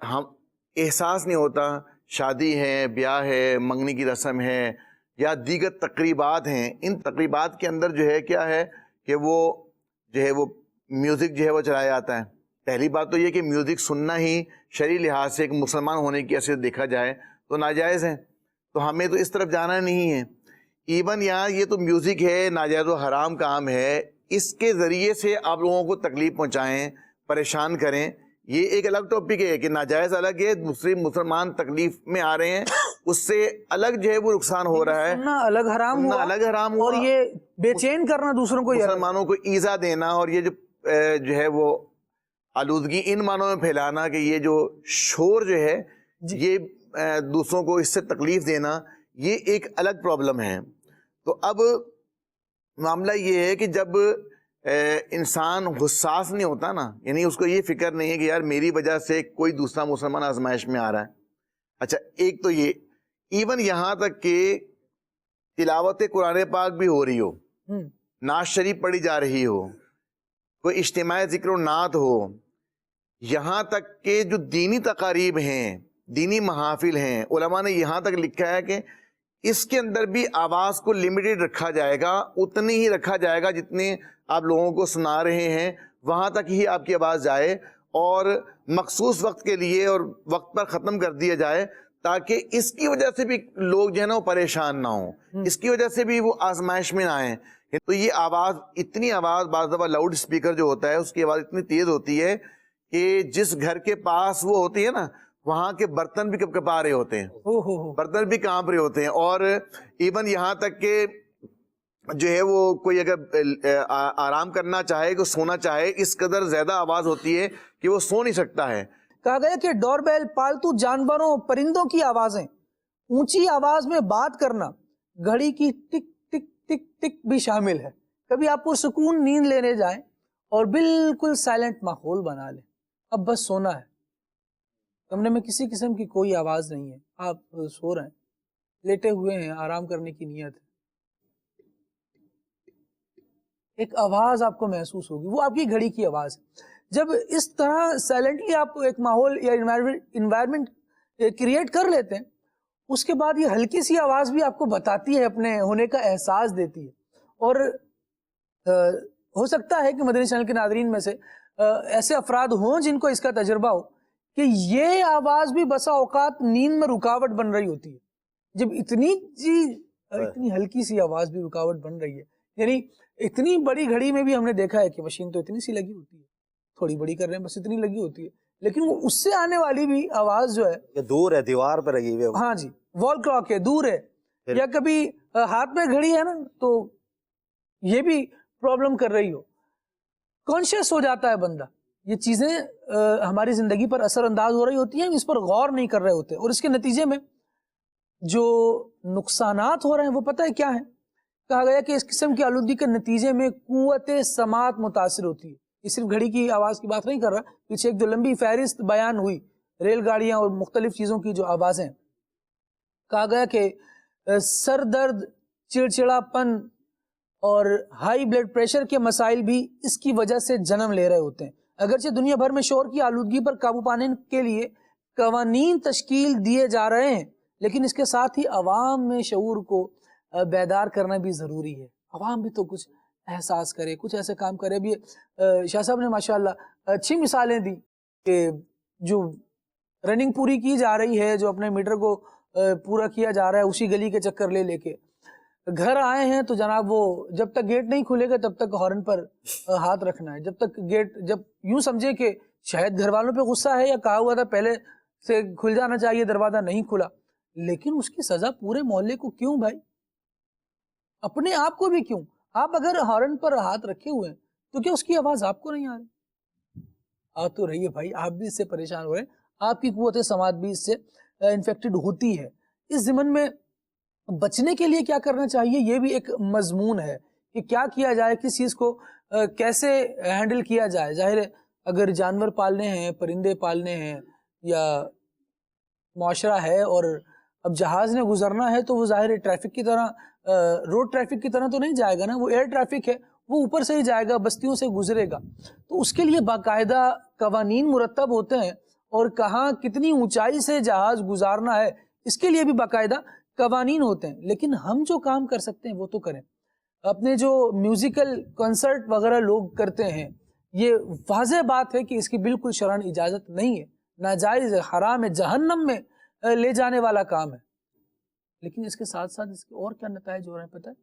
Speaker 7: ہم احساس نہیں ہوتا. شادی ہے, بیاہ ہے, منگنی کی رسم ہے یا دیگر تقریبات ہیں, ان تقریبات کے اندر جو ہے کیا ہے کہ وہ جو ہے وہ میوزک جو ہے وہ چلایا جاتا ہے. پہلی بات تو یہ کہ میوزک سننا ہی شرعی لحاظ سے ایک مسلمان ہونے کی حیثیت دیکھا جائے تو ناجائز ہے, تو ہمیں تو اس طرف جانا نہیں ہے. ایون یہاں یہ تو میوزک ہے, ناجائز و حرام کام ہے, اس کے ذریعے سے آپ لوگوں کو تکلیف پہنچائیں, پریشان کریں, یہ ایک الگ ٹاپک ہے کہ ناجائز الگ ہے, مسلمان تکلیف میں آ رہے ہیں, اس سے الگ جو ہے وہ نقصان ہو رہا ہے,
Speaker 3: الگ حرام ہوا,
Speaker 7: الگ حرام ہوا,
Speaker 3: اور یہ بے چین کرنا دوسروں کو,
Speaker 7: مسلمانوں کو ایذا دینا, اور یہ جو ہے وہ آلودگی ان معنوں میں پھیلانا کہ یہ جو شور جو ہے یہ دوسروں کو اس سے تکلیف دینا, یہ ایک الگ پرابلم ہے. تو اب معاملہ یہ ہے کہ جب انسان حساس نہیں ہوتا نا, یعنی اس کو یہ فکر نہیں ہے کہ یار میری وجہ سے کوئی دوسرا مسلمان آزمائش میں آ رہا ہے. اچھا ایک تو یہ, ایون یہاں تک کہ تلاوت قرآن پاک بھی ہو رہی ہو, نعت شریف پڑھی جا رہی ہو, کوئی اجتماعی ذکر و نعت ہو, یہاں تک کہ جو دینی تقاریب ہیں, دینی محافل ہیں, علماء نے یہاں تک لکھا ہے کہ اس کے اندر بھی آواز کو لمیٹڈ رکھا جائے گا, اتنی ہی رکھا جائے گا جتنے آپ لوگوں کو سنا رہے ہیں, وہاں تک ہی آپ کی آواز جائے, اور مخصوص وقت کے لیے اور وقت پر ختم کر دیا جائے تاکہ اس کی وجہ سے بھی لوگ جو ہے نا وہ پریشان نہ ہوں, اس کی وجہ سے بھی وہ آزمائش میں نہ آئیں. تو یہ آواز, اتنی آواز, بعض دفعہ لاؤڈ اسپیکر جو ہوتا ہے اس کی آواز اتنی تیز ہوتی ہے کہ جس گھر کے پاس وہ ہوتی ہے نا وہاں کے برتن بھی کپ کپا رہے ہوتے ہیں، برتن بھی کانپ رہے ہوتے ہیں، اور ایون یہاں تک کہ جو ہے وہ کوئی اگر آرام کرنا چاہے، کہ سونا چاہے، اس قدر زیادہ آواز ہوتی ہے کہ وہ سو نہیں سکتا ہے۔
Speaker 3: کہا گیا کہ ڈور بیل، پالتو جانوروں، پرندوں کی آوازیں، اونچی آواز میں بات کرنا، گھڑی کی ٹک ٹک ٹک ٹک بھی شامل ہے۔ کبھی آپ کو سکون نیند لینے جائیں اور بالکل سائلنٹ ماحول بنا لیں، اب بس سونا ہے، کمرے میں کسی قسم کی کوئی آواز نہیں ہے، آپ سو رہے ہیں، لیٹے ہوئے ہیں، آرام کرنے کی نیت ہے، ایک آواز آپ کو محسوس ہوگی، وہ آپ کی گھڑی کی آواز ہے۔ جب اس طرح سائلنٹلی آپ ایک ماحول یا انوائرمنٹ کریٹ کر لیتے ہیں، اس کے بعد یہ ہلکی سی آواز بھی آپ کو بتاتی ہے، اپنے ہونے کا احساس دیتی ہے۔ اور ہو سکتا ہے کہ مدنی چینل کے ناظرین میں سے ایسے افراد ہوں جن کو اس کا تجربہ ہو کہ یہ آواز بھی بسا اوقات نیند میں رکاوٹ بن رہی ہوتی ہے، جب اتنی ہلکی سی آواز بھی رکاوٹ بن رہی ہے۔ یعنی اتنی بڑی گھڑی میں بھی ہم نے دیکھا ہے کہ مشین تو اتنی سی لگی ہوتی ہے، تھوڑی بڑی کر رہے ہیں بس اتنی لگی ہوتی ہے، لیکن وہ اس سے آنے والی بھی آواز جو ہے
Speaker 5: یہ دور ہے، دیوار پہ لگی ہوئی ہے،
Speaker 3: ہاں جی، وال کلاک ہے، دور ہے، یا کبھی ہاتھ میں گھڑی ہے نا تو یہ بھی پرابلم کر رہی ہو، کانشیس ہو جاتا ہے بندہ، یہ چیزیں ہماری زندگی پر اثر انداز ہو رہی ہوتی ہیں، اس پر غور نہیں کر رہے ہوتے، اور اس کے نتیجے میں جو نقصانات ہو رہے ہیں وہ پتہ ہے کیا ہیں؟ کہا گیا کہ اس قسم کی آلودگی کے نتیجے میں قوت سماعت متاثر ہوتی ہے۔ یہ صرف گھڑی کی آواز کی بات نہیں کر رہا، پیچھے ایک جو لمبی فہرست بیان ہوئی ریل گاڑیاں اور مختلف چیزوں کی جو آوازیں، کہا گیا کہ سر درد، چڑچڑا پن اور ہائی بلڈ پریشر کے مسائل بھی اس کی وجہ سے جنم لے رہے ہوتے ہیں۔ اگرچہ دنیا بھر میں شور کی آلودگی پر قابو پانے کے لیے قوانین تشکیل دیے جا رہے ہیں، لیکن اس کے ساتھ ہی عوام میں شعور کو بیدار کرنا بھی ضروری ہے۔ عوام بھی تو کچھ احساس کرے، کچھ ایسے کام کرے۔ بھی شاہ صاحب نے ماشاءاللہ اچھی مثالیں دی کہ جو رننگ پوری کی جا رہی ہے، جو اپنے میٹر کو پورا کیا جا رہا ہے اسی گلی کے چکر لے لے کے، گھر آئے ہیں تو جناب وہ جب تک گیٹ نہیں کھلے گا تب تک ہارن پر ہاتھ رکھنا ہے، جب تک گیٹ، جب یوں سمجھے کہ شاید گھر والوں پہ غصہ ہے یا کہا ہوا تھا پہلے سے کھل جانا چاہیے، دروازہ نہیں کھلا، لیکن اس کی سزا پورے محلے کو کیوں بھائی؟ اپنے آپ کو بھی کیوں؟ آپ اگر ہارن پر ہاتھ رکھے ہوئے ہیں تو کیا اس کی آواز آپ کو نہیں آ رہی؟ آ تو رہی ہے بھائی، آپ بھی اس سے پریشان ہو رہے ہیں، آپ کی قوت سماعت بھی اس سے انفیکٹڈ ہوتی ہے۔ اس ضمن میں بچنے کے لیے کیا کرنا چاہیے، یہ بھی ایک مضمون ہے کہ کیا کیا جائے، کس چیز کو کیسے ہینڈل کیا جائے۔ ظاہر ہے اگر جانور پالنے ہیں، پرندے پالنے ہیں، یا معاشرہ ہے اور اب جہاز نے گزرنا ہے تو وہ ظاہر ہے ٹریفک کی طرح، روڈ ٹریفک کی طرح تو نہیں جائے گا نا، وہ ایئر ٹریفک ہے، وہ اوپر سے ہی جائے گا، بستیوں سے گزرے گا، تو اس کے لیے باقاعدہ قوانین مرتب ہوتے ہیں، اور کہاں کتنی اونچائی سے جہاز گزارنا ہے اس کے لیے بھی باقاعدہ قوانین ہوتے ہیں۔ لیکن ہم جو کام کر سکتے ہیں وہ تو کریں۔ اپنے جو میوزیکل کنسرٹ وغیرہ لوگ کرتے ہیں، یہ واضح بات ہے کہ اس کی بالکل شرعاً اجازت نہیں ہے، ناجائز ہے، حرام ہے، جہنم میں لے جانے والا کام ہے۔ لیکن اس کے ساتھ ساتھ اس کے اور کیا نتائج ہو رہے ہیں پتہ ہے؟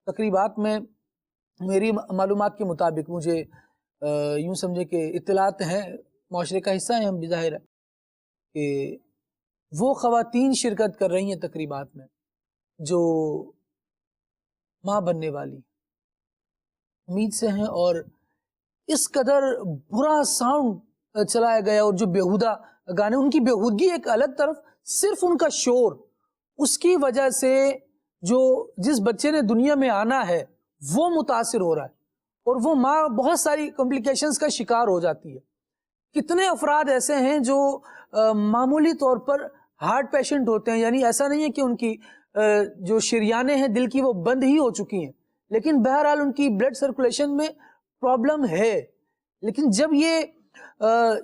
Speaker 3: تقریبات میں میری معلومات کے مطابق، مجھے یوں سمجھے کہ اطلاعات ہیں، معاشرے کا حصہ ہیں ہم بھی ظاہر ہے، کہ وہ خواتین شرکت کر رہی ہیں تقریبات میں جو ماں بننے والی امید سے ہیں، اور اس قدر برا ساؤنڈ چلایا گیا، اور جو بیہودہ گانے، ان کی بیہودگی ایک الگ طرف، صرف ان کا شور، اس کی وجہ سے جو جس بچے نے دنیا میں آنا ہے وہ متاثر ہو رہا ہے، اور وہ ماں بہت ساری کمپلیکیشنز کا شکار ہو جاتی ہے۔ کتنے افراد ایسے ہیں جو معمولی طور پر ہارٹ پیشنٹ ہوتے ہیں، یعنی ایسا نہیں ہے کہ ان کی جو شریانیں ہیں دل کی وہ بند ہی ہو چکی ہیں، لیکن بہرحال ان کی بلڈ سرکولیشن میں پرابلم ہے، لیکن جب یہ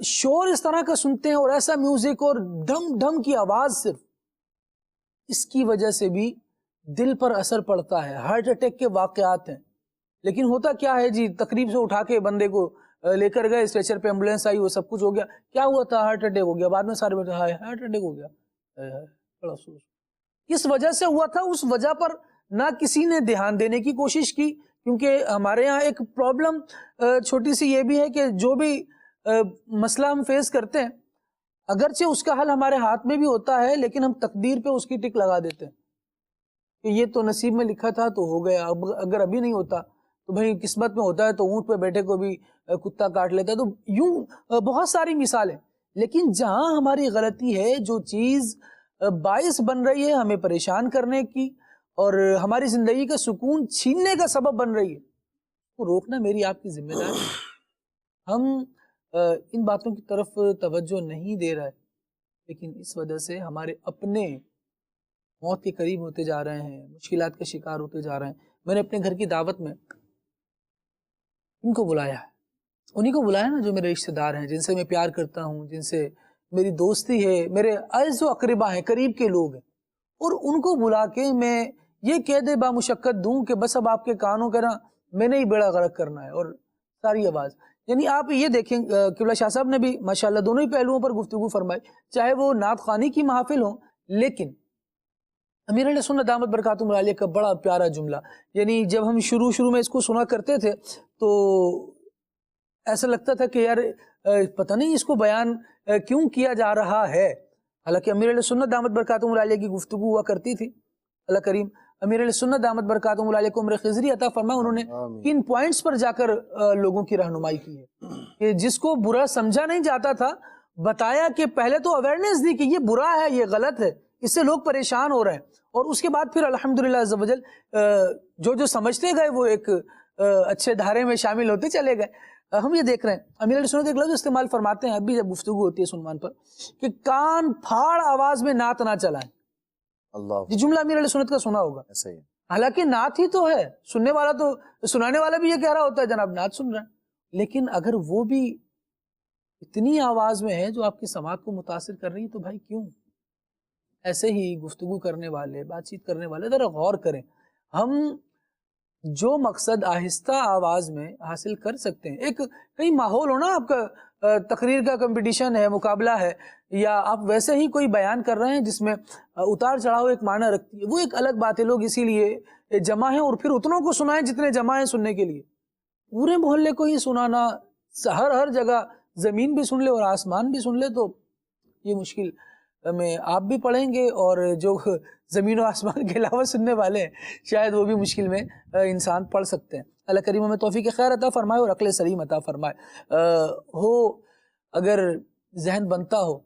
Speaker 3: شور اس طرح کا سنتے ہیں، اور ایسا میوزک اور ڈھم ڈھم کی آواز، صرف اس کی وجہ سے بھی دل پر اثر پڑتا ہے، ہارٹ اٹیک کے واقعات ہیں۔ لیکن ہوتا کیا ہے جی، تقریب سے اٹھا کے بندے کو لے کر گئے، اسٹریچر پہ ایمبولینس آئی، وہ سب کچھ ہو گیا، کیا ہوا تھا؟ ہارٹ اٹیک ہو گیا، بعد میں سارے بیٹھے ہارٹ اٹیک ہو گیا، بڑا افسوس۔ کس وجہ سے ہوا تھا؟ اس وجہ پر نہ کسی نے دھیان دینے کی کوشش کی، کیونکہ ہمارے ہاں ایک پرابلم چھوٹی سی یہ بھی ہے کہ جو بھی مسئلہ ہم فیس کرتے ہیں، اگرچہ اس کا حل ہمارے ہاتھ میں بھی ہوتا ہے، لیکن ہم تقدیر پہ اس کی ٹک لگا دیتے ہیں کہ یہ تو نصیب میں لکھا تھا تو ہو گیا، اب اگر ابھی نہیں ہوتا تو بھئی قسمت میں ہوتا ہے تو اونٹ پہ بیٹھے کو بھی کتا کاٹ لیتا ہے. تو یوں بہت ساری مثالیں. لیکن جہاں ہماری غلطی ہے، جو چیز باعث بن رہی ہے ہمیں پریشان کرنے کی اور ہماری زندگی کا سکون چھیننے کا سبب بن رہی ہے، وہ روکنا میری آپ کی ذمہ داری ہے. ہم ان باتوں کی طرف توجہ نہیں دے رہا ہے، لیکن اس وجہ سے ہمارے اپنے موت کے قریب ہوتے جا رہے ہیں، مشکلات کا شکار ہوتے جا رہے ہیں. میں نے اپنے گھر کی دعوت میں ان کو بلایا ہے، انہی کو بلایا نا جو میرے رشتہ دار ہیں، جن سے میں پیار کرتا ہوں، جن سے میری دوستی ہے، میرے اعز و اقربا ہیں، قریب کے لوگ ہیں. اور ان کو بلا کے میں یہ کہہ دے بامشقت دوں کہ بس اب آپ کے کانوں کا نا میں نے ہی بیڑا غرق کرنا ہے، اور ساری آواز. یعنی آپ یہ دیکھیں قبلہ شاہ صاحب نے بھی ماشاءاللہ دونوں ہی پہلوؤں پر گفتگو فرمائی، چاہے وہ نعت خوانی کی محافل ہوں. لیکن امیر اہل سنت دامت برکاتہم العالیہ کا بڑا پیارا جملہ، یعنی جب ہم شروع میں اس کو سنا کرتے تھے تو ایسا لگتا تھا کہ یار پتہ نہیں اس کو بیان کیوں کیا جا رہا ہے. حالانکہ امیر اہل سنت دامت برکاتہم العالیہ کی گفتگو ہوا کرتی تھی. اللہ کریم امیر اہل سنت دامت برکاتہم العالیہ کو عمر خضری عطا فرمائے، انہوں نے کن پوائنٹس پر جا کر لوگوں کی رہنمائی کی ہے کہ جس کو برا سمجھا نہیں جاتا تھا، بتایا کہ پہلے تو اویئرنیس دی کہ یہ برا ہے، یہ غلط ہے، اس سے لوگ پریشان ہو رہے ہیں، اور اس کے بعد پھر الحمدللہ عز و جل جو سمجھتے گئے وہ ایک اچھے دھارے میں شامل ہوتے چلے گئے. ہم یہ دیکھ رہے ہیں امیر علیہ سنت ایک لفظ استعمال فرماتے ہیں ابھی جب گفتگو ہوتی ہے سنوان پر کہ کان پھاڑ آواز میں نعت نہ چلائیں.
Speaker 6: اللہ،
Speaker 3: یہ جملہ امیر علیہ سنت کا سنا ہوگا.
Speaker 6: صحیح.
Speaker 3: حالانکہ نعت ہی تو ہے، سننے والا تو سنانے والا بھی یہ کہہ رہا ہوتا ہے جناب نعت سن رہے ہیں، لیکن اگر وہ بھی اتنی آواز میں ہے جو آپ کی سماعت کو متاثر کر رہی ہے تو بھائی کیوں؟ ایسے ہی گفتگو کرنے والے، بات چیت کرنے والے ذرا غور کریں. ہم جو مقصد آہستہ آواز میں حاصل کر سکتے ہیں، ایک کئی ماحول ہو نا آپ کا تقریر کا کمپٹیشن ہے، مقابلہ ہے، یا آپ ویسے ہی کوئی بیان کر رہے ہیں جس میں اتار چڑھاؤ ایک معنی رکھتی ہے، وہ ایک الگ بات ہے. لوگ اسی لیے جمع ہیں اور پھر اتنوں کو سنائیں جتنے جمع ہیں سننے کے لیے. پورے محلے کو ہی سنانا، ہر جگہ زمین بھی سن لے اور آسمان بھی سن لے تو یہ مشکل میں آپ بھی پڑھیں گے، اور جو زمین و آسمان کے علاوہ سننے والے ہیں شاید وہ بھی مشکل میں انسان پڑھ سکتے ہیں. اللہ کریم ہمیں توفیق خیر عطا فرمائے اور عقل سلیم عطا فرمائے. اگر ذہن بنتا ہو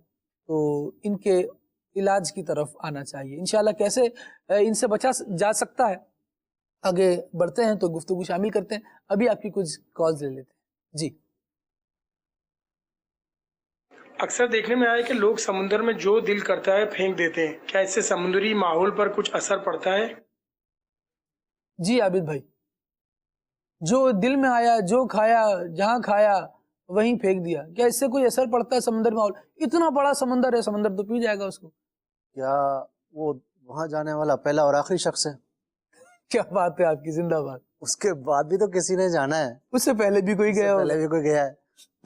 Speaker 3: تو ان کے علاج کی طرف آنا چاہیے. انشاءاللہ کیسے ان سے بچا جا سکتا ہے آگے بڑھتے ہیں تو گفتگو شامل کرتے ہیں. ابھی آپ کی کچھ کالز لے لیتے ہیں. جی.
Speaker 8: اکثر دیکھنے میں آیا کہ لوگ سمندر میں جو دل کرتا ہے پھینک دیتے ہیں، کیا اس سے سمندری ماحول پر کچھ اثر پڑتا ہے؟
Speaker 3: جی عابد بھائی، جو دل میں آیا، جو کھایا، جہاں کھایا وہیں پھینک دیا، کیا اس سے کوئی اثر پڑتا ہے سمندر ماحول؟ اتنا بڑا سمندر ہے، سمندر تو پی جائے گا اس کو.
Speaker 6: کیا وہ وہاں جانے والا پہلا اور آخری شخص ہے؟
Speaker 3: کیا بات ہے آپ کی، زندہ باد.
Speaker 6: اس کے بعد بھی تو کسی نے جانا ہے،
Speaker 3: اس سے پہلے بھی کوئی گیا،
Speaker 6: پہلے بھی کوئی گیا ہے.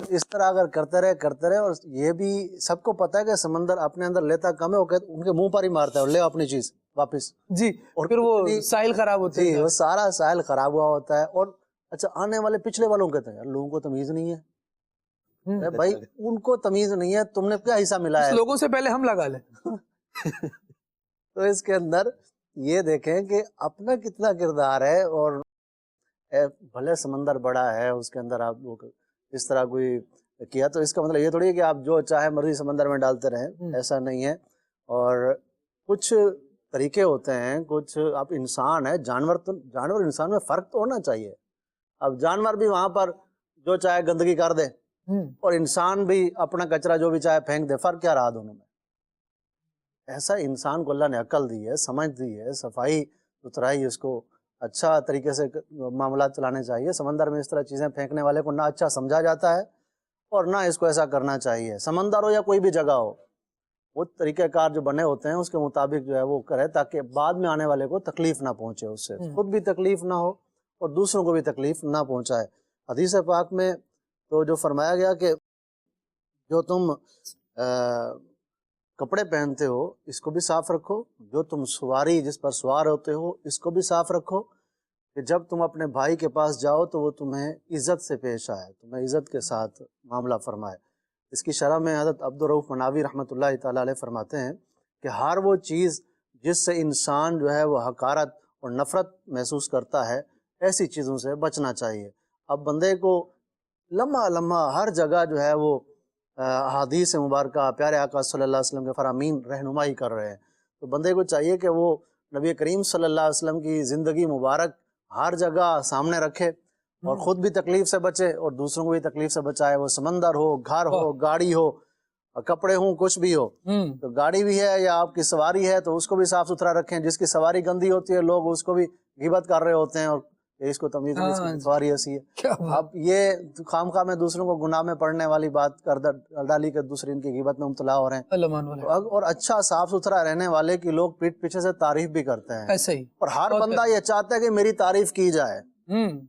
Speaker 6: اس طرح اگر کرتے رہے اور یہ بھی سب کو پتا ہے کہ سمندر اپنے اندر لیتا کم ہے، وہ ان کے منہ پر ہی مارتا ہے اور لے اپنی چیز واپس.
Speaker 3: جی، اور پھر وہ ساحل خراب ہوتے ہیں.
Speaker 6: وہ سارا ساحل خراب ہوا ہوتا ہے. اور اچھا آنے والے پچھلے والوں کہتے ہیں یار لوگوں کو تمیز نہیں ہے. بھائی ان کو تمیز نہیں ہے، تم نے کیا حصہ ملا ہے؟
Speaker 3: لوگوں سے پہلے ہم لگا لیں.
Speaker 6: تو اس کے اندر یہ دیکھیں کہ اپنا کتنا کردار ہے. اور بھلے سمندر بڑا ہے، اس کے اندر آپ اس طرح کوئی کیا تو اس کا مطلب یہ تھوڑی ہے کہ آپ جو چاہے مرضی سمندر میں ڈالتے رہیں، ایسا نہیں ہے. اور کچھ طریقے ہوتے ہیں، کچھ آپ انسان ہے، جانور انسان میں فرق تو ہونا چاہیے. اب جانور بھی وہاں پر جو چاہے گندگی کر دے اور انسان بھی اپنا کچرا جو بھی چاہے پھینک دے، فرق کیا رہا دونوں میں؟ ایسا انسان کو اللہ نے عقل دی ہے، سمجھ دی ہے، صفائی ستھرائی، اس کو اچھا طریقے سے معاملات چلانے چاہیے. سمندر میں اس طرح چیزیں پھینکنے والے کو نہ اچھا سمجھا جاتا ہے اور نہ اس کو ایسا کرنا چاہیے. سمندر ہو یا کوئی بھی جگہ ہو، وہ طریقہ کار جو بنے ہوتے ہیں اس کے مطابق جو ہے وہ کرے تاکہ بعد میں آنے والے کو تکلیف نہ پہنچے، اس سے خود بھی تکلیف نہ ہو اور دوسروں کو بھی تکلیف نہ پہنچائے. حدیث پاک میں تو جو فرمایا گیا کہ جو تم کپڑے پہنتے ہو اس کو بھی صاف رکھو، جو تم سواری جس پر سوار ہوتے ہو اس کو بھی صاف رکھو، کہ جب تم اپنے بھائی کے پاس جاؤ تو وہ تمہیں عزت سے پیش آئے، تمہیں عزت کے ساتھ معاملہ فرمائے. اس کی شرح میں حضرت عبدالرؤف مناوی رحمۃ اللہ تعالیٰ علیہ فرماتے ہیں کہ ہر وہ چیز جس سے انسان جو ہے وہ حقارت اور نفرت محسوس کرتا ہے، ایسی چیزوں سے بچنا چاہیے۔ اب بندے کو لمحہ ہر جگہ جو ہے وہ احادیث مبارکہ پیارے آقا صلی اللہ علیہ وسلم کے فرامین رہنمائی کر رہے ہیں، تو بندے کو چاہیے کہ وہ نبی کریم صلی اللہ علیہ وسلم کی زندگی مبارک ہر جگہ سامنے رکھے اور خود بھی تکلیف سے بچے اور دوسروں کو بھی تکلیف سے بچائے، وہ سمندر ہو، گھر ہو، گاڑی ہو، کپڑے ہوں، کچھ بھی ہو، تو گاڑی بھی ہے یا آپ کی سواری ہے تو اس کو بھی صاف ستھرا رکھیں۔ جس کی سواری گندی ہوتی ہے لوگ اس کو بھی غیبت کر رہے ہوتے ہیں اور اس کو تمیز نہیں، اس کی سواری ایسی ہے۔ اب یہ خواہ میں دوسروں کو گناہ میں پڑنے والی بات کر ڈالی کہ دوسرے ان کی غیبت میں مبتلا ہو رہے ہیں، اور اچھا صاف ستھرا رہنے والے کی لوگ پیٹھ پیچھے سے تعریف بھی کرتے ہیں
Speaker 3: ایسے ہی،
Speaker 6: اور ہر بندہ یہ چاہتا ہے کہ میری تعریف کی جائے،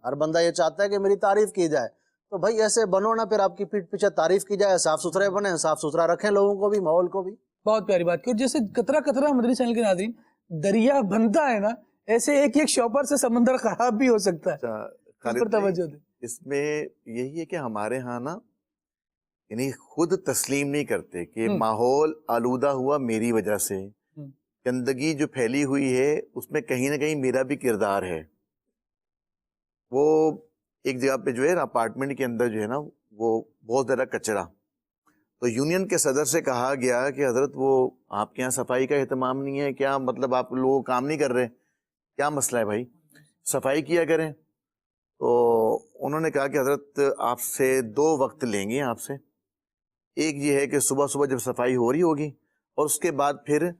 Speaker 6: ہر بندہ یہ چاہتا ہے کہ میری تعریف کی جائے۔ تو بھائی ایسے بنو نا، پھر آپ کی پیٹھ پیچھے تعریف کی جائے، صاف ستھرے بنے، صاف ستھرا رکھیں لوگوں کو بھی، ماحول کو بھی۔
Speaker 3: بہت پیاری بات کی۔ اور جیسے قطرہ قطرہ مدنی چینل کے ناظرین دریا بنتا ہے نا، ایسے ایک ایک شاپر سے سمندر خراب بھی ہو سکتا ہے۔ اس پر توجہ دیں۔
Speaker 7: اس میں یہی ہے کہ ہمارے ہاں نا یعنی خود تسلیم نہیں کرتے کہ ماحول آلودہ ہوا میری وجہ سے، گندگی جو پھیلی ہوئی ہے اس میں کہیں نہ کہیں میرا بھی کردار ہے۔ وہ ایک جگہ پہ جو ہے نا اپارٹمنٹ کے اندر جو ہے نا وہ بہت زیادہ کچرا، تو یونین کے صدر سے کہا گیا کہ حضرت وہ آپ کے یہاں صفائی کا اہتمام نہیں ہے کیا؟ مطلب آپ لوگ کام نہیں کر رہے، کیا مسئلہ ہے بھائی، صفائی کیا کریں۔ تو انہوں نے کہا کہ حضرت آپ سے 2 وقت لیں گے آپ سے، ایک یہ ہے کہ صبح جب صفائی ہو رہی ہوگی اور اس کے بعد پھر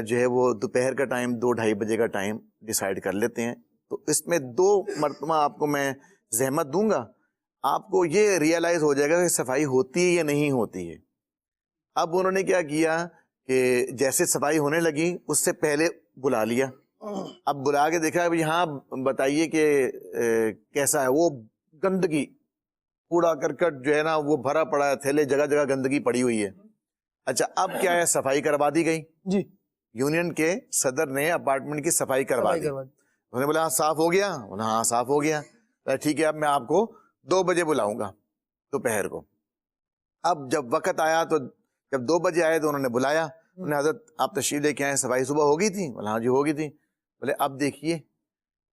Speaker 7: جو ہے وہ دوپہر کا ٹائم 2-2:30 بجے کا ٹائم ڈیسائیڈ کر لیتے ہیں، تو اس میں 2 مرتبہ آپ کو میں زحمت دوں گا، آپ کو یہ ریئلائز ہو جائے گا کہ صفائی ہوتی ہے یا نہیں ہوتی ہے۔ اب انہوں نے کیا کیا کہ جیسے صفائی ہونے لگی اس سے پہلے بلا لیا، اب بلا کے دیکھا اب یہاں بتائیے کہ کیسا ہے، وہ گندگی کوڑا کرکٹ جو ہے نا وہ بھرا پڑا ہے، تھیلے جگہ جگہ گندگی پڑی ہوئی ہے۔ اچھا اب کیا ہے، صفائی کروا دی گئی
Speaker 3: جی،
Speaker 7: یونین کے صدر نے اپارٹمنٹ کی صفائی کروا دی، انہوں نے بولا صاف ہو گیا، ہاں صاف ہو گیا، ٹھیک ہے اب میں آپ کو 2 بجے بلاؤں گا دوپہر کو۔ اب جب وقت آیا تو جب 2 بجے آئے تو انہوں نے بلایا، انہوں نے حضرت آپ تشریف لے کے آئے، صفائی صبح ہو گئی تھی؟ بولا ہاں جی ہو گئی تھی۔ بولے اب دیکھیے،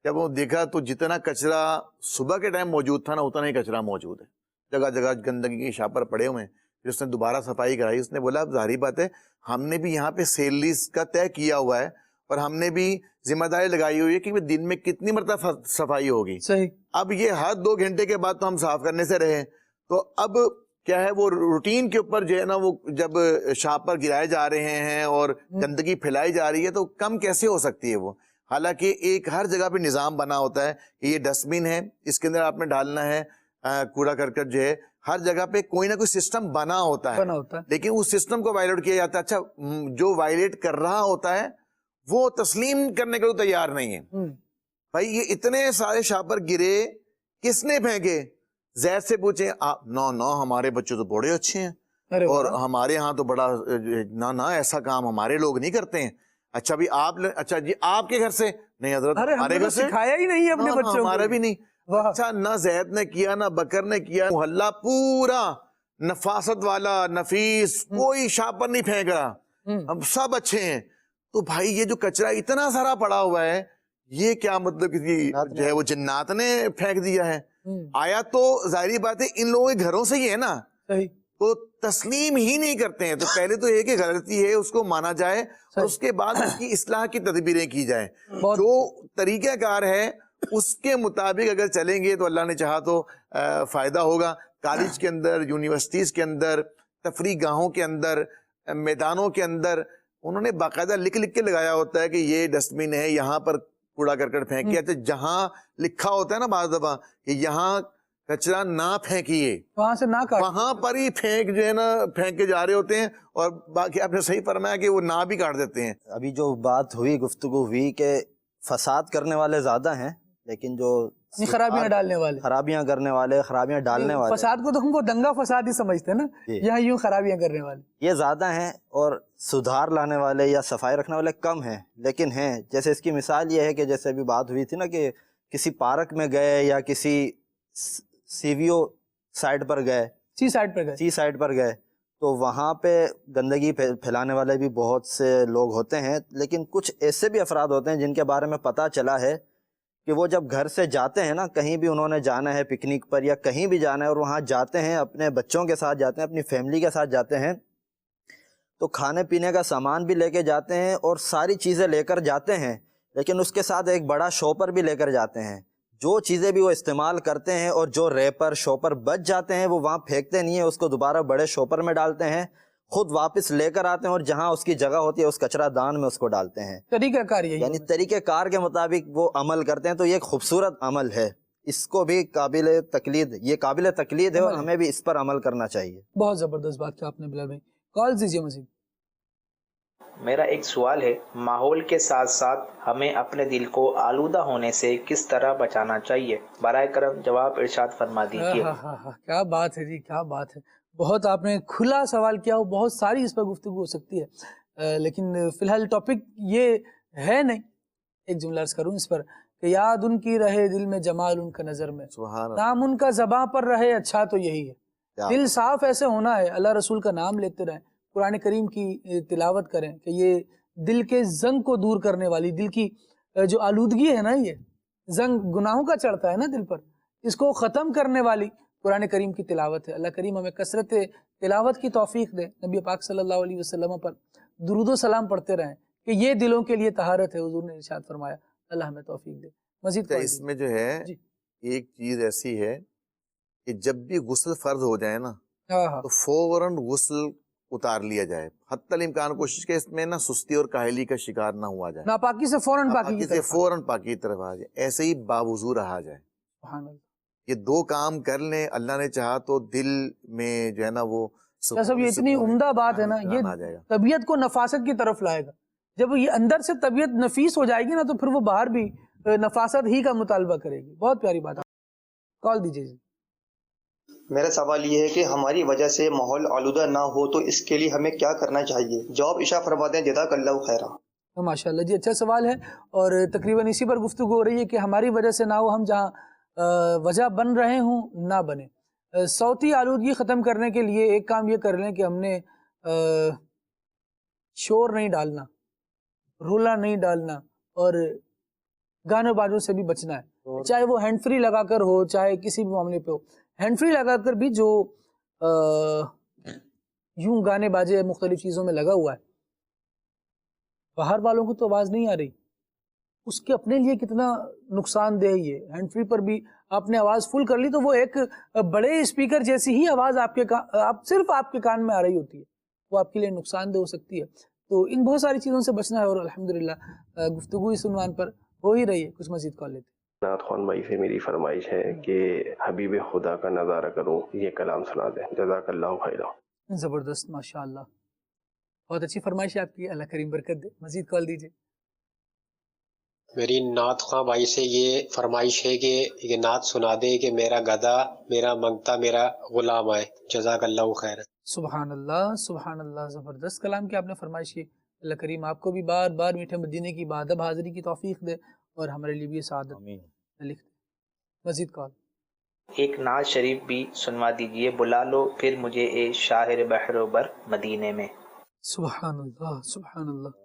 Speaker 7: جب وہ دیکھا تو جتنا کچرا صبح کے ٹائم موجود تھا نا اتنا ہی کچرا موجود ہے، جگہ جگہ گندگی کے شاپر پڑے ہوئے ہیں۔ پھر اس نے دوبارہ صفائی کرائی، اس نے بولا اب ظاہری بات ہے ہم نے بھی یہاں پہ سیلریز کا طے کیا ہوا ہے اور ہم نے بھی ذمہ داری لگائی ہوئی ہے کہ دن میں کتنی مرتبہ صفائی ہوگی،
Speaker 3: صحیح۔
Speaker 7: اب یہ ہر 2 گھنٹے کے بعد تو ہم صاف کرنے سے رہے، تو اب کیا ہے وہ روٹین کے اوپر جو ہے نا وہ جب شاپر گرائے جا رہے ہیں اور گندگی پھیلائی جا رہی ہے تو کم کیسے ہو سکتی ہے وہ؟ حالانکہ ایک ہر جگہ پہ نظام بنا ہوتا ہے کہ یہ ڈسٹ بن ہے، اس کے اندر آپ نے ڈالنا ہے کوڑا کرکٹ جو ہے، ہر جگہ پہ کوئی نہ کوئی سسٹم بنا ہوتا ہے، لیکن اس سسٹم کو وائلیٹ کیا جاتا ہے۔ اچھا جو وائلیٹ کر رہا ہوتا ہے وہ تسلیم کرنے کے لیے تیار نہیں ہے۔ بھائی یہ اتنے سارے شاپر گرے کس نے پھینکے؟ زید سے پوچھیں، نو ہمارے بچے تو بڑے اچھے ہیں اور ہمارے ہاں تو بڑا نہ ایسا کام ہمارے لوگ نہیں کرتے ہیں۔ اچھا بھی آپ، اچھا جی آپ کے گھر سے نہیں حضرت، ہمارے گھر سے
Speaker 3: سکھایا ہی نہیں اپنے بچوں کو،
Speaker 7: ہمارا بھی نہیں۔ اچھا نہ زید نے کیا نہ بکر نے کیا، محلہ پورا نفاست والا نفیس کوئی شاپر نہیں پھینک رہا، ہم سب اچھے ہیں۔ تو بھائی یہ جو کچرا اتنا سارا پڑا ہوا ہے یہ کیا مطلب کسی جو ہے وہ جنات نے پھینک دیا ہے؟ آیا تو ظاہری بات ہے ان لوگوں کے گھروں سے ہی ہے نا، تو تسلیم ہی نہیں کرتے ہیں۔ تو پہلے تو یہ کہ غلطی ہے اس کو مانا جائے اور اس کے بعد اس کی اصلاح کی تدبیریں کی جائیں، جو طریقہ کار ہے اس کے مطابق اگر چلیں گے تو اللہ نے چاہا تو فائدہ ہوگا۔ کالج کے اندر، یونیورسٹیز کے اندر، تفریح گاہوں کے اندر، میدانوں کے اندر انہوں نے باقاعدہ لکھ کے لگایا ہوتا ہے کہ یہ ڈسٹ بن ہے، یہاں پر کوڑا کرکٹ پھینکیے۔ تو جہاں لکھا ہوتا ہے نا بعض دفعہ کہ یہاں کچرا نہ پھینکیے،
Speaker 3: وہاں سے نہ کاٹ،
Speaker 7: وہاں پر ہی پھینک جو ہے نا پھینک کے جا رہے ہوتے ہیں، اور باقی آپ نے صحیح فرمایا کہ وہ نہ بھی کاٹ دیتے ہیں۔
Speaker 5: ابھی جو بات ہوئی، گفتگو ہوئی کہ فساد کرنے والے زیادہ ہیں لیکن جو
Speaker 3: خرابیاں ڈالنے والے،
Speaker 5: خرابیاں کرنے والے، خرابیاں ڈالنے والے،
Speaker 3: فساد کو تو ہم کو دنگا فساد ہی سمجھتے ہیں نا، یہاں یوں خرابیاں کرنے والے
Speaker 5: یہ زیادہ ہیں، اور سدھار لانے والے یا صفائی رکھنے والے کم ہیں لیکن ہیں۔ جیسے اس کی مثال یہ ہے کہ جیسے ابھی بات ہوئی تھی نا کہ کسی پارک میں گئے یا کسی سی وی او سائٹ پر گئے
Speaker 3: سی سائڈ پر گئے،
Speaker 5: سی سائڈ پر گئے تو وہاں پہ گندگی پھیلانے والے بھی بہت سے لوگ ہوتے ہیں، لیکن کچھ ایسے بھی افراد ہوتے ہیں جن کے بارے میں پتہ چلا ہے کہ وہ جب گھر سے جاتے ہیں نا، کہیں بھی انہوں نے جانا ہے پکنک پر یا کہیں بھی جانا ہے، اور وہاں جاتے ہیں اپنے بچوں کے ساتھ جاتے ہیں، اپنی فیملی کے ساتھ جاتے ہیں، تو کھانے پینے کا سامان بھی لے کے جاتے ہیں اور ساری چیزیں لے کر جاتے ہیں، لیکن اس کے ساتھ ایک بڑا شاپر بھی لے کر جاتے ہیں۔ جو چیزیں بھی وہ استعمال کرتے ہیں اور جو ریپر شاپر بچ جاتے ہیں وہ وہاں پھینکتے نہیں ہیں، اس کو دوبارہ بڑے شاپر میں ڈالتے ہیں، خود واپس لے کر آتے ہیں اور جہاں اس کی جگہ ہوتی ہے اس کچرا دان میں اس کو ڈالتے ہیں۔
Speaker 3: طریقہ کار یہی
Speaker 5: یعنی طریقہ کار کے مطابق وہ عمل کرتے ہیں، تو یہ ایک خوبصورت عمل ہے، اس کو بھی قابل تقلید، یہ قابل تقلید ہے اور ہمیں بھی اس پر عمل کرنا چاہیے۔
Speaker 3: بہت زبردست بات کہا آپ نے بلال بھائی۔ کال دیجیے مزید۔
Speaker 9: میرا ایک سوال ہے، ماحول کے ساتھ ساتھ ہمیں اپنے دل کو آلودہ ہونے سے کس طرح بچانا چاہیے؟ برائے کرم جواب ارشاد فرما دیجیے۔
Speaker 3: کیا بات ہے جی، کیا بات ہے، بہت آپ نے کھلا سوال کیا، وہ بہت ساری اس پر گفتگو ہو سکتی ہے، لیکن فی الحال ٹاپک یہ ہے نہیں۔ ایک جملہ عرض کروں اس پر کہ یاد ان کی رہے دل میں، جمال ان کا نظر میں، نام ان کا زباں پر رہے، اچھا تو یہی ہے۔ دل صاف ایسے ہونا ہے، اللہ رسول کا نام لیتے رہیں، قرآن کریم کی تلاوت کریں کہ یہ دل کے زنگ کو دور کرنے والی، دل کی جو آلودگی ہے نا، یہ زنگ گناہوں کا چڑھتا ہے نا دل پر، اس کو ختم کرنے والی قرآن کریم کی تلاوت ہے۔ اللہ کریم ہمیں کثرت تلاوت کی توفیق دے، نبی پاک صلی اللہ علیہ وسلم پر درود و سلام پڑھتے رہیں کہ یہ دلوں کے لیے طہارت ہے، حضور نے ارشاد فرمایا۔ اللہ ہمیں توفیق دے۔ مزید
Speaker 7: اس میں جو ہے ایک چیز ایسی ہے کہ جب بھی غسل فرض ہو جائے نا تو فوراً غسل اتار لیا جائے، حتی الامکان کوشش کہ اس میں نا سستی اور کاہلی کا شکار نہ ہوا جائے،
Speaker 3: ناپاکی سے فوراً
Speaker 7: پاکی کی طرف آ جائے، ایسے ہی باوضو رہا جائے۔
Speaker 3: سبحان اللہ۔
Speaker 7: یہ دو کام کر لیں، اللہ نے چاہا تو دل میں جو ہے نا وہ
Speaker 3: یہ اتنی عمدہ بات ہے نا، یہ طبیعت کو نفاست کی طرف لائے گا۔ جب یہ اندر سے طبیعت نفیس ہو جائے گی نا تو پھر وہ باہر بھی نفاست ہی کا مطالبہ کرے گی۔ بہت پیاری بات ہے۔ کال دیجیے جی۔
Speaker 10: میرا سوال یہ ہے کہ ہماری وجہ سے ماحول آلودہ نہ ہو تو اس کے لیے ہمیں کیا کرنا چاہیے؟ جواب ارشاد فرما دیں، جزاک اللہ خیرہ۔
Speaker 3: ماشاء اللہ جی، اچھا سوال ہے، اور تقریباً اسی پر گفتگو ہو رہی ہے کہ ہماری وجہ سے نہ ہو، ہم جہاں وجہ بن رہے ہوں نہ بنے۔ صوتی آلودگی ختم کرنے کے لیے ایک کام یہ کر لیں کہ ہم نے شور نہیں ڈالنا، رولا نہیں ڈالنا، اور گانے بازوں سے بھی بچنا ہے، چاہے وہ ہینڈ فری لگا کر ہو، چاہے کسی بھی معاملے پہ ہو۔ ہینڈ فری لگا کر بھی جو یوں گانے باجے مختلف چیزوں میں لگا ہوا ہے، باہر والوں کو تو آواز نہیں آ رہی، اس کے اپنے لیے کتنا نقصان دہ ہے۔ ہینڈ فری پر بھی آپ نے آواز فل کر لی تو وہ ایک بڑے اسپیکر جیسی ہی آواز صرف آپ کے کان میں آ رہی ہوتی ہے، وہ آپ کے لیے نقصان دہ ہو سکتی ہے۔ تو ان بہت ساری چیزوں سے بچنا ہے، اور الحمدللہ گفتگو اس عنوان پر ہو ہی رہی ہے۔ کچھ مزید کال لیتے ہیں۔
Speaker 11: نعت خوان بھائی سے میری فرمائش ہے کہ حبیب خدا کا نظارہ کروں، یہ کلام سنا دیں، جزاک اللہ خیرہ۔
Speaker 3: زبردست، ماشاء اللہ، بہت اچھی فرمائش ہے آپ کی، اللہ کریم برکت دے۔ مزید کال دیجیے۔
Speaker 12: میری نعت خواں بھائی سے یہ فرمائش ہے کہ یہ نعت سنا دے کہ میرا گدھا میرا منگتا میرا غلام آئے، جزاک اللہ خیر۔
Speaker 3: سبحان اللہ، سبحان اللہ، زبردست کلام کی آپ نے فرمائش کی۔ اللہ کریم آپ کو بھی بار بار میٹھے مدینے کی بادب حاضری کی توفیق دے اور ہمارے لیے بھی سعادت لکھ دے۔ مزید کال۔
Speaker 9: ایک نعت شریف بھی سنوا دیجئے، بلا لو پھر مجھے اے شاہر بحر و بر مدینے میں۔
Speaker 3: سبحان اللہ، سبحان اللہ۔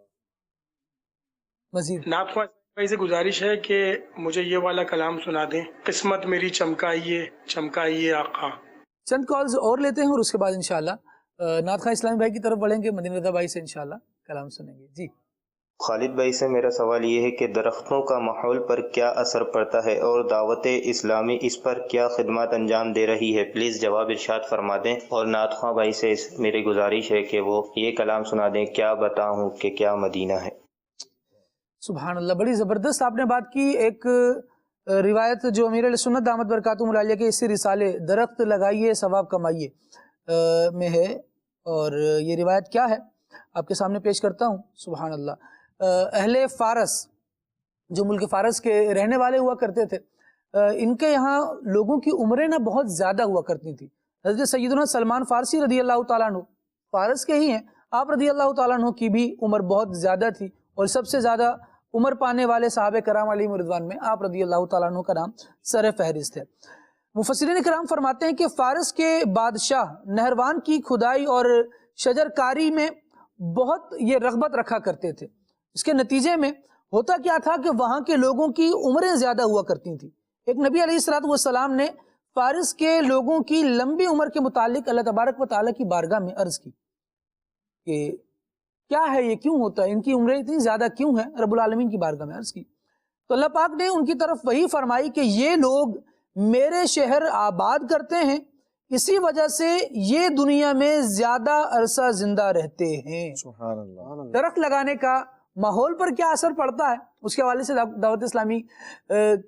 Speaker 3: مزید
Speaker 8: نعت خواہ بھائی سے گزارش ہے کہ مجھے یہ والا کلام سنا دیں، قسمت میری چمکائیے چمکائیے آقا۔
Speaker 3: چند کالز اور لیتے ہیں اور اس کے بعد انشاءاللہ نعت خواہ اسلامی بھائی کی طرف بڑھیں گے، مدینہ رضا بھائی سے انشاءاللہ کلام سنیں گے۔ جی
Speaker 10: خالد بھائی سے میرا سوال یہ ہے کہ درختوں کا ماحول پر کیا اثر پڑتا ہے اور دعوت اسلامی اس پر کیا خدمات انجام دے رہی ہے؟ پلیز جواب ارشاد فرما دیں۔ اور نعت خواہ بھائی سے میری گزارش ہے کہ وہ یہ کلام سنا دیں، کیا بتاؤں کہ کیا مدینہ ہے۔
Speaker 3: سبحان اللہ، بڑی زبردست آپ نے بات کی۔ ایک روایت جو امیر علیہ سنت دامت برکاتہم العالیہ کے اسی رسالے درخت لگائیے ثواب کمائیے میں ہے، اور یہ روایت کیا ہے آپ کے سامنے پیش کرتا ہوں۔ سبحان اللہ، اہل فارس جو ملک فارس کے رہنے والے ہوا کرتے تھے، ان کے یہاں لوگوں کی عمریں نہ بہت زیادہ ہوا کرتی تھیں۔ حضرت سیدنا سلمان فارسی رضی اللہ تعالیٰ عنہ فارس کے ہی ہیں، آپ رضی اللہ تعالیٰ عنہ کی بھی عمر بہت زیادہ تھی، اور سب سے زیادہ عمر پانے والے صحابہ کرام علیہم رضوان میں آپ رضی اللہ تعالیٰ عنہ کا نام سر فہرست ہے۔ مفسرین کرام فرماتے ہیں کہ فارس کے بادشاہ نہروان کی کھدائی اور شجر کاری میں بہت یہ رغبت رکھا کرتے تھے. اس کے نتیجے میں ہوتا کیا تھا کہ وہاں کے لوگوں کی عمریں زیادہ ہوا کرتی تھیں. ایک نبی علیہ السلام نے فارس کے لوگوں کی لمبی عمر کے متعلق اللہ تبارک و تعالیٰ کی بارگاہ میں عرض کی کہ کیا ہے یہ، کیوں ہوتا ہے، ان کی عمریں اتنی زیادہ کیوں ہیں. رب العالمین کی بارگاہ میں عرض کی تو اللہ پاک نے ان کی طرف وہی فرمائی کہ یہ لوگ میرے شہر آباد کرتے ہیں، اسی وجہ سے یہ دنیا میں زیادہ عرصہ زندہ رہتے ہیں. سبحان اللہ. درخت لگانے کا ماحول پر کیا اثر پڑتا ہے، اس کے حوالے سے دعوت اسلامی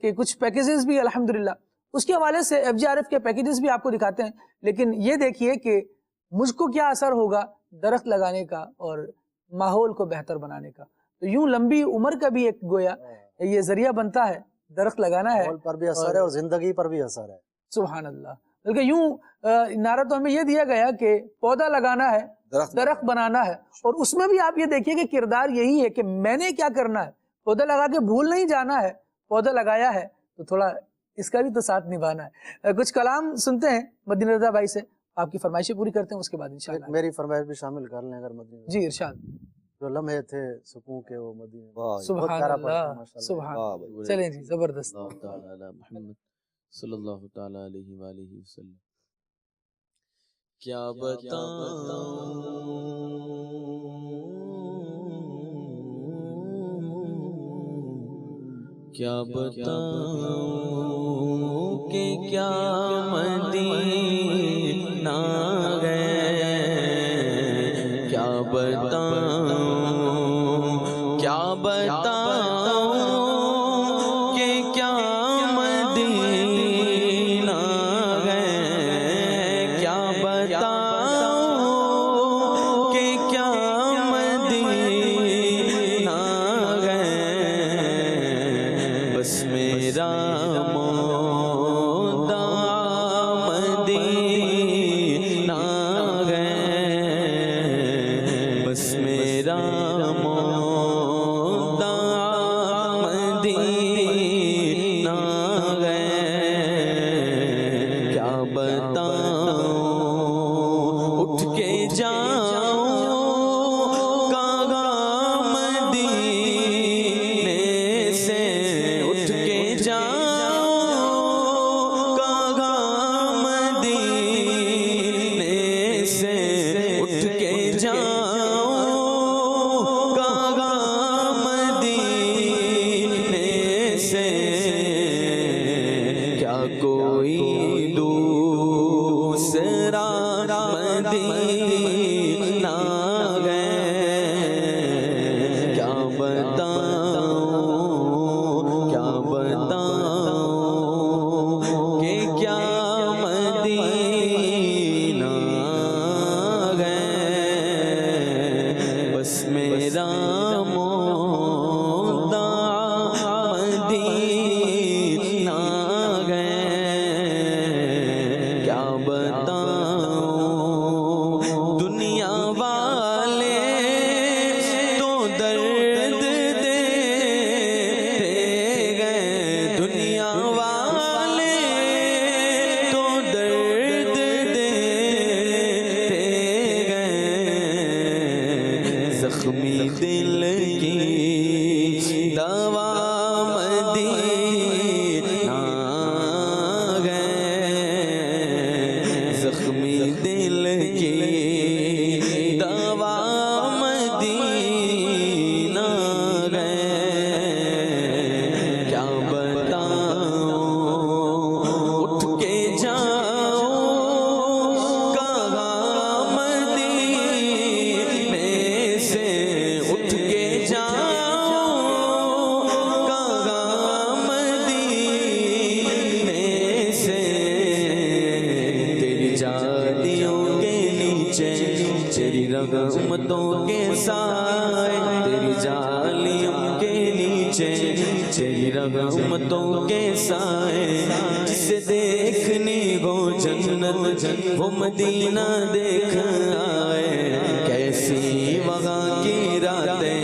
Speaker 3: کے کچھ پیکیجز بھی الحمدللہ، اس کے حوالے سے FGRF کے پیکیجز بھی آپ کو دکھاتے ہیں. لیکن یہ دیکھیے کہ مجھ کو کیا اثر ہوگا درخت لگانے کا اور ماحول کو بہتر بنانے کا. تو یوں لمبی عمر کا بھی ایک گویا یہ ذریعہ بنتا ہے، درخت لگانا ہے،
Speaker 6: ماحول پر بھی اثر ہے اور زندگی پر بھی اثر ہے.
Speaker 3: سبحان اللہ. بلکہ یوں نعرہ تو ہمیں یہ دیا گیا کہ پودا لگانا ہے، درخت بنانا ہے، اور اس میں بھی آپ یہ دیکھیے کہ کردار یہی ہے کہ میں نے کیا کرنا ہے. پودا لگا کے بھول نہیں جانا ہے، پودا لگایا ہے تو تھوڑا اس کا بھی تو ساتھ نبھانا ہے. کچھ کلام سنتے ہیں مدنی رضا بھائی سے، آپ کی فرمائشیں پوری کرتے ہیں، اس کے بعد انشاءاللہ
Speaker 6: میری فرمائش بھی شامل کر لیں اگر مدنی.
Speaker 3: جی ارشاد.
Speaker 6: جو لمحے تھے سکون کے وہ مدینے.
Speaker 3: سبحان اللہ، سبحان اللہ. چلیں جی زبردست.
Speaker 4: محمد صلی اللہ تعالی علیہ وآلہ وسلم. کیا بتاؤں کیا بتاؤں کہ کیا مدینہ ہے، کیا بتاؤں کیا بتاؤں کہ کیا مدینہ ہے، کیا بتاؤں کہ کیا مدینہ ہے. بس میرا مولا مدینہ ہے، بس میرا مولا مدینہ ہے. کیا بتاؤں اٹھ کے جاؤں کہاں مدینے سے، اٹھ کے جاؤں کہاں مدینے سے، اٹھ کے جاؤں کہاں مدینے سے. کیا کوئی دوسرا مدینہ ہے، کیا بتاؤں کیا بتاؤں کہ کیا مدینہ ہے. بس میرا مولا مدینہ ہے، کیا بتاؤں دنیا والے تو درد دیتے گئے، دنیا والے تو درد دیتے گئے. زخمی دل کی دوا مدینہ ہے، زخمی دل کی دوا مدینہ ہے. کیا بتاؤں اٹھ کے جاؤں کہاں مدینے سے، اٹھ کے جاؤں کہاں مدینے سے. تیری جالیوں کے نیچے تیری رحمتوں کے سائے، تیری جالیوں کے نیچے تیری رحمتوں کے سائے. جسے دیکھنی ہو جنت وہ مدینہ دیکھ آئے. کیسی وہاں کی راتیں،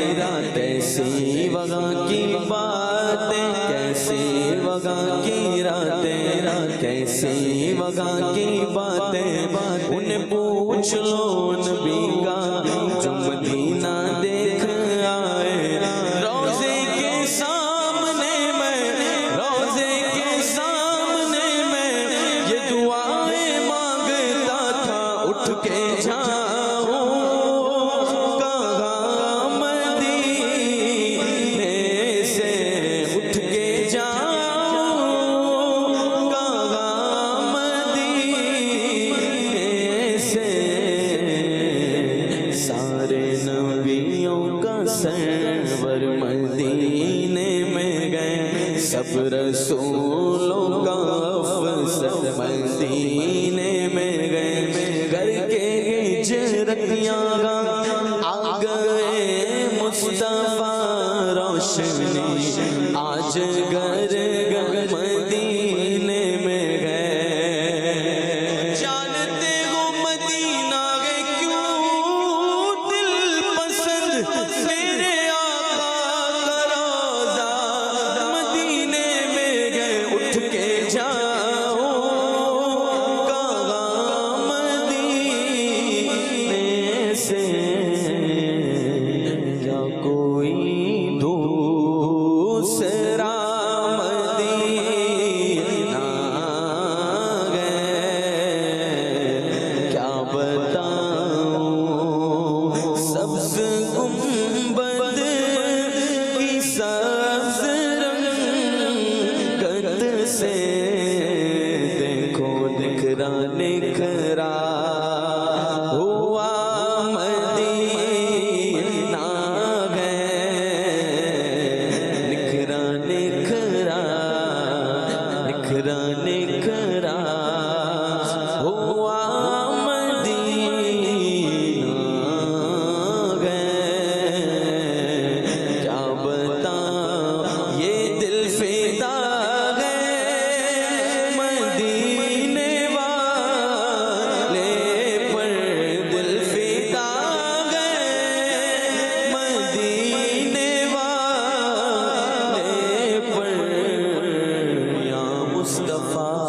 Speaker 4: کیسی وہاں کی باتیں، کیسی وہاں کی راتیں، کیسی وہاں کی باتیں انہیں پوچھ لو نبی کا جو مدینہ دیکھ آئے روزے کے سامنے میں روزے کے سامنے میں یہ دعائیں مانگتا تھا اٹھ کے جاؤ کہاں مدینے سے اٹھ کے جاؤ کہاں مدینے سے سارے نبیوں کا سرور مدینے میں گئے سب رسولوں کا افسر مدینے میں گئے گھر کے ہجرتیاں آ گئے مصطفیٰ روشنی آج گھر گھر مدینے میں گئے جانتے ہو مدینہ ہے کیوں دل پسند میرے آقا کا روضہ مدینے میں گئے اٹھ کے جاؤ کہاں مدینے سے یا کوئی دوسرا مدینہ گئے کیا بتاؤں سبز گنبد کی سبز رنگت سے دیکھو نکھرا نکھرا ہوا مدینہ ہے نکھرا نکھرا نکھرا نکھرا ہوا مدینہ ہے کیا بتاؤں یہ دل فدا ہے مدینے والے پر دل فدا ہے مدینے والے پر یا مصطفیٰ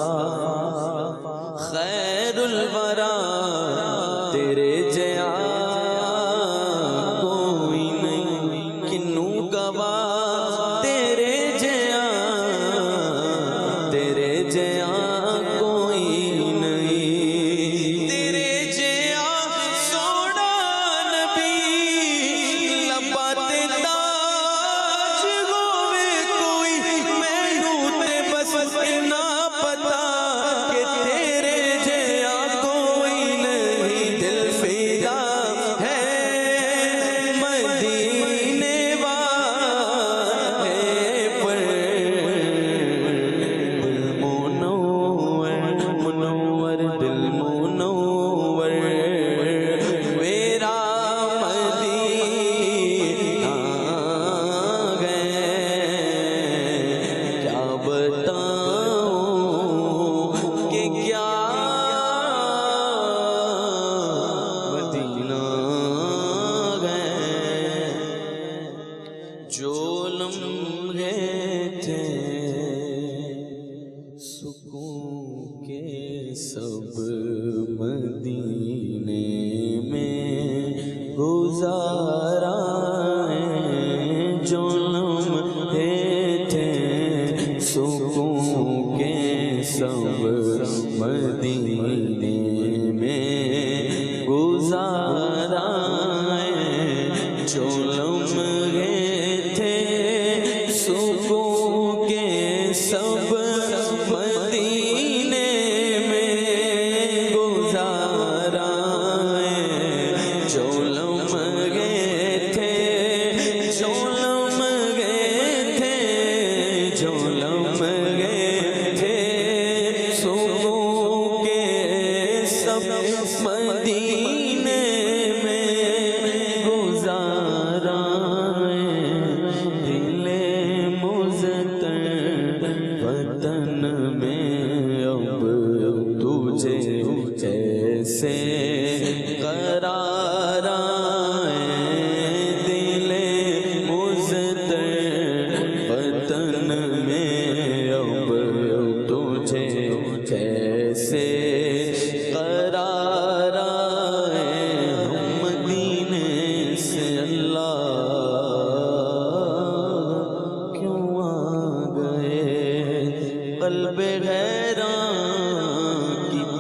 Speaker 4: خیر الورا تیرے جیا کوئی نہیں کنوں گواہ تیرے جیا کوئی نہیں تیرے جیا سونا نبی لباتے تاج ہوئے کوئی مینوں تے بس اتنا پتا کہ تیرے جیا کوئی نہیں دل فدا ہے مدینے والے پر دل منور منور دل منور میرا مدینہ گئے کیا بتاؤں کہ کیا مدینہ گئے جو لمحے تھے سکون کے سب مدینے میں گزارا ہے جو لمحے تھے سکون کے سب مدینے میں گزارا ہے جو لمحے تھے سکون کے سب مدینے میں گزارا ہے جو لمحے تھے جو لمحے تھے جو لمحے تھے سکون کے سب مدینے میں گزارا ہے دل مزتر وطن میں اب تجھے ایسے قرار ہے دل مزتر وطن میں اب تجھے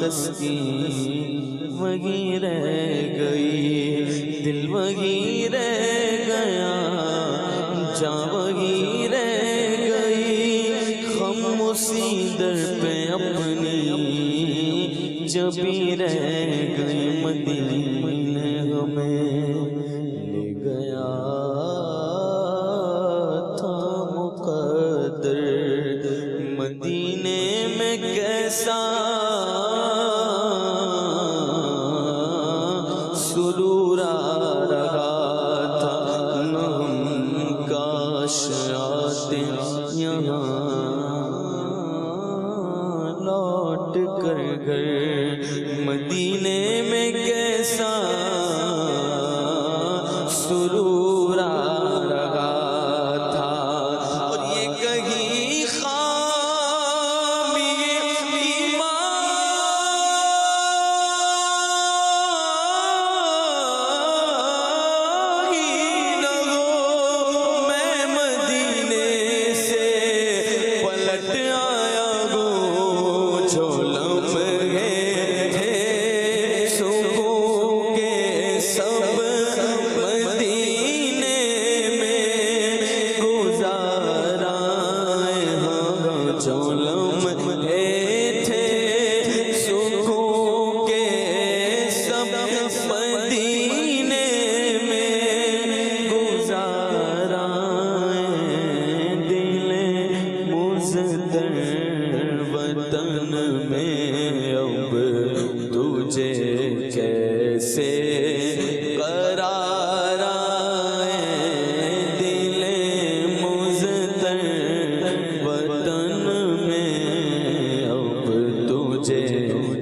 Speaker 4: تسکین وہی رہ گئی، دل وہی رہ گیا، جاں وہی رہ گئی، ہم اسی در پہ اپنی جبھی رہ گئی، مدینے ہمیں لے گیا تھا مقدر، مدینے میں کیسا سرور آ رہا تھا، نہ ہم کاش آتے یہاں لوٹ کر گھر، مدینے میں کیسا سرور آ رہا تھا، اور یہ کہیں خامی ایمان ہی نہ ہو، میں مدینے سے پلٹ آیا ہوں، جو لمحے تھے سکون کے سب مدینے میں گزارا، ہاں جو لمحے تھے سکون کے سب مدینے میں گزارا، دل مزدر وطن میں اب تجھے کیسے قرار آئے، دل مزدر وطن میں اب تجھے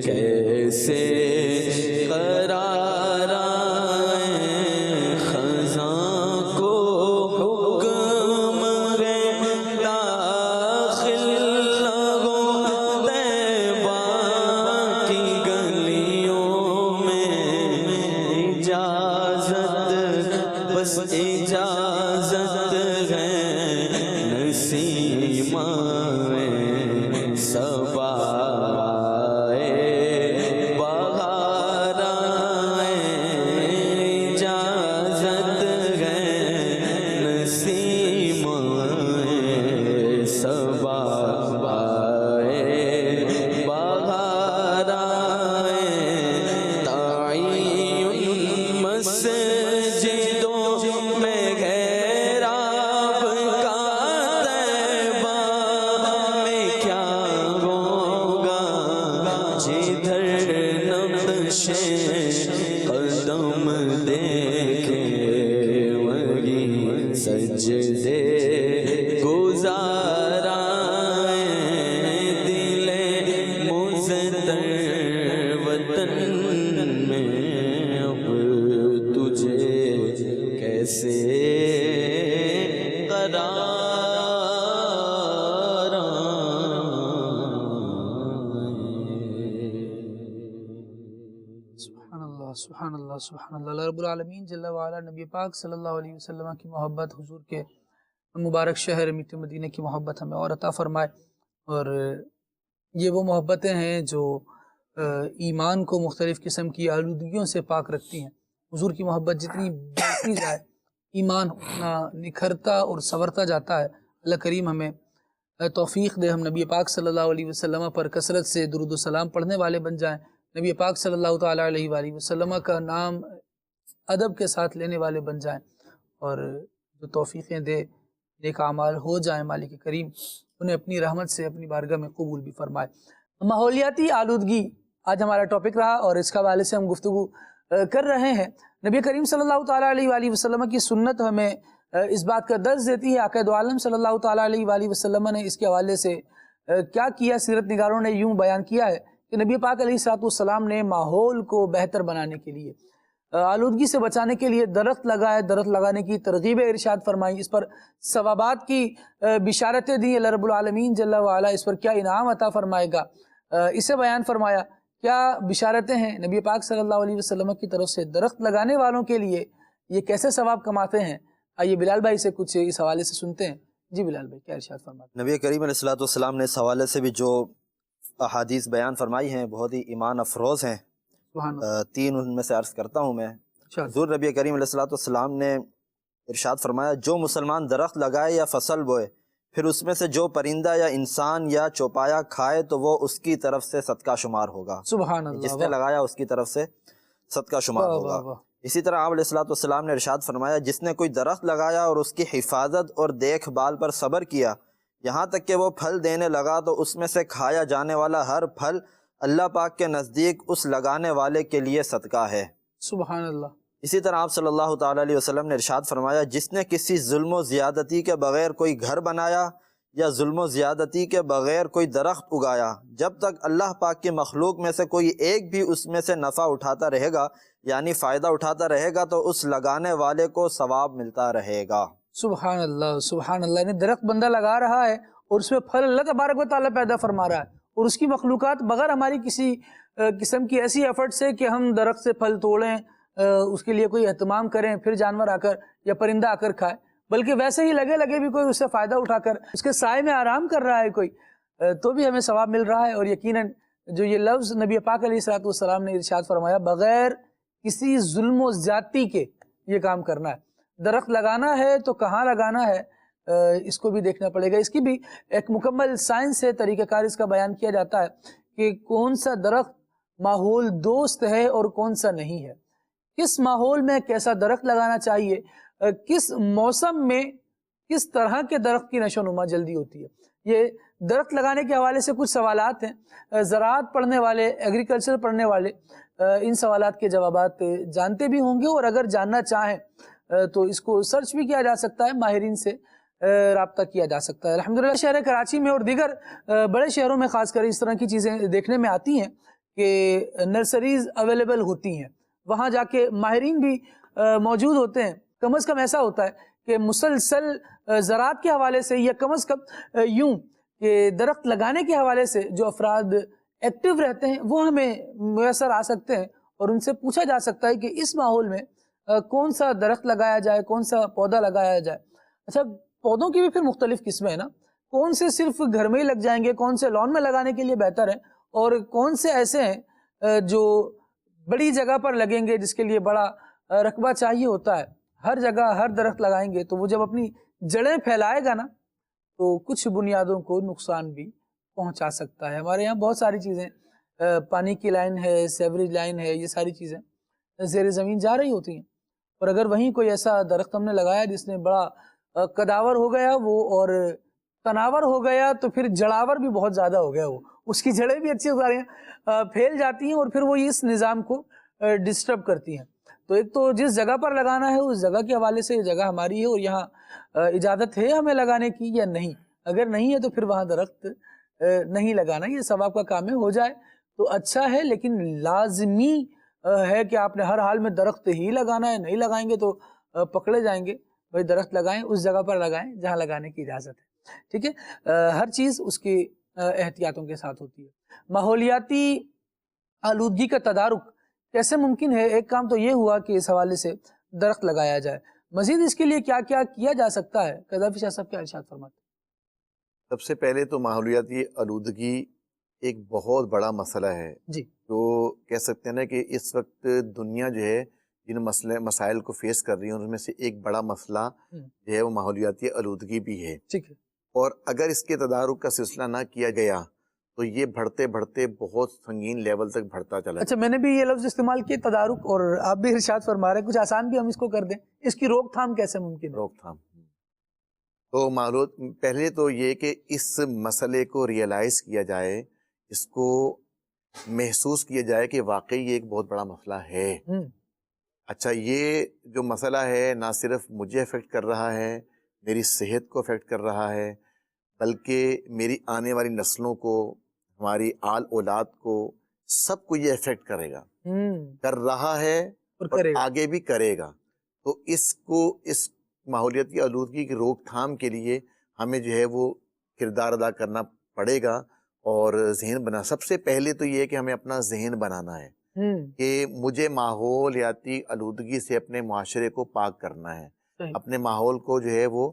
Speaker 4: کیسے قرار آئے، خزاں کو حکم ہے داخل نہ ہو طیبہ کی گلیوں میں، اجازت بس اجازت ہے نسیمہ صبا بہار آئے، اجازت ہے نسیمہ صبا بہار آئے، تعین مسجدوں میں غیراب کا طیبہ میں کیا ہوگا، جدھر نقش قدم دیکھے وہی سجدے گزارا، دل مزدر وطن میں اب تجھے کیسے قرار
Speaker 3: سبحان اللہ سبحان اللہ سبحان اللہ۔ اللہ رب العالمین جل وعلا نبی پاک صلی اللہ علیہ وسلم کی محبت، حضور کے مبارک شہر میٹھے مدینہ کی محبت ہمیں اور عطا فرمائے، اور یہ وہ محبتیں ہیں جو ایمان کو مختلف قسم کی آلودگیوں سے پاک رکھتی ہیں۔ حضور کی محبت جتنی بڑھتی جائے ایمان اتنا نکھرتا اور سنورتا جاتا ہے۔ اللہ کریم ہمیں توفیق دے، ہم نبی پاک صلی اللہ علیہ وسلم پر کثرت سے درود و سلام پڑھنے والے بن جائیں، نبی پاک صلی اللہ تعالیٰ علیہ وآلہ وسلم کا نام ادب کے ساتھ لینے والے بن جائیں، اور جو توفیقیں دے نیک اعمال ہو جائیں مالک کریم انہیں اپنی رحمت سے اپنی بارگاہ میں قبول بھی فرمائے۔ ماحولیاتی آلودگی آج ہمارا ٹاپک رہا، اور اس کے حوالے سے ہم گفتگو کر رہے ہیں۔ نبی کریم صلی اللہ تعالیٰ علیہ وآلہ وسلم کی سنت ہمیں اس بات کا درس دیتی ہے، آقا دو عالم صلی اللہ تعالیٰ علیہ وآلہ وسلم نے اس کے حوالے سے کیا کیا۔ سیرت نگاروں نے یوں بیان کیا ہے کہ نبی پاک علیہ السلام نے ماحول کو بہتر بنانے کے لیے، آلودگی سے بچانے کے لیے درخت لگائے، درخت لگانے کی ترغیب ارشاد فرمائی، اس پر ثوابات کی بشارتیں دی۔ اللہ رب العالمین جل وعلا اس پر کیا انعام عطا فرمائے گا اسے بیان فرمایا۔ کیا بشارتیں ہیں نبی پاک صلی اللہ علیہ وسلم کی طرف سے درخت لگانے والوں کے لیے، یہ کیسے ثواب کماتے ہیں؟ آئیے بلال بھائی سے کچھ اس حوالے سے سنتے ہیں۔ جی بلال بھائی کیا ارشاد فرماتے ہیں؟
Speaker 5: نبی کریم علیہ الصلوۃ والسلام نے اس حوالے سے بھی جو احادیث بیان فرمائی ہیں بہت ہی ایمان افروز ہیں، تین ان میں سے عرض کرتا ہوں میں۔ حضور نبی کریم علیہ السلام نے ارشاد فرمایا جو مسلمان درخت لگائے یا فصل بوئے پھر اس میں سے جو پرندہ یا انسان یا چوپایا کھائے تو وہ اس کی طرف سے صدقہ شمار ہوگا۔
Speaker 3: سبحان اللہ،
Speaker 5: جس نے لگایا اس کی طرف سے صدقہ شمار ہوگا۔ اسی طرح آپ علیہ السلام نے ارشاد فرمایا جس نے کوئی درخت لگایا اور اس کی حفاظت اور دیکھ بھال پر صبر کیا یہاں تک کہ وہ پھل دینے لگا تو اس میں سے کھایا جانے والا ہر پھل اللہ پاک کے نزدیک اس لگانے والے کے لیے صدقہ ہے۔
Speaker 3: سبحان اللہ۔
Speaker 5: اسی طرح آپ صلی اللہ تعالیٰ علیہ وسلم نے ارشاد فرمایا جس نے کسی ظلم و زیادتی کے بغیر کوئی گھر بنایا یا ظلم و زیادتی کے بغیر کوئی درخت اگایا جب تک اللہ پاک کی مخلوق میں سے کوئی ایک بھی اس میں سے نفع اٹھاتا رہے گا یعنی فائدہ اٹھاتا رہے گا تو اس لگانے والے کو ثواب ملتا رہے گا۔
Speaker 3: سبحان اللہ، سبحان اللہ۔ یعنی درخت بندہ لگا رہا ہے اور اس میں پھل اللہ تبارک و تعالیٰ پیدا فرما رہا ہے، اور اس کی مخلوقات بغیر ہماری کسی قسم کی ایسی ایفرٹ سے کہ ہم درخت سے پھل توڑیں، اس کے لیے کوئی اہتمام کریں پھر جانور آ کر یا پرندہ آ کر کھائے، بلکہ ویسے ہی لگے بھی کوئی اس سے فائدہ اٹھا کر اس کے سائے میں آرام کر رہا ہے کوئی، تو بھی ہمیں ثواب مل رہا ہے۔ اور یقیناً جو یہ لفظ نبی پاک علیہ السلام نے ارشاد فرمایا بغیر کسی ظلم و زیادتی کے یہ کام کرنا ہے۔ درخت لگانا ہے تو کہاں لگانا ہے اس کو بھی دیکھنا پڑے گا، اس کی بھی ایک مکمل سائنس سے طریقہ کار اس کا بیان کیا جاتا ہے کہ کون سا درخت ماحول دوست ہے اور کون سا نہیں ہے، کس ماحول میں کیسا درخت لگانا چاہیے، کس موسم میں کس طرح کے درخت کی نشو و نما جلدی ہوتی ہے۔ یہ درخت لگانے کے حوالے سے کچھ سوالات ہیں، زراعت پڑھنے والے، ایگریکلچر پڑھنے والے ان سوالات کے جوابات جانتے بھی ہوں گے، اور اگر جاننا چاہیں تو اس کو سرچ بھی کیا جا سکتا ہے، ماہرین سے رابطہ کیا جا سکتا ہے۔ الحمدللہ شہر کراچی میں اور دیگر بڑے شہروں میں خاص کر اس طرح کی چیزیں دیکھنے میں آتی ہیں کہ نرسریز اویلیبل ہوتی ہیں، وہاں جا کے ماہرین بھی موجود ہوتے ہیں۔ کم از کم ایسا ہوتا ہے کہ مسلسل زراعت کے حوالے سے یا کم از کم یوں کہ درخت لگانے کے حوالے سے جو افراد ایکٹیو رہتے ہیں وہ ہمیں میسر آ سکتے ہیں، اور ان سے پوچھا جا سکتا ہے کہ اس ماحول میں کون سا درخت لگایا جائے، کون سا پودا لگایا جائے۔ اچھا، پودوں کی بھی پھر مختلف قسمیں ہیں نا، کون سے صرف گھر میں ہی لگ جائیں گے، کون سے لان میں لگانے کے لیے بہتر ہیں، اور کون سے ایسے ہیں جو بڑی جگہ پر لگیں گے جس کے لیے بڑا رقبہ چاہیے ہوتا ہے۔ ہر جگہ ہر درخت لگائیں گے تو وہ جب اپنی جڑیں پھیلائے گا نا تو کچھ بنیادوں کو نقصان بھی پہنچا سکتا ہے۔ ہمارے یہاں بہت ساری چیزیں، پانی کی لائن ہے، سیوریج لائن ہے، یہ ساری چیزیں زیر زمین جا رہی ہوتی ہیں، اور اگر وہیں کوئی ایسا درخت ہم نے لگایا جس نے بڑا قداور ہو گیا وہ اور تناور ہو گیا تو پھر جڑاور بھی بہت زیادہ ہو گیا، وہ اس کی جڑیں بھی اچھی ہو رہی ہیں، پھیل جاتی ہیں، اور پھر وہ اس نظام کو ڈسٹرب کرتی ہیں۔ تو ایک تو جس جگہ پر لگانا ہے اس جگہ کے حوالے سے یہ جگہ ہماری ہے اور یہاں اجازت ہے ہمیں لگانے کی یا نہیں، اگر نہیں ہے تو پھر وہاں درخت نہیں لگانا، یہ ثواب کا کام ہے، ہو جائے تو اچھا ہے، لیکن لازمی ہے کہ آپ نے ہر حال میں درخت ہی لگانا ہے، نہیں لگائیں گے تو پکڑے جائیں گے۔ بھائی درخت لگائیں اس جگہ پر لگائیں جہاں لگانے کی اجازت ہے، ٹھیک ہے۔ ہر چیز اس کی احتیاطوں کے ساتھ ہوتی ہے۔ ماحولیاتی آلودگی کا تدارک کیسے ممکن ہے؟ ایک کام تو یہ ہوا کہ اس حوالے سے درخت لگایا جائے، مزید اس کے لیے کیا کیا کیا جا سکتا ہے؟ قذافی شاہ صاحب کیا ارشاد فرماتے ہیں؟
Speaker 7: سب سے پہلے تو ماحولیاتی آلودگی ایک بہت بڑا مسئلہ ہے
Speaker 3: جی،
Speaker 7: تو کہہ سکتے ہیں نا کہ اس وقت دنیا جو ہے جن مسائل کو فیس کر رہی ہے ان میں سے ایک بڑا مسئلہ جو ہے وہ ماحولیاتی آلودگی بھی ہے،
Speaker 3: ٹھیک ہے،
Speaker 7: اور اگر اس کے تدارک کا سلسلہ نہ کیا گیا تو یہ بڑھتے بڑھتے بہت سنگین لیول تک بڑھتا چلا۔
Speaker 3: اچھا، میں نے بھی یہ لفظ استعمال کیا تدارک، اور آپ بھی ارشاد فرما رہے ہیں، کچھ آسان بھی ہم اس کو کر دیں، اس کی روک تھام کیسے ممکن ہے؟
Speaker 7: روک تھام تو پہلے تو یہ کہ اس مسئلے کو ریئلائز کیا جائے، اس کو محسوس کیا جائے کہ واقعی یہ ایک بہت بڑا مسئلہ ہے۔ اچھا، یہ جو مسئلہ ہے نہ صرف مجھے افیکٹ کر رہا ہے، میری صحت کو افیکٹ کر رہا ہے، بلکہ میری آنے والی نسلوں کو، ہماری آل اولاد کو، سب کو یہ افیکٹ کرے گا، کر رہا ہے اور آگے بھی کرے گا۔ تو اس ماحولیاتی آلودگی کی روک تھام کے لیے ہمیں جو ہے وہ کردار ادا کرنا پڑے گا، اور ذہن بنا، سب سے پہلے تو یہ ہے کہ ہمیں اپنا ذہن بنانا ہے کہ مجھے ماحولیاتی آلودگی سے اپنے معاشرے کو پاک کرنا ہے، اپنے ماحول کو جو ہے وہ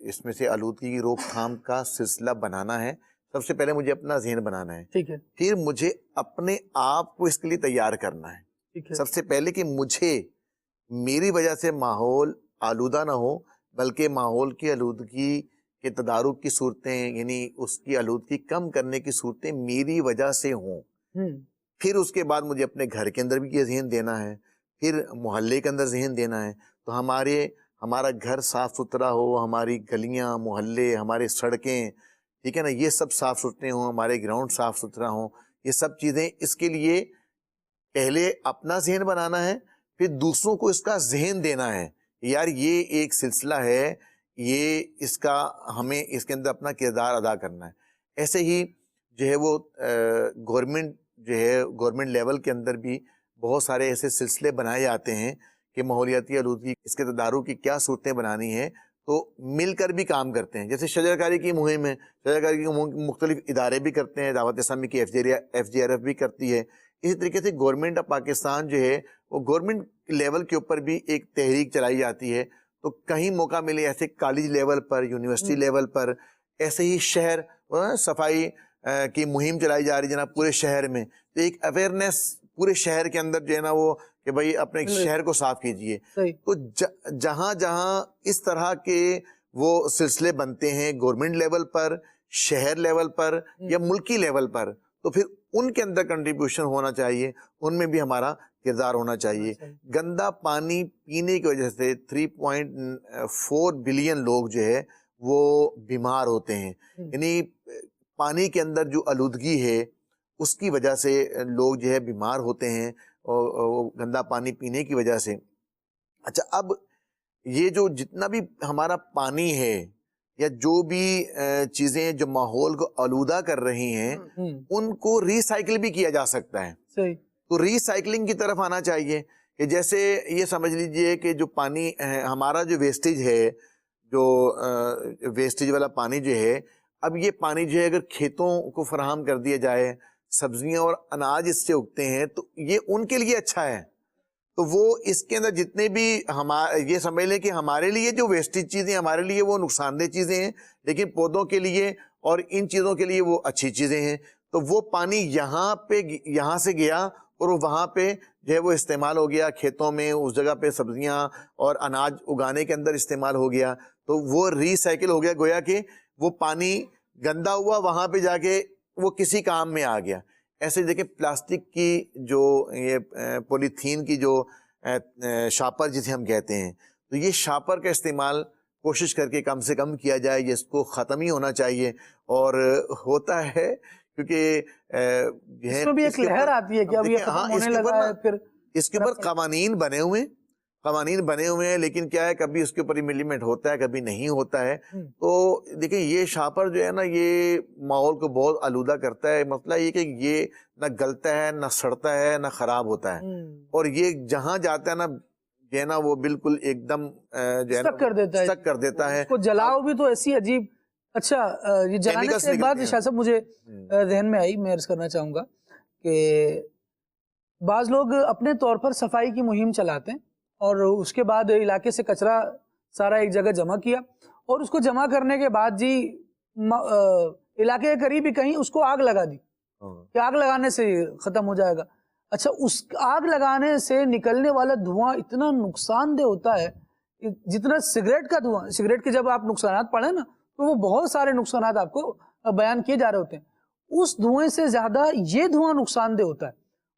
Speaker 7: اس میں سے آلودگی کی روک تھام کا سلسلہ بنانا ہے، سب سے پہلے مجھے اپنا ذہن بنانا ہے،
Speaker 3: ٹھیک ہے،
Speaker 7: پھر مجھے اپنے آپ کو اس کے لیے تیار کرنا ہے.
Speaker 3: ٹھیک ہے،
Speaker 7: سب سے پہلے کہ مجھے میری وجہ سے ماحول آلودہ نہ ہو، بلکہ ماحول کی آلودگی کے تدارک کی صورتیں، یعنی اس کی آلودگی کم کرنے کی صورتیں میری وجہ سے ہوں. پھر اس کے بعد مجھے اپنے گھر کے اندر بھی یہ ذہن دینا ہے، پھر محلے کے اندر ذہن دینا ہے. تو ہمارا گھر صاف ستھرا ہو، ہماری گلیاں، محلے، ہمارے سڑکیں، ٹھیک ہے نا، یہ سب صاف ستھرے ہوں، ہمارے گراؤنڈ صاف ستھرا ہوں. یہ سب چیزیں، اس کے لیے پہلے اپنا ذہن بنانا ہے، پھر دوسروں کو اس کا ذہن دینا ہے. یار یہ ایک سلسلہ ہے، یہ اس کا ہمیں اس کے اندر اپنا کردار ادا کرنا ہے. ایسے ہی جو ہے وہ گورنمنٹ لیول کے اندر بھی بہت سارے ایسے سلسلے بنائے جاتے ہیں کہ ماحولیاتی آلودگی اس کے تدارک کی کیا صورتیں بنانی ہیں، تو مل کر بھی کام کرتے ہیں. جیسے شجرکاری کی مہم ہے، شجرکاری کی مختلف ادارے بھی کرتے ہیں، دعوت اسلامی کی FGRF بھی کرتی ہے. اسی طریقے سے گورنمنٹ آف پاکستان جو ہے وہ گورنمنٹ لیول کے اوپر بھی ایک تحریک چلائی جاتی ہے. تو کہیں موقع ملے ایسے کالج لیول پر، یونیورسٹی لیول پر، ایسے ہی شہر صفائی کی مہم چلائی جا رہی ہے جناب پورے شہر میں. تو ایک اویئرنیس پورے شہر کے اندر جو ہے نا وہ کہ بھائی اپنے شہر کو صاف کیجئے. تو جہاں جہاں اس طرح کے وہ سلسلے بنتے ہیں گورنمنٹ لیول پر، شہر لیول پر یا ملکی لیول پر، تو پھر ان کے اندر کنٹریبیوشن ہونا چاہیے، ان میں بھی ہمارا کردار ہونا چاہیے. گندا پانی پینے کی وجہ سے 3.4 بلین لوگ جو ہے وہ بیمار ہوتے ہیں. یعنی پانی کے اندر جو آلودگی ہے اس کی وجہ سے لوگ جو ہے بیمار ہوتے ہیں، اور گندا پانی پینے کی وجہ سے. اچھا، اب یہ جو جتنا بھی ہمارا پانی ہے یا جو بھی چیزیں جو ماحول کو آلودہ کر رہی ہیں ان کو ری سائیکل بھی کیا جا سکتا ہے. تو ری سائیکلنگ کی طرف آنا چاہیے کہ جیسے یہ سمجھ لیجئے کہ جو پانی ہمارا جو ویسٹیج ہے، جو ویسٹیج والا پانی جو ہے، اب یہ پانی جو ہے اگر کھیتوں کو فراہم کر دیا جائے، سبزیاں اور اناج اس سے اگتے ہیں تو یہ ان کے لیے اچھا ہے. تو وہ اس کے اندر جتنے بھی یہ سمجھ لیں کہ ہمارے لیے جو ویسٹیج چیزیں ہمارے لیے وہ نقصان دہ چیزیں ہیں، لیکن پودوں کے لیے اور ان چیزوں کے لیے وہ اچھی چیزیں ہیں. تو وہ پانی یہاں سے گیا اور وہاں پہ جو ہے وہ استعمال ہو گیا، کھیتوں میں اس جگہ پہ سبزیاں اور اناج اگانے کے اندر استعمال ہو گیا. تو وہ ری سائیکل ہو گیا، گویا کہ وہ پانی گندا ہوا وہاں پہ جا کے وہ کسی کام میں آ گیا. ایسے دیکھیں پلاسٹک کی جو یہ پولیتھین کی جو شاپر جسے ہم کہتے ہیں، تو یہ شاپر کا استعمال کوشش کر کے کم سے کم کیا جائے، یہ اس کو ختم ہی ہونا چاہیے. اور ہوتا ہے کیونکہ
Speaker 3: اس میں بھی ایک لہر آتی ہے کہ اب یہ ختم ہونے لگا ہے. پھر
Speaker 7: اس کے اوپر قوانین بنے ہوئے ہیں، لیکن کیا ہے کبھی اس کے اوپر امپلیمنٹ ہوتا ہے، کبھی نہیں ہوتا ہے. تو دیکھیں یہ شاپر جو ہے نا یہ ماحول کو بہت آلودہ کرتا ہے. مسئلہ یہ کہ یہ نہ گلتا ہے، نہ سڑتا ہے، نہ خراب ہوتا ہے، اور یہ جہاں جاتا ہے نا جو ہے نا وہ بالکل ایک دم سٹک کر دیتا ہے.
Speaker 3: اس کو جلاؤ بھی تو ایسی عجیب. اچھا، یہ جلانے سے ایک بات شاہ صاحب مجھے ذہن میں آئی، میں عرض کرنا چاہوں گا کہ بعض لوگ اپنے طور پر صفائی کی مہم چلاتے ہیں اور اس کے بعد علاقے سے کچرا سارا ایک جگہ جمع کیا، اور اس کو جمع کرنے کے بعد جی علاقے کے قریب ہی کہیں اس کو آگ لگا دی کہ آگ لگانے سے ختم ہو جائے گا. اچھا، اس آگ لگانے سے نکلنے والا دھواں اتنا نقصان دہ ہوتا ہے جتنا سگریٹ کا دھواں. سگریٹ کے جب آپ نقصانات پڑھیں نا تو وہ بہت سارے نقصانات آپ کو بیان کیے جا رہے ہوتے ہیں. اس دھوئیں سے زیادہ یہ دھواں نقصان دہ ہوتا ہے،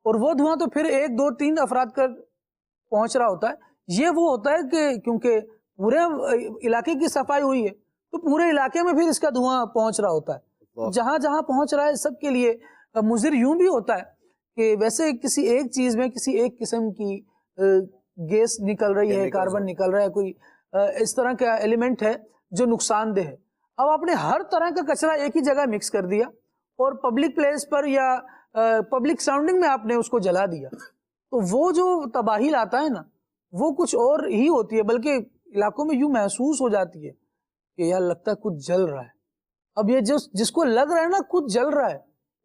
Speaker 3: اور وہ دھواں تو پھر 1 2 3 افراد کا پہنچ رہا ہوتا ہے. یہ وہ ہوتا ہے کہ کیونکہ پورے علاقے کی صفائی ہوئی ہے تو پورے علاقے میں پھر اس کا دھواں پہنچ رہا ہوتا ہے. جہاں جہاں پہنچ رہا ہے سب کے لیے مضر یوں بھی ہوتا ہے کہ ویسے کسی ایک چیز میں کسی ایک قسم کی گیس نکل رہی ہے، کاربن نکل رہا ہے، کوئی اس طرح کا ایلیمنٹ ہے جو نقصان دہ ہے. اب آپ نے ہر طرح کا کچرا ایک ہی جگہ مکس کر دیا اور پبلک پلیس پر یا پبلک سراؤنڈنگ میں آپ نے اس کو جلا دیا، تو وہ جو تباہی لاتا ہے نا وہ کچھ اور ہی ہوتی ہے. بلکہ علاقوں میں یوں محسوس ہو جاتی ہے کہ یار لگتا ہے کچھ جل رہا ہے. اب یہ جس کو لگ رہا ہے نا کچھ جل رہا ہے،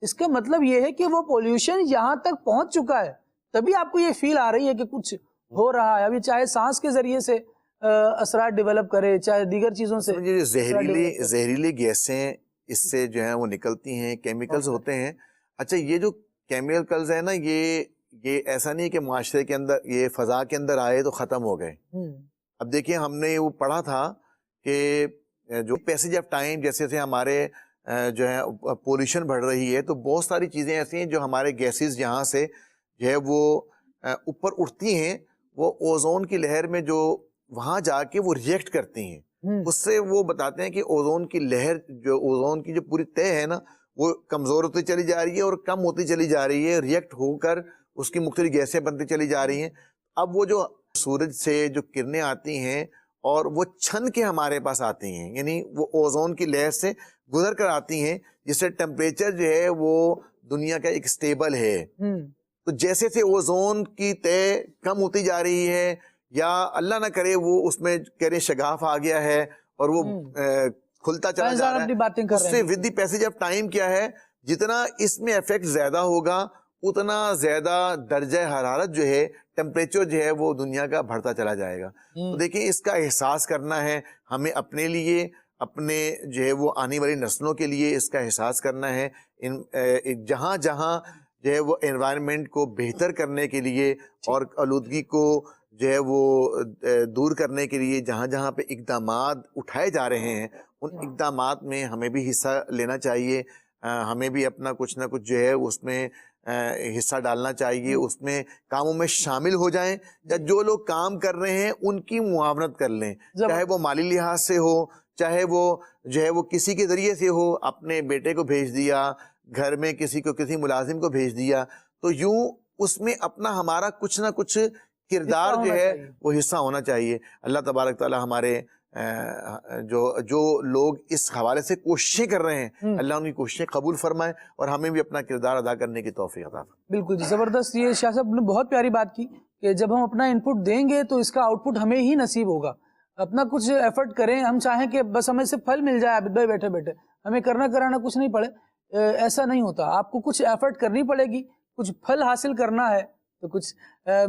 Speaker 3: اس کا مطلب یہ ہے کہ وہ پولوشن یہاں تک پہنچ چکا ہے، تبھی آپ کو یہ فیل آ رہی ہے کہ کچھ ہو رہا ہے. ابھی چاہے سانس کے ذریعے سے اثرات ڈیولپ کرے، چاہے دیگر چیزوں سے.
Speaker 7: زہریلی گیسیں اس سے جو ہے وہ نکلتی ہیں، کیمیکلز ہوتے ہیں. اچھا یہ جو کیمیکلز ہیں نا یہ ایسا نہیں کہ معاشرے کے اندر یہ فضا کے اندر آئے تو ختم ہو گئے. اب دیکھیں ہم نے وہ پڑھا تھا کہ جو پیسج آف ٹائم جیسے سے ہمارے جو ہے پولوشن بڑھ رہی ہے تو بہت ساری چیزیں ایسی ہیں جو ہمارے گیسز یہاں سے جو ہے وہ اوپر اٹھتی ہیں، وہ اوزون کی لہر میں جو وہاں جا کے وہ ریئیکٹ کرتی ہیں. اس سے وہ بتاتے ہیں کہ اوزون کی لہر جو اوزون کی جو پوری طے ہے نا وہ کمزور ہوتی چلی جا رہی ہے اور کم ہوتی چلی جا رہی ہے، ریئیکٹ ہو کر اس کی مختلف گیسیں بنتی چلی جا رہی ہیں. اب وہ جو سورج سے جو کرنیں آتی ہیں اور وہ چھن کے ہمارے پاس آتی ہیں، یعنی وہ اوزون کی لہر سے گزر کر آتی ہیں، جس سے ٹیمپریچر جو ہے وہ دنیا کا ایک سٹیبل ہے. تو جیسے سے اوزون کی طے کم ہوتی جا رہی ہے یا اللہ نہ کرے وہ اس میں کہہ شگاف آ گیا ہے اور وہ کھلتا چلا جا رہا ہے، اس سے with the passage of time کیا ہے، جتنا اس میں ایفیکٹ زیادہ ہوگا اتنا زیادہ درجہ حرارت جو ہے، ٹیمپریچر جو ہے وہ دنیا کا بڑھتا چلا جائے گا. تو دیکھیں اس کا احساس کرنا ہے ہمیں، اپنے لیے، اپنے جو ہے وہ آنے والی نسلوں کے لیے اس کا احساس کرنا ہے. جہاں جہاں جو ہے وہ انوائرمنٹ کو بہتر کرنے کے لیے اور آلودگی کو جو ہے وہ دور کرنے کے لیے جہاں جہاں پہ اقدامات اٹھائے جا رہے ہیں ان اقدامات میں ہمیں بھی حصہ لینا چاہیے. ہمیں بھی اپنا کچھ نہ کچھ جو ہے اس میں حصہ ڈالنا چاہیے، اس میں کاموں میں شامل ہو جائیں، یا جو لوگ کام کر رہے ہیں ان کی معاونت کر لیں، چاہے وہ مالی لحاظ سے ہو، چاہے وہ جو ہے وہ کسی کے ذریعے سے ہو، اپنے بیٹے کو بھیج دیا، گھر میں کسی ملازم کو بھیج دیا، تو یوں اس میں اپنا ہمارا کچھ نہ کچھ کردار جو ہے وہ حصہ ہونا چاہیے. اللہ تبارک تعالی ہمارے جو لوگ اس حوالے سے کوششیں کر رہے ہیں، اللہ ان کی کوششیں قبول فرمائے اور ہمیں بھی اپنا کردار ادا کرنے کی توفیق عطا فرمائے.
Speaker 3: بالکل جی، زبردست. یہ شاہ صاحب نے بہت پیاری بات کی کہ جب ہم اپنا انپٹ دیں گے تو اس کا آؤٹ پٹ ہمیں ہی نصیب ہوگا. اپنا کچھ ایفرٹ کریں، ہم چاہیں کہ بس ہمیں سے پھل مل جائے عابد بھائی بیٹھے بیٹھے، ہمیں کرنا کرانا کچھ نہیں پڑے، ایسا نہیں ہوتا. آپ کو کچھ ایفرٹ کرنی پڑے گی، کچھ پھل حاصل کرنا ہے تو کچھ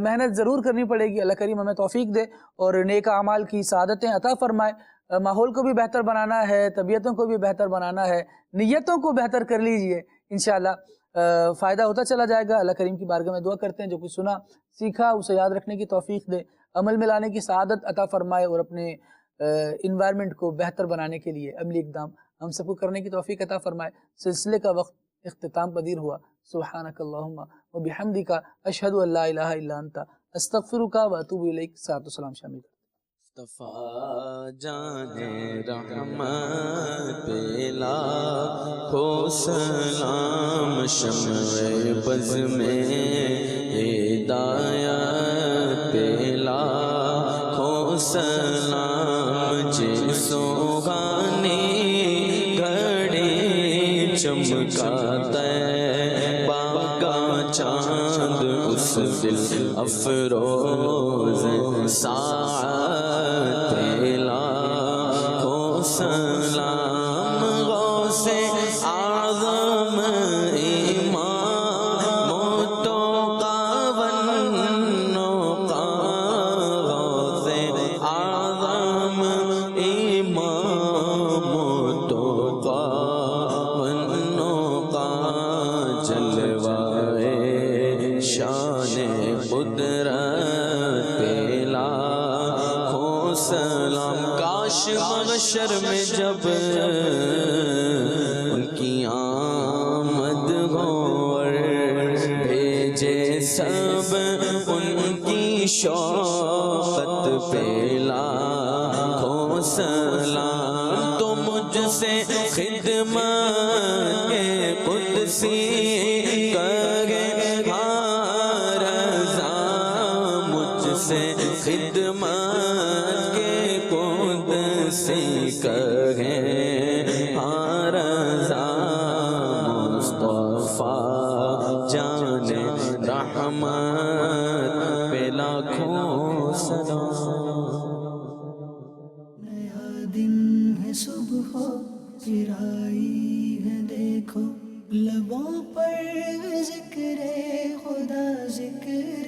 Speaker 3: محنت ضرور کرنی پڑے گی. اللہ کریم ہمیں توفیق دے اور نیک اعمال کی سعادتیں عطا فرمائے. ماحول کو بھی بہتر بنانا ہے، طبیعتوں کو بھی بہتر بنانا ہے، نیتوں کو بہتر کر لیجئے، انشاءاللہ فائدہ ہوتا چلا جائے گا. اللہ کریم کی بارگاہ میں دعا کرتے ہیں جو کچھ سنا سیکھا اسے یاد رکھنے کی توفیق دے، عمل میں لانے کی سعادت عطا فرمائے اور اپنے انوائرمنٹ کو بہتر بنانے کے لیے عملی اقدام ہم سب کو کرنے کی توفیق عطا فرمائے. سلسلے کا وقت اختتام پذیر ہوا. سبحانک اللہم و بحمدک اشہد ان لا الہ الا انت استغفرک و اتوب الیک. صلوات و سلام شامل کر.
Speaker 4: مصطفیٰ جان رحمت پہ لاکھوں سلام، شمع بز میں ہدایت پہ لاکھوں سلام، جس سوہانی گھڑی چمکاتا ہے باغا چاند، اس دل افروز ساعت پہ لاکھوں سلام، غوث اعظم امام متقا والنقا، غوث اعظم امام متقا والنقا، جلوائے شان قدرت پہ لاکھوں سلام. کاش محشر میں جب ان کی آمد ہو اور بھیجے سب ان کی شوقت پہ لاکھوں سلام، تو مجھ سے خدمت کے قدسی کرے ہاں رضا، مجھ سے خدمت کے قدسی کرے ہاں رضا، مصطفیٰ جان رحمت پہ لاکھوں سلام.
Speaker 1: نیا دن ہے صبح پھر آئی ہے دیکھو، لبوں پر ذکر خدا ذکر